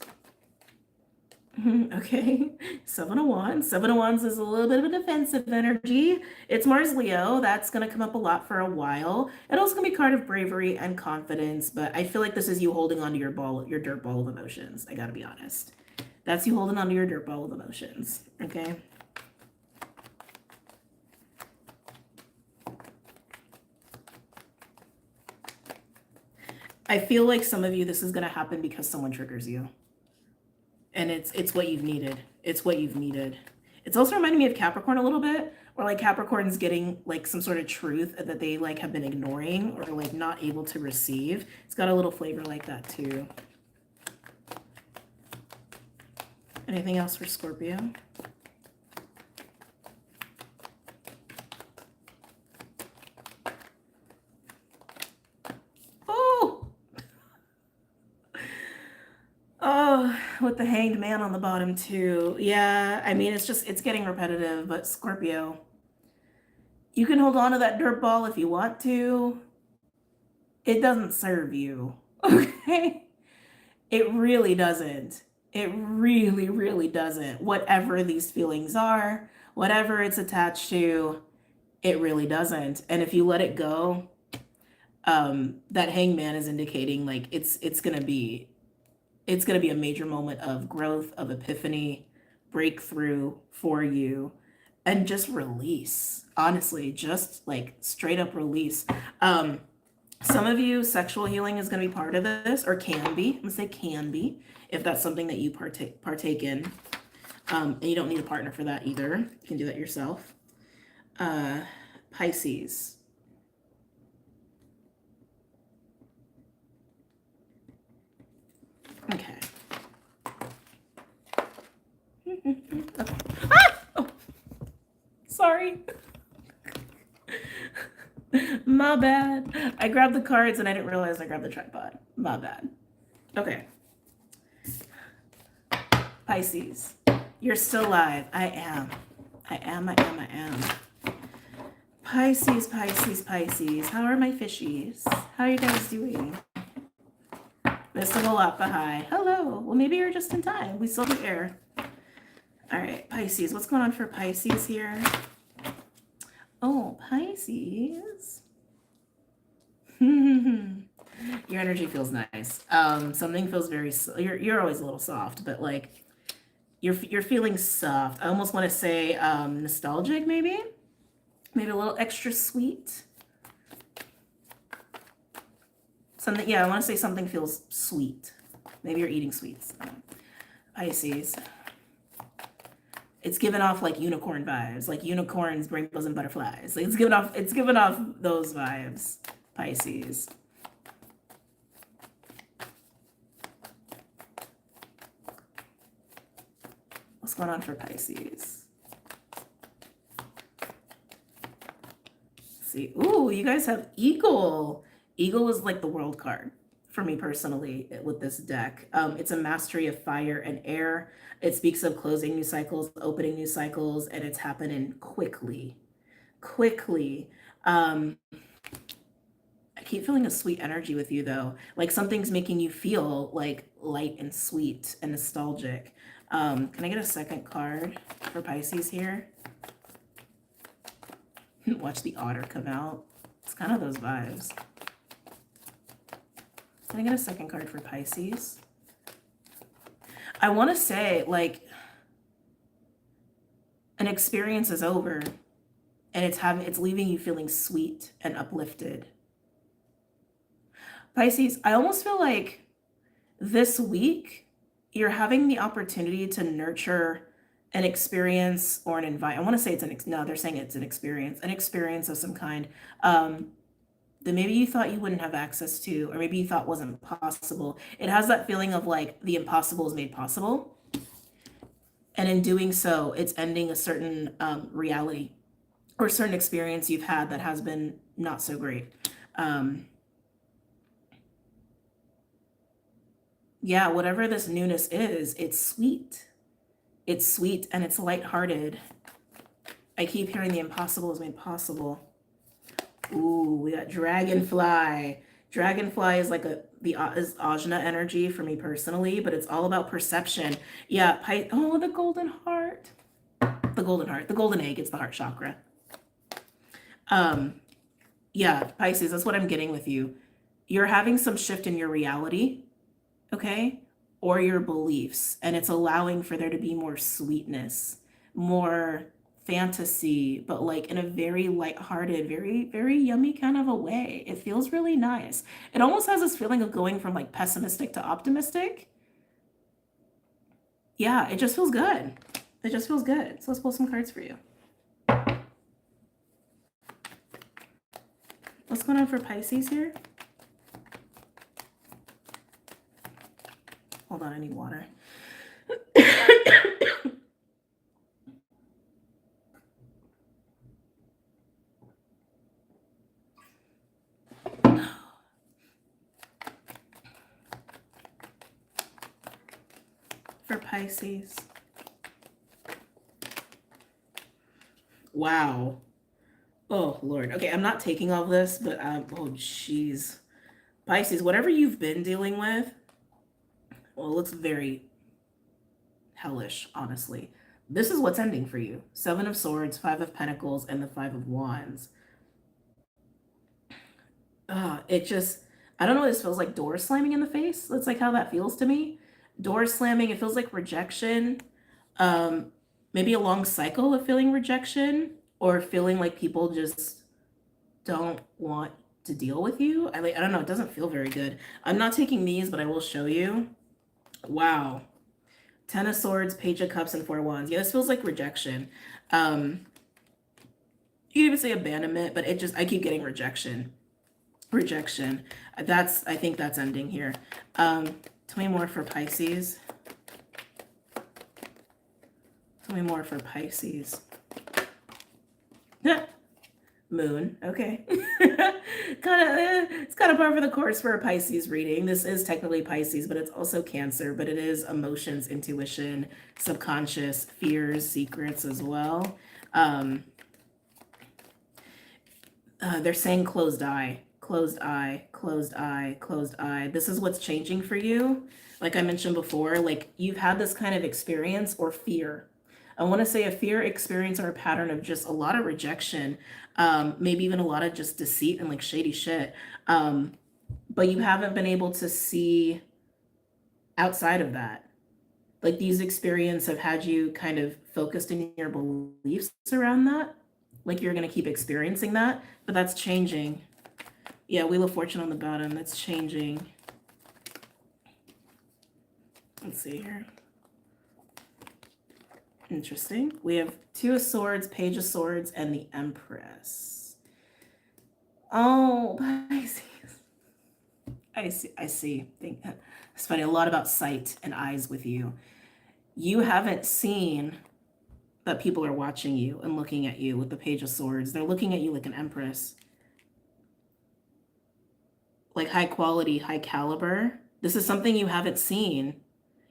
Okay, Seven of Wands. Seven of Wands is a little bit of a defensive energy. It's Mars Leo. That's going to come up a lot for a while. It also can be a card of bravery and confidence, but I feel like this is you holding onto your ball, your dirt ball of emotions. I got to be honest. That's you holding onto your dirt ball of emotions. Okay. I feel like some of you, this is going to happen because someone triggers you. And it's what you've needed. It's what you've needed. It's also reminding me of Capricorn a little bit, where like Capricorn's getting like some sort of truth that they like have been ignoring or like not able to receive. It's got a little flavor like that too. Anything else for Scorpio? Oh, with the Hanged Man on the bottom too. Yeah, I mean, it's getting repetitive, but Scorpio, you can hold on to that dirt ball if you want to. It doesn't serve you, okay? It really doesn't. It really, really doesn't. Whatever these feelings are, whatever it's attached to, it really doesn't. And if you let it go, that Hangman is indicating like it's gonna be a major moment of growth, of epiphany, breakthrough for you, and just release. Honestly, just like straight up release. Some of you, sexual healing is going to be part of this, or can be. I'm going to say can be, if that's something that you partake in. And you don't need a partner for that either. You can do that yourself. Pisces. Okay. Okay. Ah! Oh. Sorry. My bad. I grabbed the cards and I didn't realize I grabbed the tripod. My bad. Okay. Pisces. You're still alive. I am. Pisces, Pisces, Pisces. How are my fishies? How are you guys doing? Mystical Lapahai. Hello. Well, maybe you're just in time. We still have air. All right, Pisces. What's going on for Pisces here? Oh, Pisces. Your energy feels nice. Something feels very. You're always a little soft, but like you're feeling soft. I almost want to say nostalgic, maybe a little extra sweet. Something, yeah, I want to say something feels sweet. Maybe you're eating sweets. Pisces. It's giving off like unicorn vibes, like unicorns, rainbows, and butterflies. Like it's giving off those vibes. Pisces. What's going on for Pisces? Let's see. Ooh, you guys have Eagle. Eagle is like the world card for me personally with this deck. It's a mastery of fire and air. It speaks of closing new cycles, opening new cycles, and it's happening quickly. I keep feeling a sweet energy with you though. Like something's making you feel like light and sweet and nostalgic. Can I get a second card for Pisces here? Watch the otter come out. It's kind of those vibes. Can I get a second card for Pisces? I want to say like an experience is over and it's leaving you feeling sweet and uplifted. Pisces, I almost feel like this week you're having the opportunity to nurture an experience or an environment. I want to say they're saying it's an experience of some kind. That maybe you thought you wouldn't have access to, or maybe you thought wasn't possible. It has that feeling of like the impossible is made possible. And in doing so, it's ending a certain reality or certain experience you've had that has been not so great. Yeah, whatever this newness is, it's sweet. It's sweet and it's lighthearted. I keep hearing the impossible is made possible. Ooh, we got dragonfly. Dragonfly is like is Ajna energy for me personally, but it's all about perception. Yeah, oh, the golden heart. The golden heart. The golden egg, it's the heart chakra. Yeah, Pisces, that's what I'm getting with you. You're having some shift in your reality, okay? Or your beliefs, and it's allowing for there to be more sweetness, more fantasy, but like in a very lighthearted, very, very yummy kind of a way. It feels really nice. It almost has this feeling of going from like pessimistic to optimistic. Yeah, it just feels good. It just feels good. So let's pull some cards for you. What's going on for Pisces here? Hold on, I need water. For Pisces. Wow. Oh, Lord. Okay, I'm not taking all this, but oh, jeez. Pisces, whatever you've been dealing with, well, it looks very hellish, honestly. This is what's ending for you. 7 of Swords, 5 of Pentacles, and the 5 of Wands. It just, I don't know, this feels like doors slamming in the face. That's like how that feels to me. Doors slamming, it feels like rejection. Maybe a long cycle of feeling rejection or feeling like people just don't want to deal with you. I don't know, it doesn't feel very good. I'm not taking these, but I will show you. Wow. 10 of Swords, Page of Cups, and 4 of Wands. Yeah, this feels like rejection. You can even say abandonment, but I keep getting rejection. Rejection. I think that's ending here. Tell me more for Pisces. Tell me more for Pisces. Moon. Okay. It's kind of par for the course for a Pisces reading. This is technically Pisces, but it's also Cancer, but it is emotions, intuition, subconscious, fears, secrets as well. They're saying closed eye, closed eye, closed eye, closed eye. This is what's changing for you. Like I mentioned before, like you've had this kind of experience or fear. I want to say a fear experience or a pattern of just a lot of rejection, maybe even a lot of just deceit and like shady shit. But you haven't been able to see outside of that. Like these experiences have had you kind of focused in your beliefs around that. Like you're going to keep experiencing that, but that's changing. Yeah, Wheel of Fortune on the bottom, that's changing. Let's see here. Interesting. We have 2 of Swords, Page of Swords, and the Empress. Oh, Pisces. I see. It's funny, a lot about sight and eyes with you. You haven't seen that people are watching you and looking at you with the Page of Swords. They're looking at you like an Empress. Like high quality, high caliber. This is something you haven't seen.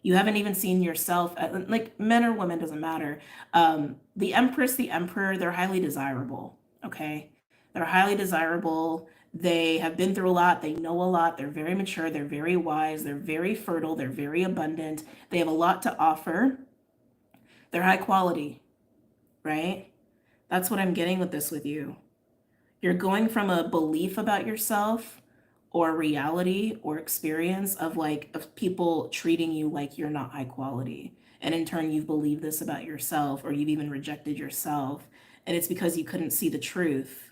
You haven't even seen yourself, like men or women, doesn't matter. The Empress, the Emperor, they're highly desirable, okay? They're highly desirable. They have been through a lot. They know a lot. They're very mature. They're very wise. They're very fertile. They're very abundant. They have a lot to offer. They're high quality, right? That's what I'm getting with this with you. You're going from a belief about yourself or reality or experience of people treating you like you're not high quality. And in turn, you've believed this about yourself or you've even rejected yourself. And it's because you couldn't see the truth.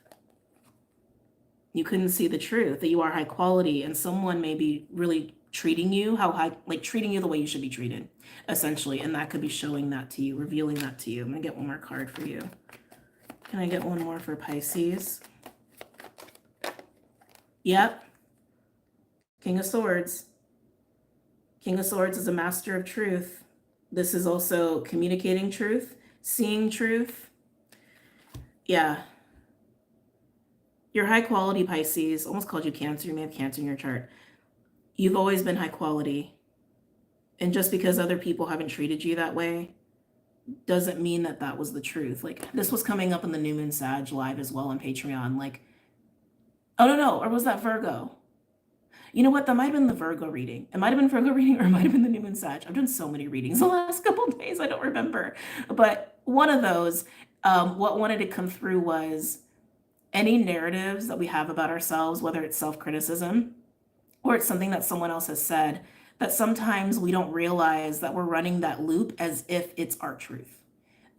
You couldn't see the truth that you are high quality and someone may be really treating you treating you the way you should be treated, essentially. And that could be showing that to you, revealing that to you. I'm gonna get one more card for you. Can I get one more for Pisces? Yep. King of Swords. King of Swords is a master of truth. This is also communicating truth, seeing truth. Yeah. You're high quality, Pisces. Almost called you Cancer. You may have Cancer in your chart. You've always been high quality. And just because other people haven't treated you that way doesn't mean that that was the truth. Like, this was coming up in the New Moon Sag live as well on Patreon. Like, oh, no, or was that Virgo? You know what? That might have been the Virgo reading. It might have been Virgo reading, or it might have been the New Moon Sag. I've done so many readings the last couple of days, I don't remember. But one of those, what wanted to come through was any narratives that we have about ourselves, whether it's self-criticism or it's something that someone else has said, that sometimes we don't realize that we're running that loop as if it's our truth.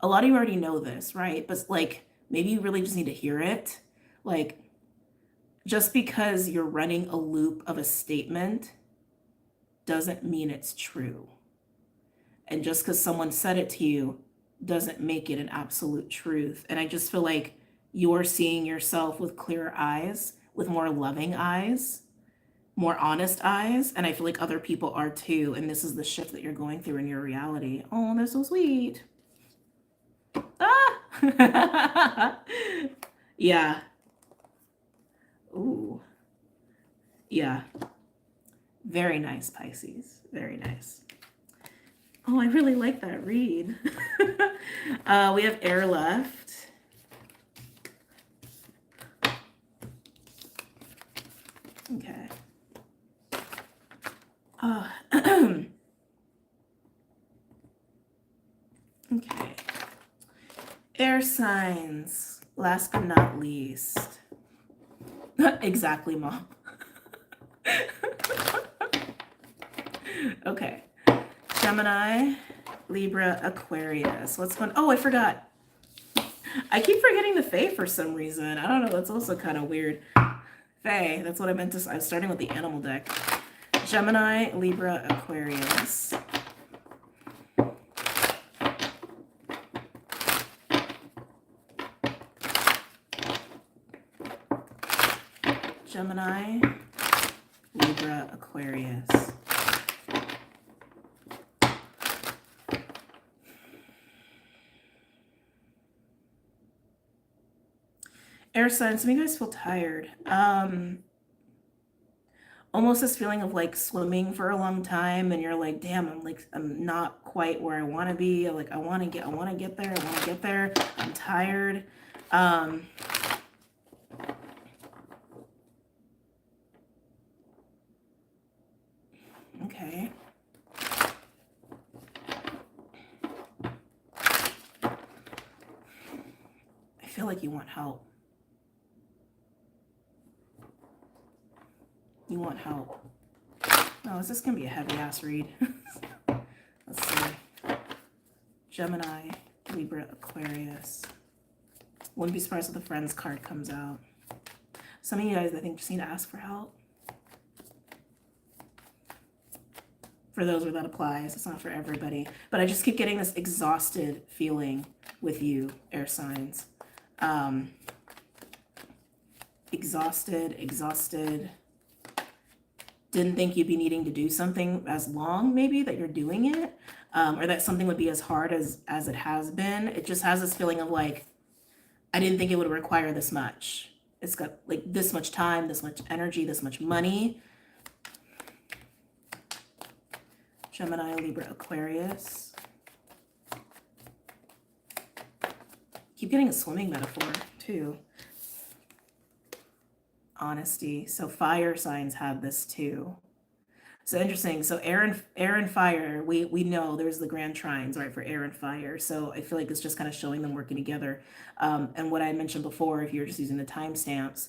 A lot of you already know this, right? But like, maybe you really just need to hear it. Like, just because you're running a loop of a statement doesn't mean it's true. And just because someone said it to you doesn't make it an absolute truth. And I just feel like you're seeing yourself with clearer eyes, with more loving eyes, more honest eyes. And I feel like other people are too. And this is the shift that you're going through in your reality. Oh, they're so sweet. Ah! Yeah. Ooh. Yeah. Very nice, Pisces. Very nice. Oh, I really like that read. We have air left. Okay. Okay. Air signs, last but not least. Exactly, Mom. Okay. Gemini, Libra, Aquarius. What's going on? Oh, I forgot. I keep forgetting the Fae for some reason. I don't know. That's also kind of weird. Fae, that's what I meant to. I was starting with the animal deck. Gemini, Libra, Aquarius. Gemini, Libra, Aquarius. Air signs, some of you guys feel tired. Almost this feeling of like swimming for a long time, and you're like, damn, I'm not quite where I want to be. Like, I want to get there. I'm tired. Okay. I feel like you want help. You want help. No, is this going to be a heavy ass read? Let's see. Gemini, Libra, Aquarius. Wouldn't be surprised if the Friends card comes out. Some of you guys, I think, just need to ask for help. For those where that applies, it's not for everybody. But I just keep getting this exhausted feeling with you, air signs. Exhausted. Didn't think you'd be needing to do something as long, maybe, that you're doing it, or that something would be as hard as it has been. It just has this feeling of like, I didn't think it would require this much. It's got like this much time, this much energy, this much money. Gemini, Libra, Aquarius. Keep getting a swimming metaphor too. Honesty. So fire signs have this too. So interesting. So air and fire, we know there's the grand trines, right, for air and fire. So I feel like it's just kind of showing them working together. And what I mentioned before, if you're just using the timestamps,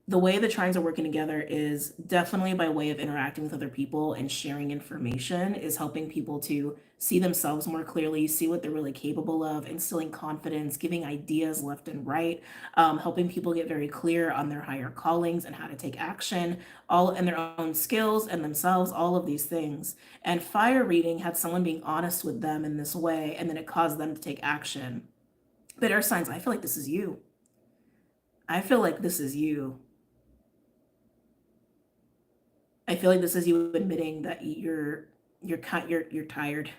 the way the trines are working together is definitely by way of interacting with other people and sharing information, is helping people to see themselves more clearly, see what they're really capable of, instilling confidence, giving ideas left and right, helping people get very clear on their higher callings and how to take action, all in their own skills and themselves, all of these things. And fire reading had someone being honest with them in this way, and then it caused them to take action. But air signs, I feel like this is you. I feel like this is you. I feel like this is you admitting that you're tired.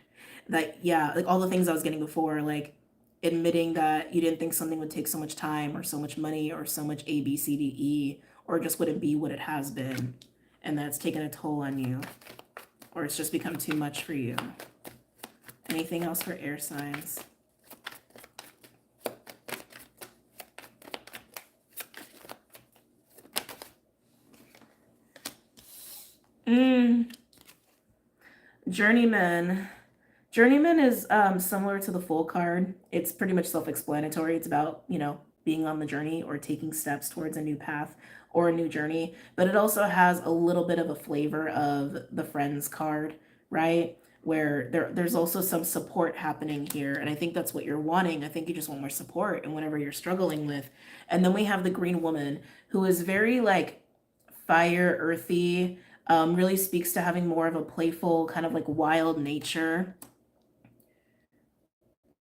That, yeah, like all the things I was getting before, like admitting that you didn't think something would take so much time or so much money or so much A, B, C, D, E, or just wouldn't be what it has been. And that's taken a toll on you, or it's just become too much for you. Anything else for air signs? Journeyman. Journeyman is similar to the Fool card. It's pretty much self-explanatory. It's about, being on the journey or taking steps towards a new path or a new journey. But it also has a little bit of a flavor of the Friends card, right? Where there's also some support happening here. And I think that's what you're wanting. I think you just want more support and whatever you're struggling with. And then we have the Green Woman, who is very like fire, earthy, really speaks to having more of a playful, kind of like wild nature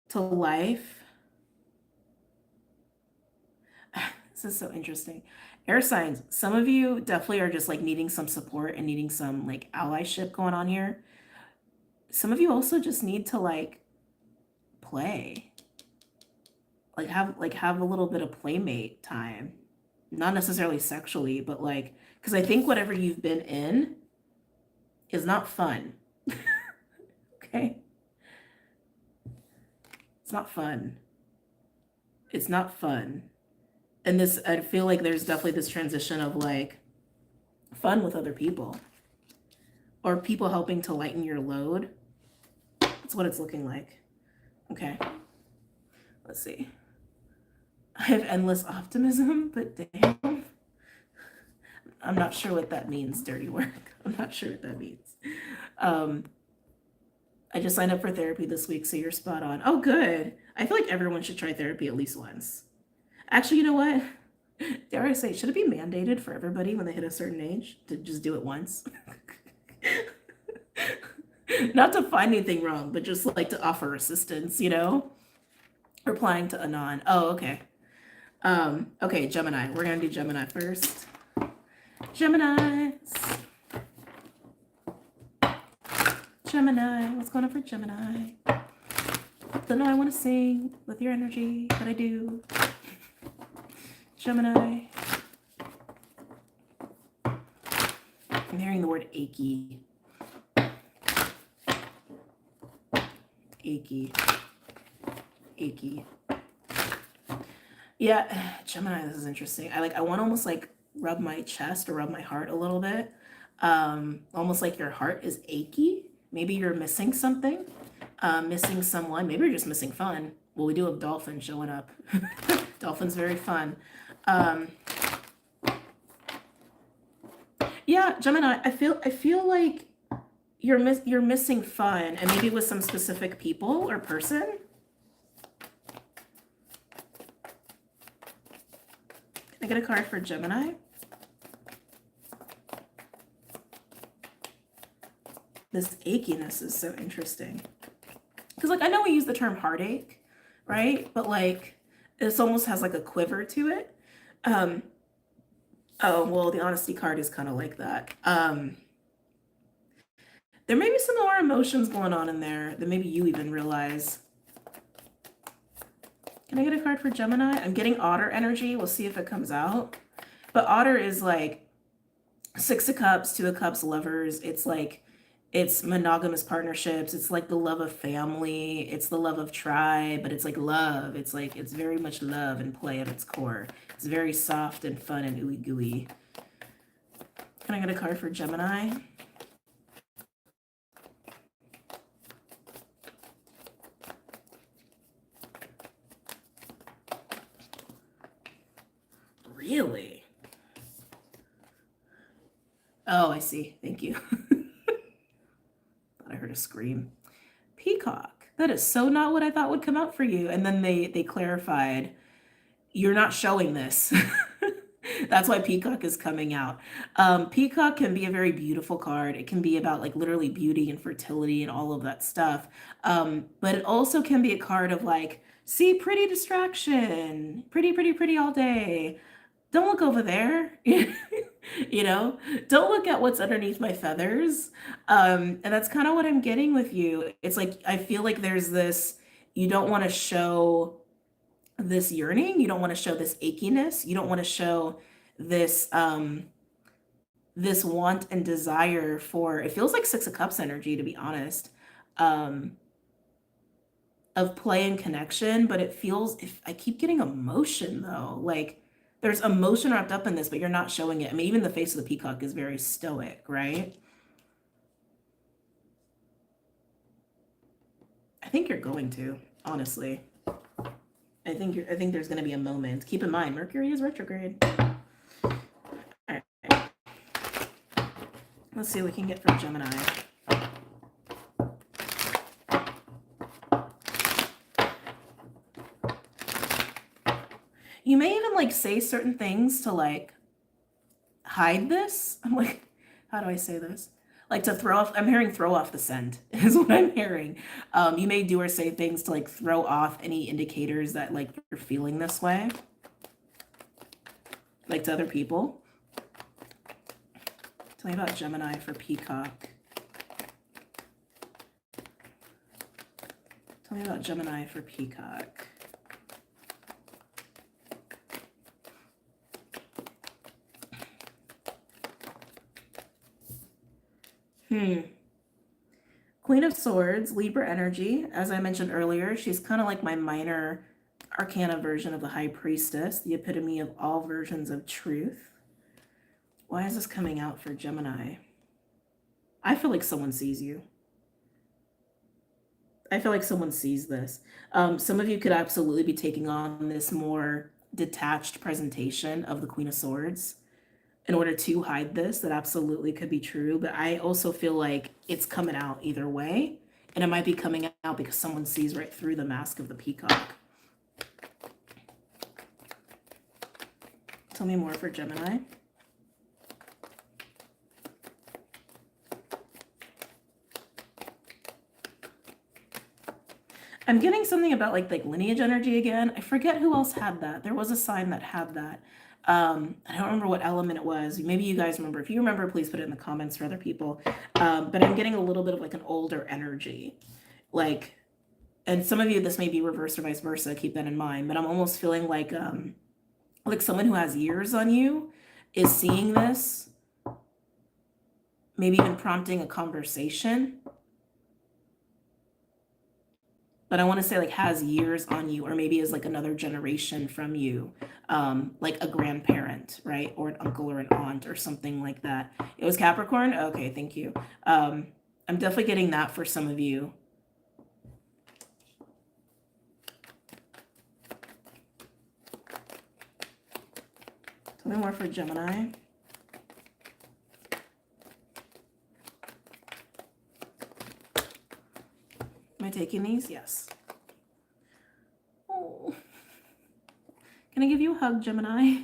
to life. This is so interesting. Air signs, some of you definitely are just like needing some support and needing some like allyship going on here. Some of you also just need to like play. Have a little bit of playmate time. Not necessarily sexually, but like, because I think whatever you've been in is not fun. Okay? It's not fun. It's not fun. And this, I feel like there's definitely this transition of like fun with other people or people helping to lighten your load. That's what it's looking like. Okay. Let's see. I have endless optimism, but damn. I'm not sure what that means, dirty work. I'm not sure what that means. I just signed up for therapy this week, so you're spot on. Oh, good. I feel like everyone should try therapy at least once. Actually, you know what? Dare I say, should it be mandated for everybody when they hit a certain age to just do it once? Not to find anything wrong, but just like to offer assistance, Replying to Anon. Oh, okay. Okay, Gemini. We're gonna do Gemini first. Gemini. Gemini. What's going on for Gemini? Don't know I want to sing with your energy, but I do. Gemini. I'm hearing the word achy. Achy. Achy. Yeah, Gemini, this is interesting. I want to almost like rub my chest or rub my heart a little bit. Almost like your heart is achy. Maybe you're missing something, missing someone. Maybe you're just missing fun. Well, we do have dolphins showing up. Dolphins very fun. Yeah, Gemini, I feel like you're missing fun, and maybe with some specific people or person. Can I get a card for Gemini? This achiness is so interesting. Because I know we use the term heartache, right? But this almost has like a quiver to it. Oh, well, the honesty card is kind of like that. There may be some more emotions going on in there that maybe you even realize. Can I get a card for Gemini? I'm getting otter energy. We'll see if it comes out. But otter is like 6 of Cups, 2 of Cups, lovers. It's monogamous partnerships. It's like the love of family. It's the love of tribe, but it's like love. It's very much love and play at its core. It's very soft and fun and ooey gooey. Can I get a card for Gemini? Really? Oh, I see. Thank you. I heard a scream. Peacock. That is so not what I thought would come out for you. And then they clarified, you're not showing this. That's why Peacock is coming out. Peacock can be a very beautiful card. It can be about literally beauty and fertility and all of that stuff. But it also can be a card of see, pretty distraction, pretty, pretty, pretty all day. Don't look over there. Don't look at what's underneath my feathers. And that's kind of what I'm getting with you. It's I feel like there's this, you don't want to show this yearning. You don't want to show this achiness. You don't want to show this, this want and desire for, it feels like 6 of Cups energy, to be honest. of play and connection, but it feels, if I keep getting emotion though, like there's emotion wrapped up in this, but you're not showing it. I mean, even the face of the peacock is very stoic, right? I think you're going to, honestly. I think there's going to be a moment. Keep in mind, Mercury is retrograde. All right. Let's see what we can get from Gemini. You may even like say certain things to like hide this. I'm like, how do I say this? Like to throw off, I'm hearing throw off the scent is what I'm hearing. You may do or say things to like throw off any indicators that like you're feeling this way. Like to other people. Tell me about Gemini for peacock. Tell me about Gemini for peacock. Queen of Swords, Libra energy. As I mentioned earlier, she's kind of like my minor arcana version of the High Priestess, the epitome of all versions of truth. Why is this coming out for Gemini? I feel like someone sees you. I feel like someone sees this. Some of you could absolutely be taking on this more detached presentation of the Queen of Swords in order to hide this. That absolutely could be true, but I also feel like it's coming out either way, and it might be coming out because someone sees right through the mask of the peacock. Tell me more for Gemini. I'm getting something about like lineage energy again. I forget who else had that. There was a sign that had that. I don't remember what element it was. Maybe you guys remember. If you remember, please put it in the comments for other people. But I'm getting a little bit of like an older energy. Like, and some of you, this may be reverse or vice versa. Keep that in mind. But I'm almost feeling like someone who has years on you is seeing this. Maybe even prompting a conversation. But I want to say like has years on you, or maybe is like another generation from you, like a grandparent, right? Or an uncle or an aunt or something like that. It was Capricorn? Okay, thank you. I'm definitely getting that for some of you. Tell me more for Gemini. Am I taking these? Yes. Oh. Can I give you a hug, Gemini?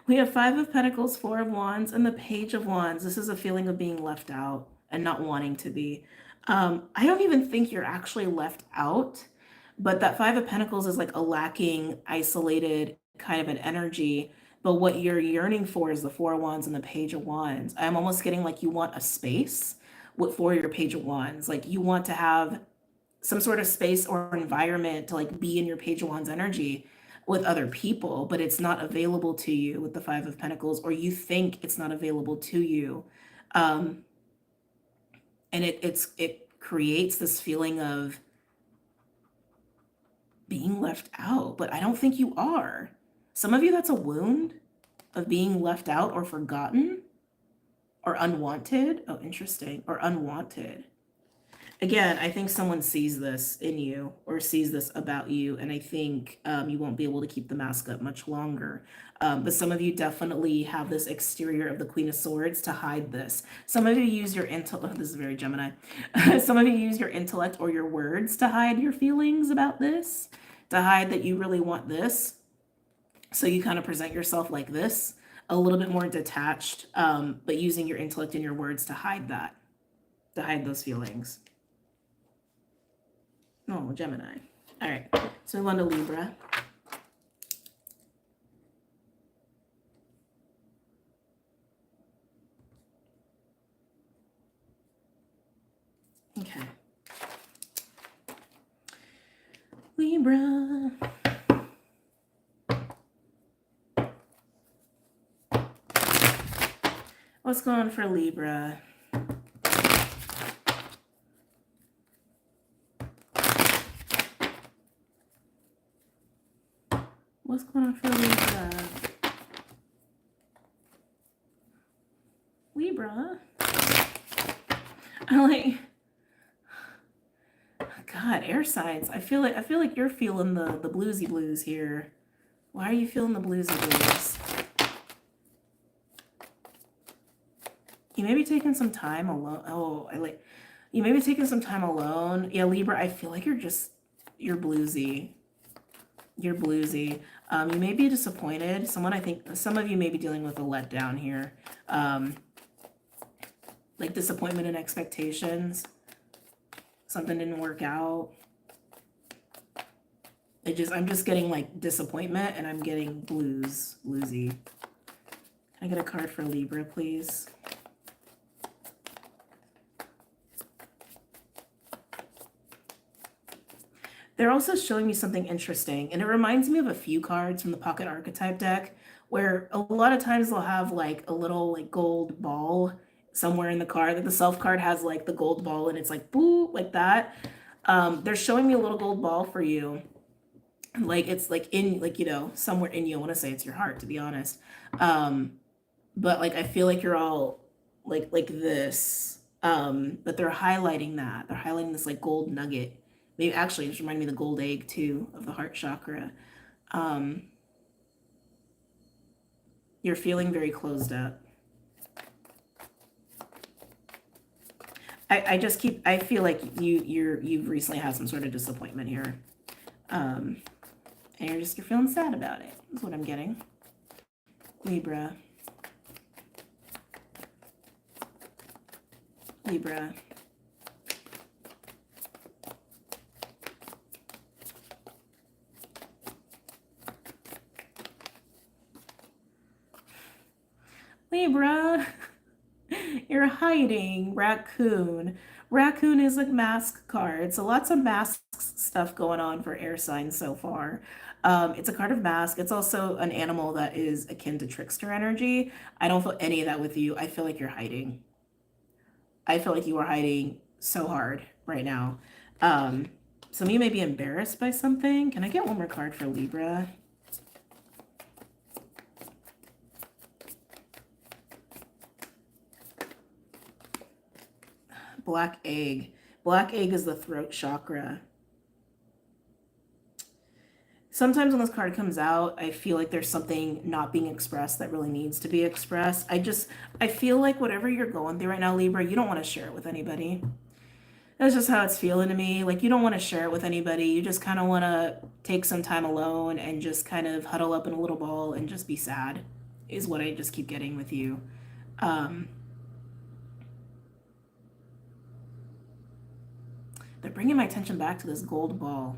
We have 5 of Pentacles, 4 of Wands, and the Page of Wands. This is a feeling of being left out and not wanting to be. I don't even think you're actually left out, but that 5 of Pentacles is like a lacking, isolated kind of an energy. But what you're yearning for is the 4 of Wands and the Page of Wands. I'm almost getting like you want a space for your Page of Wands. Like you want to have some sort of space or environment to like be in your Page of Wands energy with other people, but it's not available to you with the 5 of Pentacles, or you think it's not available to you. And it creates this feeling of being left out, but I don't think you are. Some of you, that's a wound of being left out or forgotten or unwanted. Oh, interesting. Or unwanted. Again, I think someone sees this in you or sees this about you, and I think you won't be able to keep the mask up much longer. But some of you definitely have this exterior of the Queen of Swords to hide this. Some of you use your intellect. This is very Gemini. Some of you use your intellect or your words to hide your feelings about this, to hide that you really want this. So you kind of present yourself like this, a little bit more detached, but using your intellect and your words to hide that, to hide those feelings. Oh, Gemini. All right, so we want to Libra. Okay. Libra. What's going on for Libra? What's going on for Libra? Libra? I like, God, air signs. I feel like you're feeling the bluesy blues here. Why are you feeling the bluesy blues? You may be taking some time alone. Oh, you may be taking some time alone. Yeah, Libra, I feel like you're bluesy. You're bluesy. You may be disappointed. I think some of you may be dealing with a letdown here. Like disappointment and expectations. Something didn't work out. I'm just getting like disappointment, and I'm getting bluesy. Can I get a card for Libra, please? They're also showing me something interesting, and it reminds me of a few cards from the Pocket Archetype deck, where a lot of times they'll have like a little like gold ball somewhere in the card. Like the self card has like the gold ball, and it's like boo, like that. They're showing me a little gold ball for you. Like it's like in like, you know, somewhere in you. I want to say it's your heart, to be honest. But like I feel like you're all like this. But they're highlighting that. They're highlighting this like gold nugget. Maybe actually just reminded me of the gold egg too of the heart chakra. You're feeling very closed up. I feel like you've recently had some sort of disappointment here. And you're feeling sad about it. That's what I'm getting. Libra. Libra. Libra, you're hiding. Raccoon. Raccoon is a mask card. So lots of mask stuff going on for air signs so far. It's a card of mask. It's also an animal that is akin to trickster energy. I don't feel any of that with you. I feel like you're hiding. I feel like you are hiding so hard right now. Some of you may be embarrassed by something. Can I get one more card for Libra? Black egg. Black egg is the throat chakra. Sometimes when this card comes out, I feel like there's something not being expressed that really needs to be expressed. I feel like whatever you're going through right now, Libra, you don't want to share it with anybody. That's just how it's feeling to me. Like you don't want to share it with anybody. You just kind of want to take some time alone and just kind of huddle up in a little ball and just be sad is what I just keep getting with you. They're bringing my attention back to this gold ball.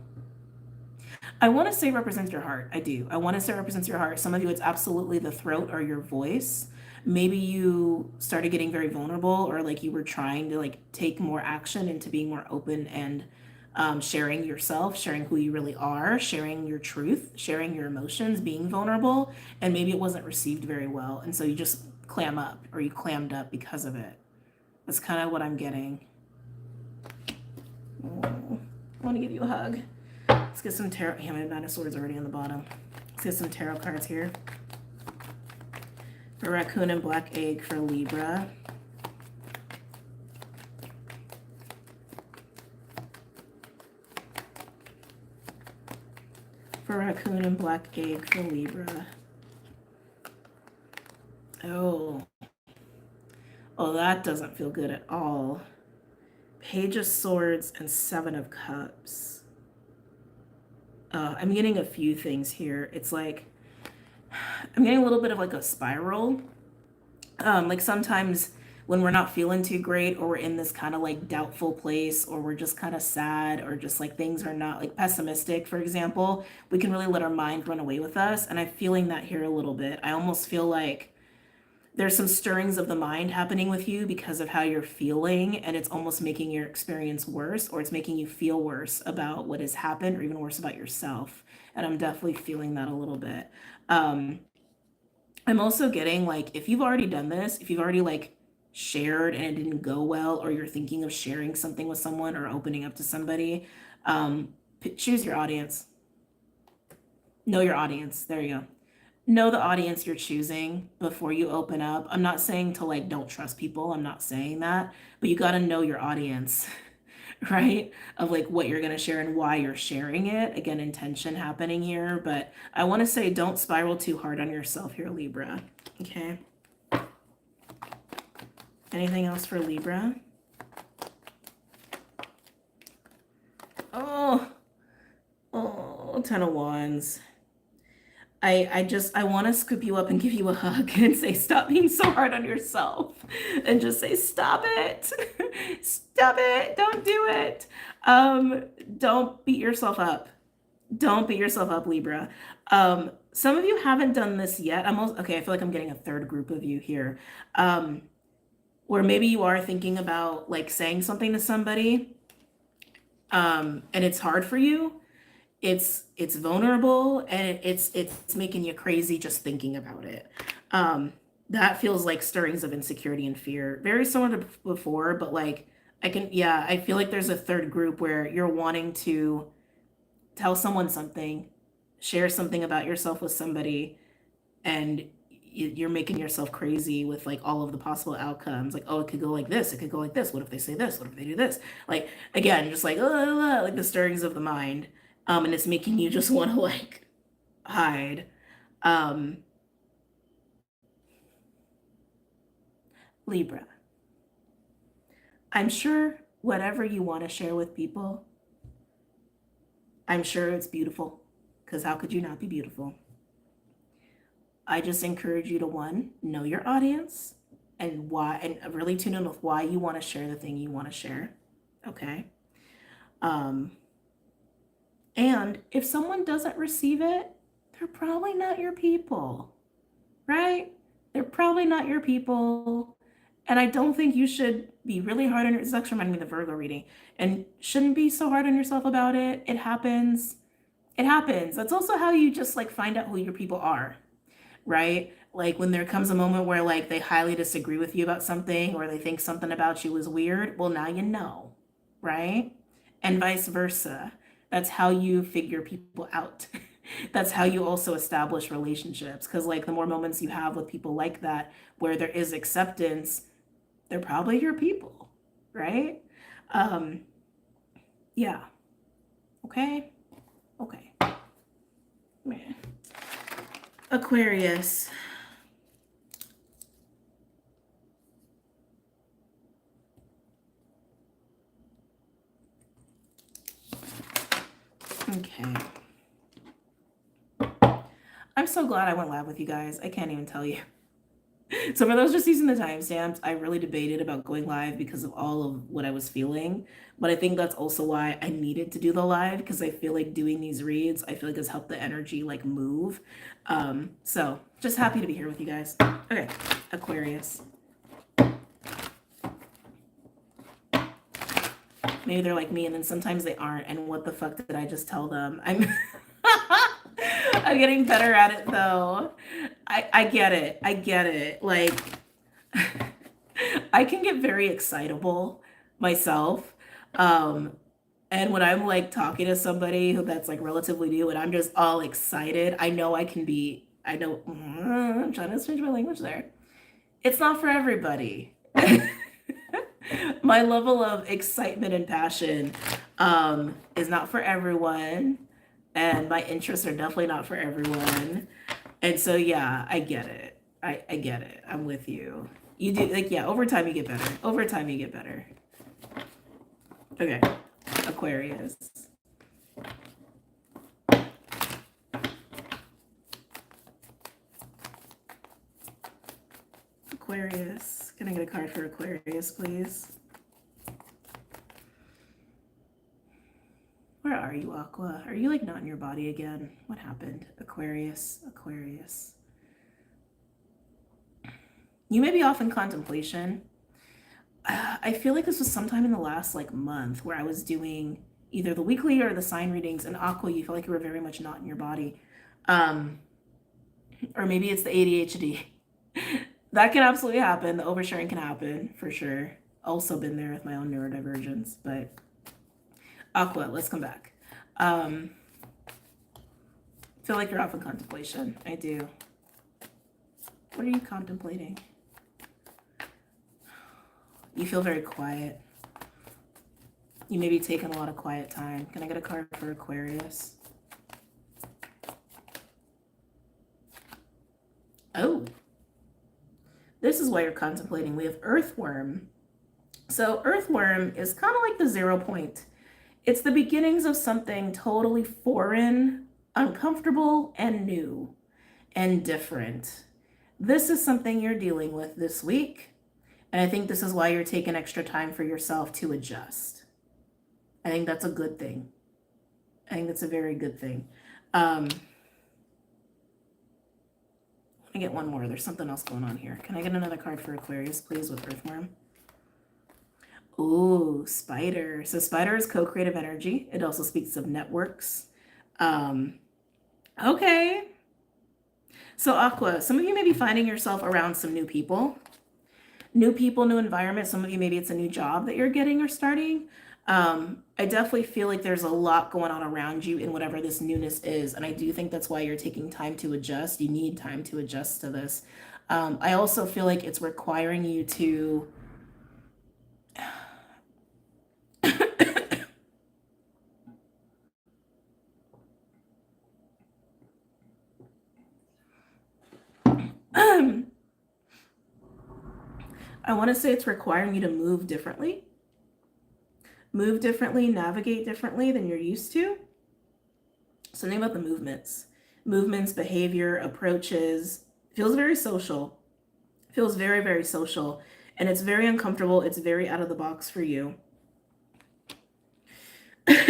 I want to say represents your heart. I do. I want to say represents your heart. Some of you, it's absolutely the throat or your voice. Maybe you started getting very vulnerable, or like you were trying to like take more action into being more open and sharing yourself, sharing who you really are, sharing your truth, sharing your emotions, being vulnerable. And maybe it wasn't received very well. And so you just clam up, or you clammed up because of it. That's kind of what I'm getting. Oh, I want to give you a hug. Let's get some tarot. Yeah, my Nine of Swords already on the bottom. Let's get some tarot cards here. For Raccoon and Black Egg for Libra. For Raccoon and Black Egg for Libra. Oh, that doesn't feel good at all. Page of Swords and Seven of Cups. I'm getting a few things here. It's like, I'm getting a little bit of like a spiral. Like sometimes when we're not feeling too great, or we're in this kind of like doubtful place, or we're just kind of sad, or just like things are not like pessimistic, for example, we can really let our mind run away with us. And I'm feeling that here a little bit. I almost feel like there's some stirrings of the mind happening with you because of how you're feeling, and it's almost making your experience worse, or it's making you feel worse about what has happened, or even worse about yourself. And I'm definitely feeling that a little bit. I'm also getting like, if you've already done this, if you've already like shared and it didn't go well, or you're thinking of sharing something with someone or opening up to somebody, choose your audience. Know your audience. There you go. Know the audience you're choosing before you open up. I'm not saying to like don't trust people. I'm not saying that, but you got to know your audience, right? Of like what you're going to share and why you're sharing it. Again, intention happening here, but I want to say don't spiral too hard on yourself here, Libra. Okay? Anything else for Libra? Oh, 10 of Wands. I want to scoop you up and give you a hug and say, stop being so hard on yourself. And just say, stop it. Stop it. Don't do it. Don't beat yourself up. Don't beat yourself up, Libra. Some of you haven't done this yet. Okay, I feel like I'm getting a third group of you here. Where maybe you are thinking about like saying something to somebody, and it's hard for you. It's vulnerable, and it's making you crazy just thinking about it. That feels like stirrings of insecurity and fear, very similar to before, but like I feel like there's a third group where you're wanting to tell someone something, share something about yourself with somebody, and you're making yourself crazy with like all of the possible outcomes. Like, oh, it could go like this, it could go like this. What if they say this? What if they do this? Like, again, just like the stirrings of the mind. And it's making you just want to like hide. Libra, I'm sure whatever you want to share with people, I'm sure it's beautiful, because how could you not be beautiful? I just encourage you to, one, know your audience and why, and really tune in with why you want to share the thing you want to share. Okay. And if someone doesn't receive it, they're probably not your people, right? They're probably not your people. And I don't think you should be really hard on yourself. This actually reminded me of the Virgo reading. And shouldn't be so hard on yourself about it. It happens. It happens. That's also how you just like find out who your people are, right? Like when there comes a moment where like they highly disagree with you about something, or they think something about you is weird, well, now you know, right? And vice versa. That's how you figure people out. That's how you also establish relationships. Because like the more moments you have with people like that, where there is acceptance, they're probably your people, right? Yeah. Okay. Okay. Man. Aquarius. Okay. I'm so glad I went live with you guys. I can't even tell you. So for those just using the timestamps, I really debated about going live because of all of what I was feeling. But I think that's also why I needed to do the live, because I feel like doing these reads, I feel like has helped the energy like move. So just happy to be here with you guys. Okay, Aquarius. Maybe they're like me, and then sometimes they aren't. And what the fuck did I just tell them? I'm getting better at it though. I get it. I get it. Like I can get very excitable myself. And when I'm like talking to somebody who that's like relatively new and I'm just all excited, I know I'm trying to change my language there. It's not for everybody. My level of excitement and passion is not for everyone. And my interests are definitely not for everyone. And so, yeah, I get it. I get it. I'm with you. You do, like, yeah, over time you get better. Over time you get better. Okay, Aquarius. Aquarius. Can I get a card for Aquarius, please? Where are you, Aqua? Are you like not in your body again? What happened? Aquarius, Aquarius. You may be off in contemplation. I feel like this was sometime in the last like month where I was doing either the weekly or the sign readings, and Aqua, you feel like you were very much not in your body. Or maybe it's the ADHD. That can absolutely happen. The oversharing can happen for sure. Also been there with my own neurodivergence, but Aqua, let's come back. feel like you're off in contemplation. I do. What are you contemplating? You feel very quiet. You may be taking a lot of quiet time. Can I get a card for Aquarius? Oh, this is why you're contemplating. We have Earthworm. So Earthworm is kind of like the 0 point. It's the beginnings of something totally foreign, uncomfortable, and new, and different. This is something you're dealing with this week. And I think this is why you're taking extra time for yourself to adjust. I think that's a good thing. I think that's a very good thing. Let me get one more. There's something else going on here. Can I get another card for Aquarius, please, with Earthworm? Ooh, Spider. So Spider is co-creative energy. It also speaks of networks. Okay. So Aqua, some of you may be finding yourself around some new people. New people, new environment. Some of you, maybe it's a new job that you're getting or starting. I definitely feel like there's a lot going on around you in whatever this newness is. And I do think that's why you're taking time to adjust. You need time to adjust to this. I also feel like it's requiring you to I want to say it's requiring you to move differently, navigate differently than you're used to. Something about the movements, behavior, approaches, feels very social, feels very, very social, and it's very uncomfortable. It's very out of the box for you. Tell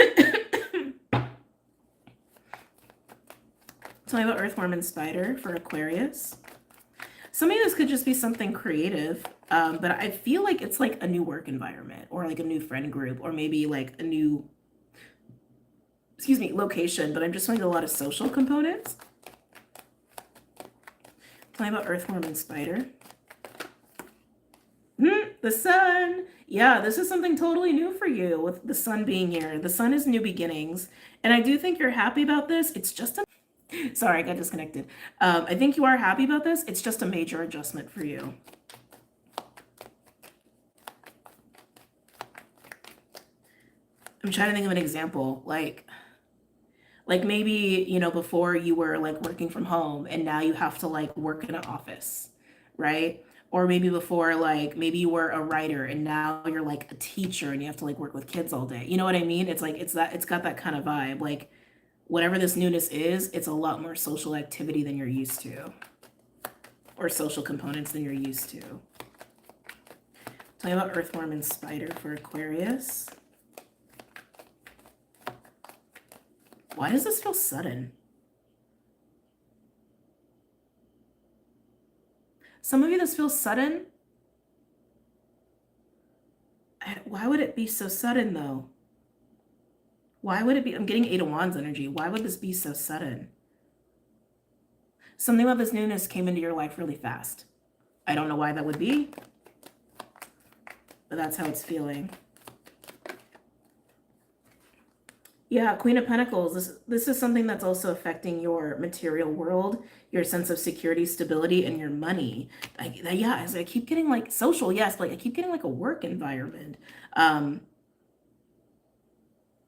me about Earthworm and Spider for Aquarius. Some of this could just be something creative, but I feel like it's like a new work environment or like a new friend group or maybe like a new, location, but I'm just feeling a lot of social components. Tell me about Earthworm and Spider. The Sun. Yeah, this is something totally new for you with the Sun being here. The Sun is new beginnings. And I do think you're happy about this. It's just a... Sorry, I got disconnected. I think you are happy about this. It's just a major adjustment for you. I'm trying to think of an example. Like maybe, you know, before you were like working from home and now you have to like work in an office, right? Or maybe before, like maybe you were a writer and now you're like a teacher and you have to like work with kids all day. You know what I mean? It's like, it's got that kind of vibe. Like whatever this newness is, it's a lot more social activity than you're used to, or social components than you're used to. Tell me about Earthworm and Spider for Aquarius. Why does this feel sudden? Some of you, this feels sudden. Why would it be so sudden though? Why would it be? I'm getting 8 of Wands energy. Why would this be so sudden? Something about this newness came into your life really fast. I don't know why that would be, but that's how it's feeling. Yeah, Queen of Pentacles. This is something that's also affecting your material world, your sense of security, stability, and your money. Yeah, as I keep getting like social, yes, like I keep getting like a work environment.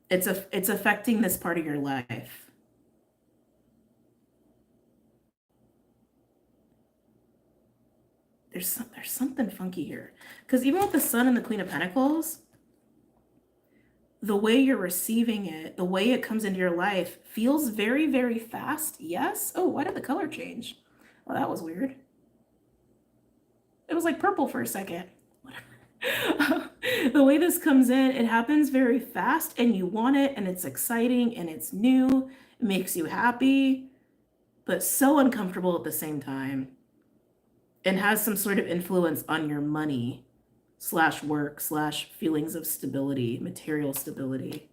It's affecting this part of your life. There's something funky here. Because even with the Sun and the Queen of Pentacles, the way you're receiving it, the way it comes into your life feels very, very fast. Yes. Oh, why did the color change? Well, that was weird. It was like purple for a second. The way this comes in, it happens very fast and you want it and it's exciting and it's new. It makes you happy, but so uncomfortable at the same time, and has some sort of influence on your money / work / feelings of stability, material stability.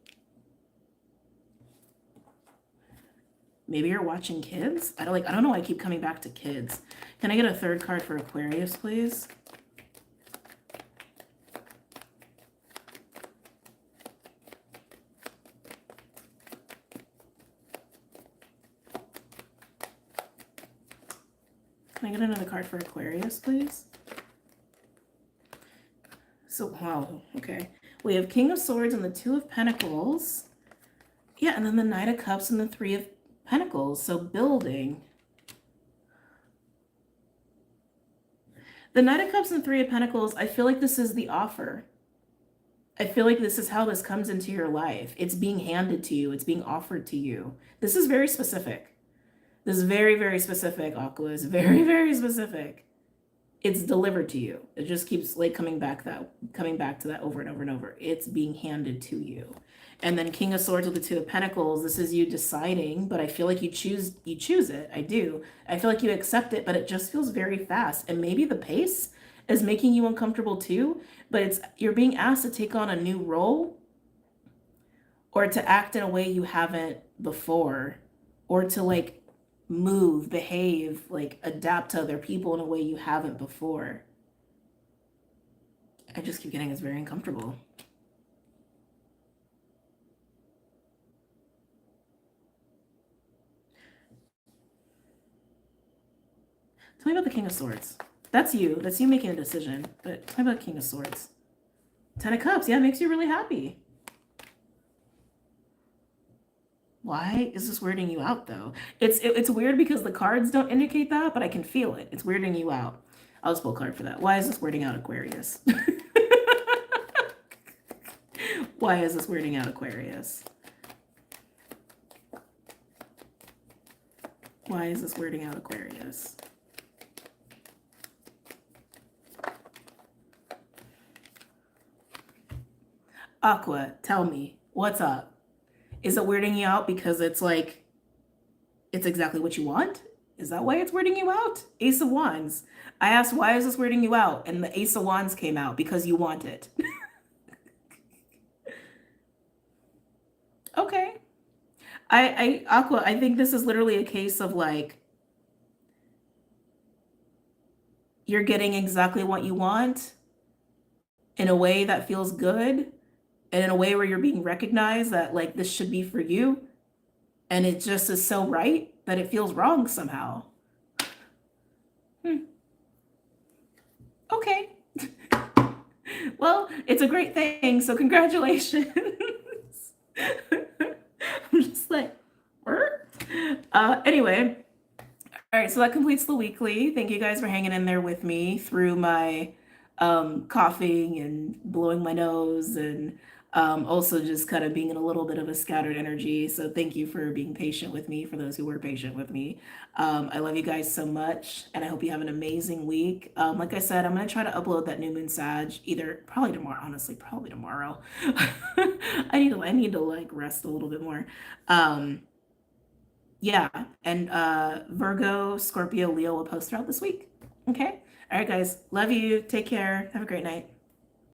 Maybe you're watching kids. I don't know why I keep coming back to kids. Can I get a third card for Aquarius, please? Can I get another card for Aquarius, please? So, wow, okay. We have King of Swords and the Two of Pentacles. Yeah, and then the Knight of Cups and the Three of Pentacles. So building. The Knight of Cups and Three of Pentacles, I feel like this is the offer. I feel like this is how this comes into your life. It's being handed to you. It's being offered to you. This is very specific. This is very, very specific, Aqua. It's very, very specific. It's delivered to you. It just keeps like coming back to that over and over and over. It's being handed to you. And then King of Swords with the Two of Pentacles, this is you deciding, but I feel like you choose it. I do. I feel like you accept it, but it just feels very fast. And maybe the pace is making you uncomfortable too, but you're being asked to take on a new role or to act in a way you haven't before, or to like move, behave, like adapt to other people in a way you haven't before. I just keep getting it's very uncomfortable. Tell me about the King of Swords. That's you. That's you making a decision. But tell me about King of Swords. Ten of Cups. Yeah, it makes you really happy. Why is this weirding you out, though? It's weird because the cards don't indicate that, but I can feel it. It's weirding you out. I'll just pull a card for that. Why is this weirding out Aquarius? Why is this weirding out Aquarius? Why is this weirding out Aquarius? Aqua, tell me, what's up? Is it weirding you out because it's like, it's exactly what you want? Is that why it's weirding you out? Ace of Wands. I asked, why is this weirding you out? And the Ace of Wands came out because you want it. Okay. Aqua, I think this is literally a case of like, you're getting exactly what you want in a way that feels good, and in a way where you're being recognized that like this should be for you, and it just is so right that it feels wrong somehow. Okay. Well, it's a great thing, so congratulations. I'm just like, anyway. All right, so that completes the weekly. Thank you guys for hanging in there with me through my coughing and blowing my nose, and also just kind of being in a little bit of a scattered energy. So thank you for being patient with me, for those who were patient with me. I love you guys so much, and I hope you have an amazing week. Like I said, I'm going to try to upload that new moon Sag probably tomorrow, honestly, probably tomorrow. I need to like rest a little bit more. Yeah, and Virgo, Scorpio, Leo will post throughout this week. Okay? All right, guys. Love you. Take care. Have a great night.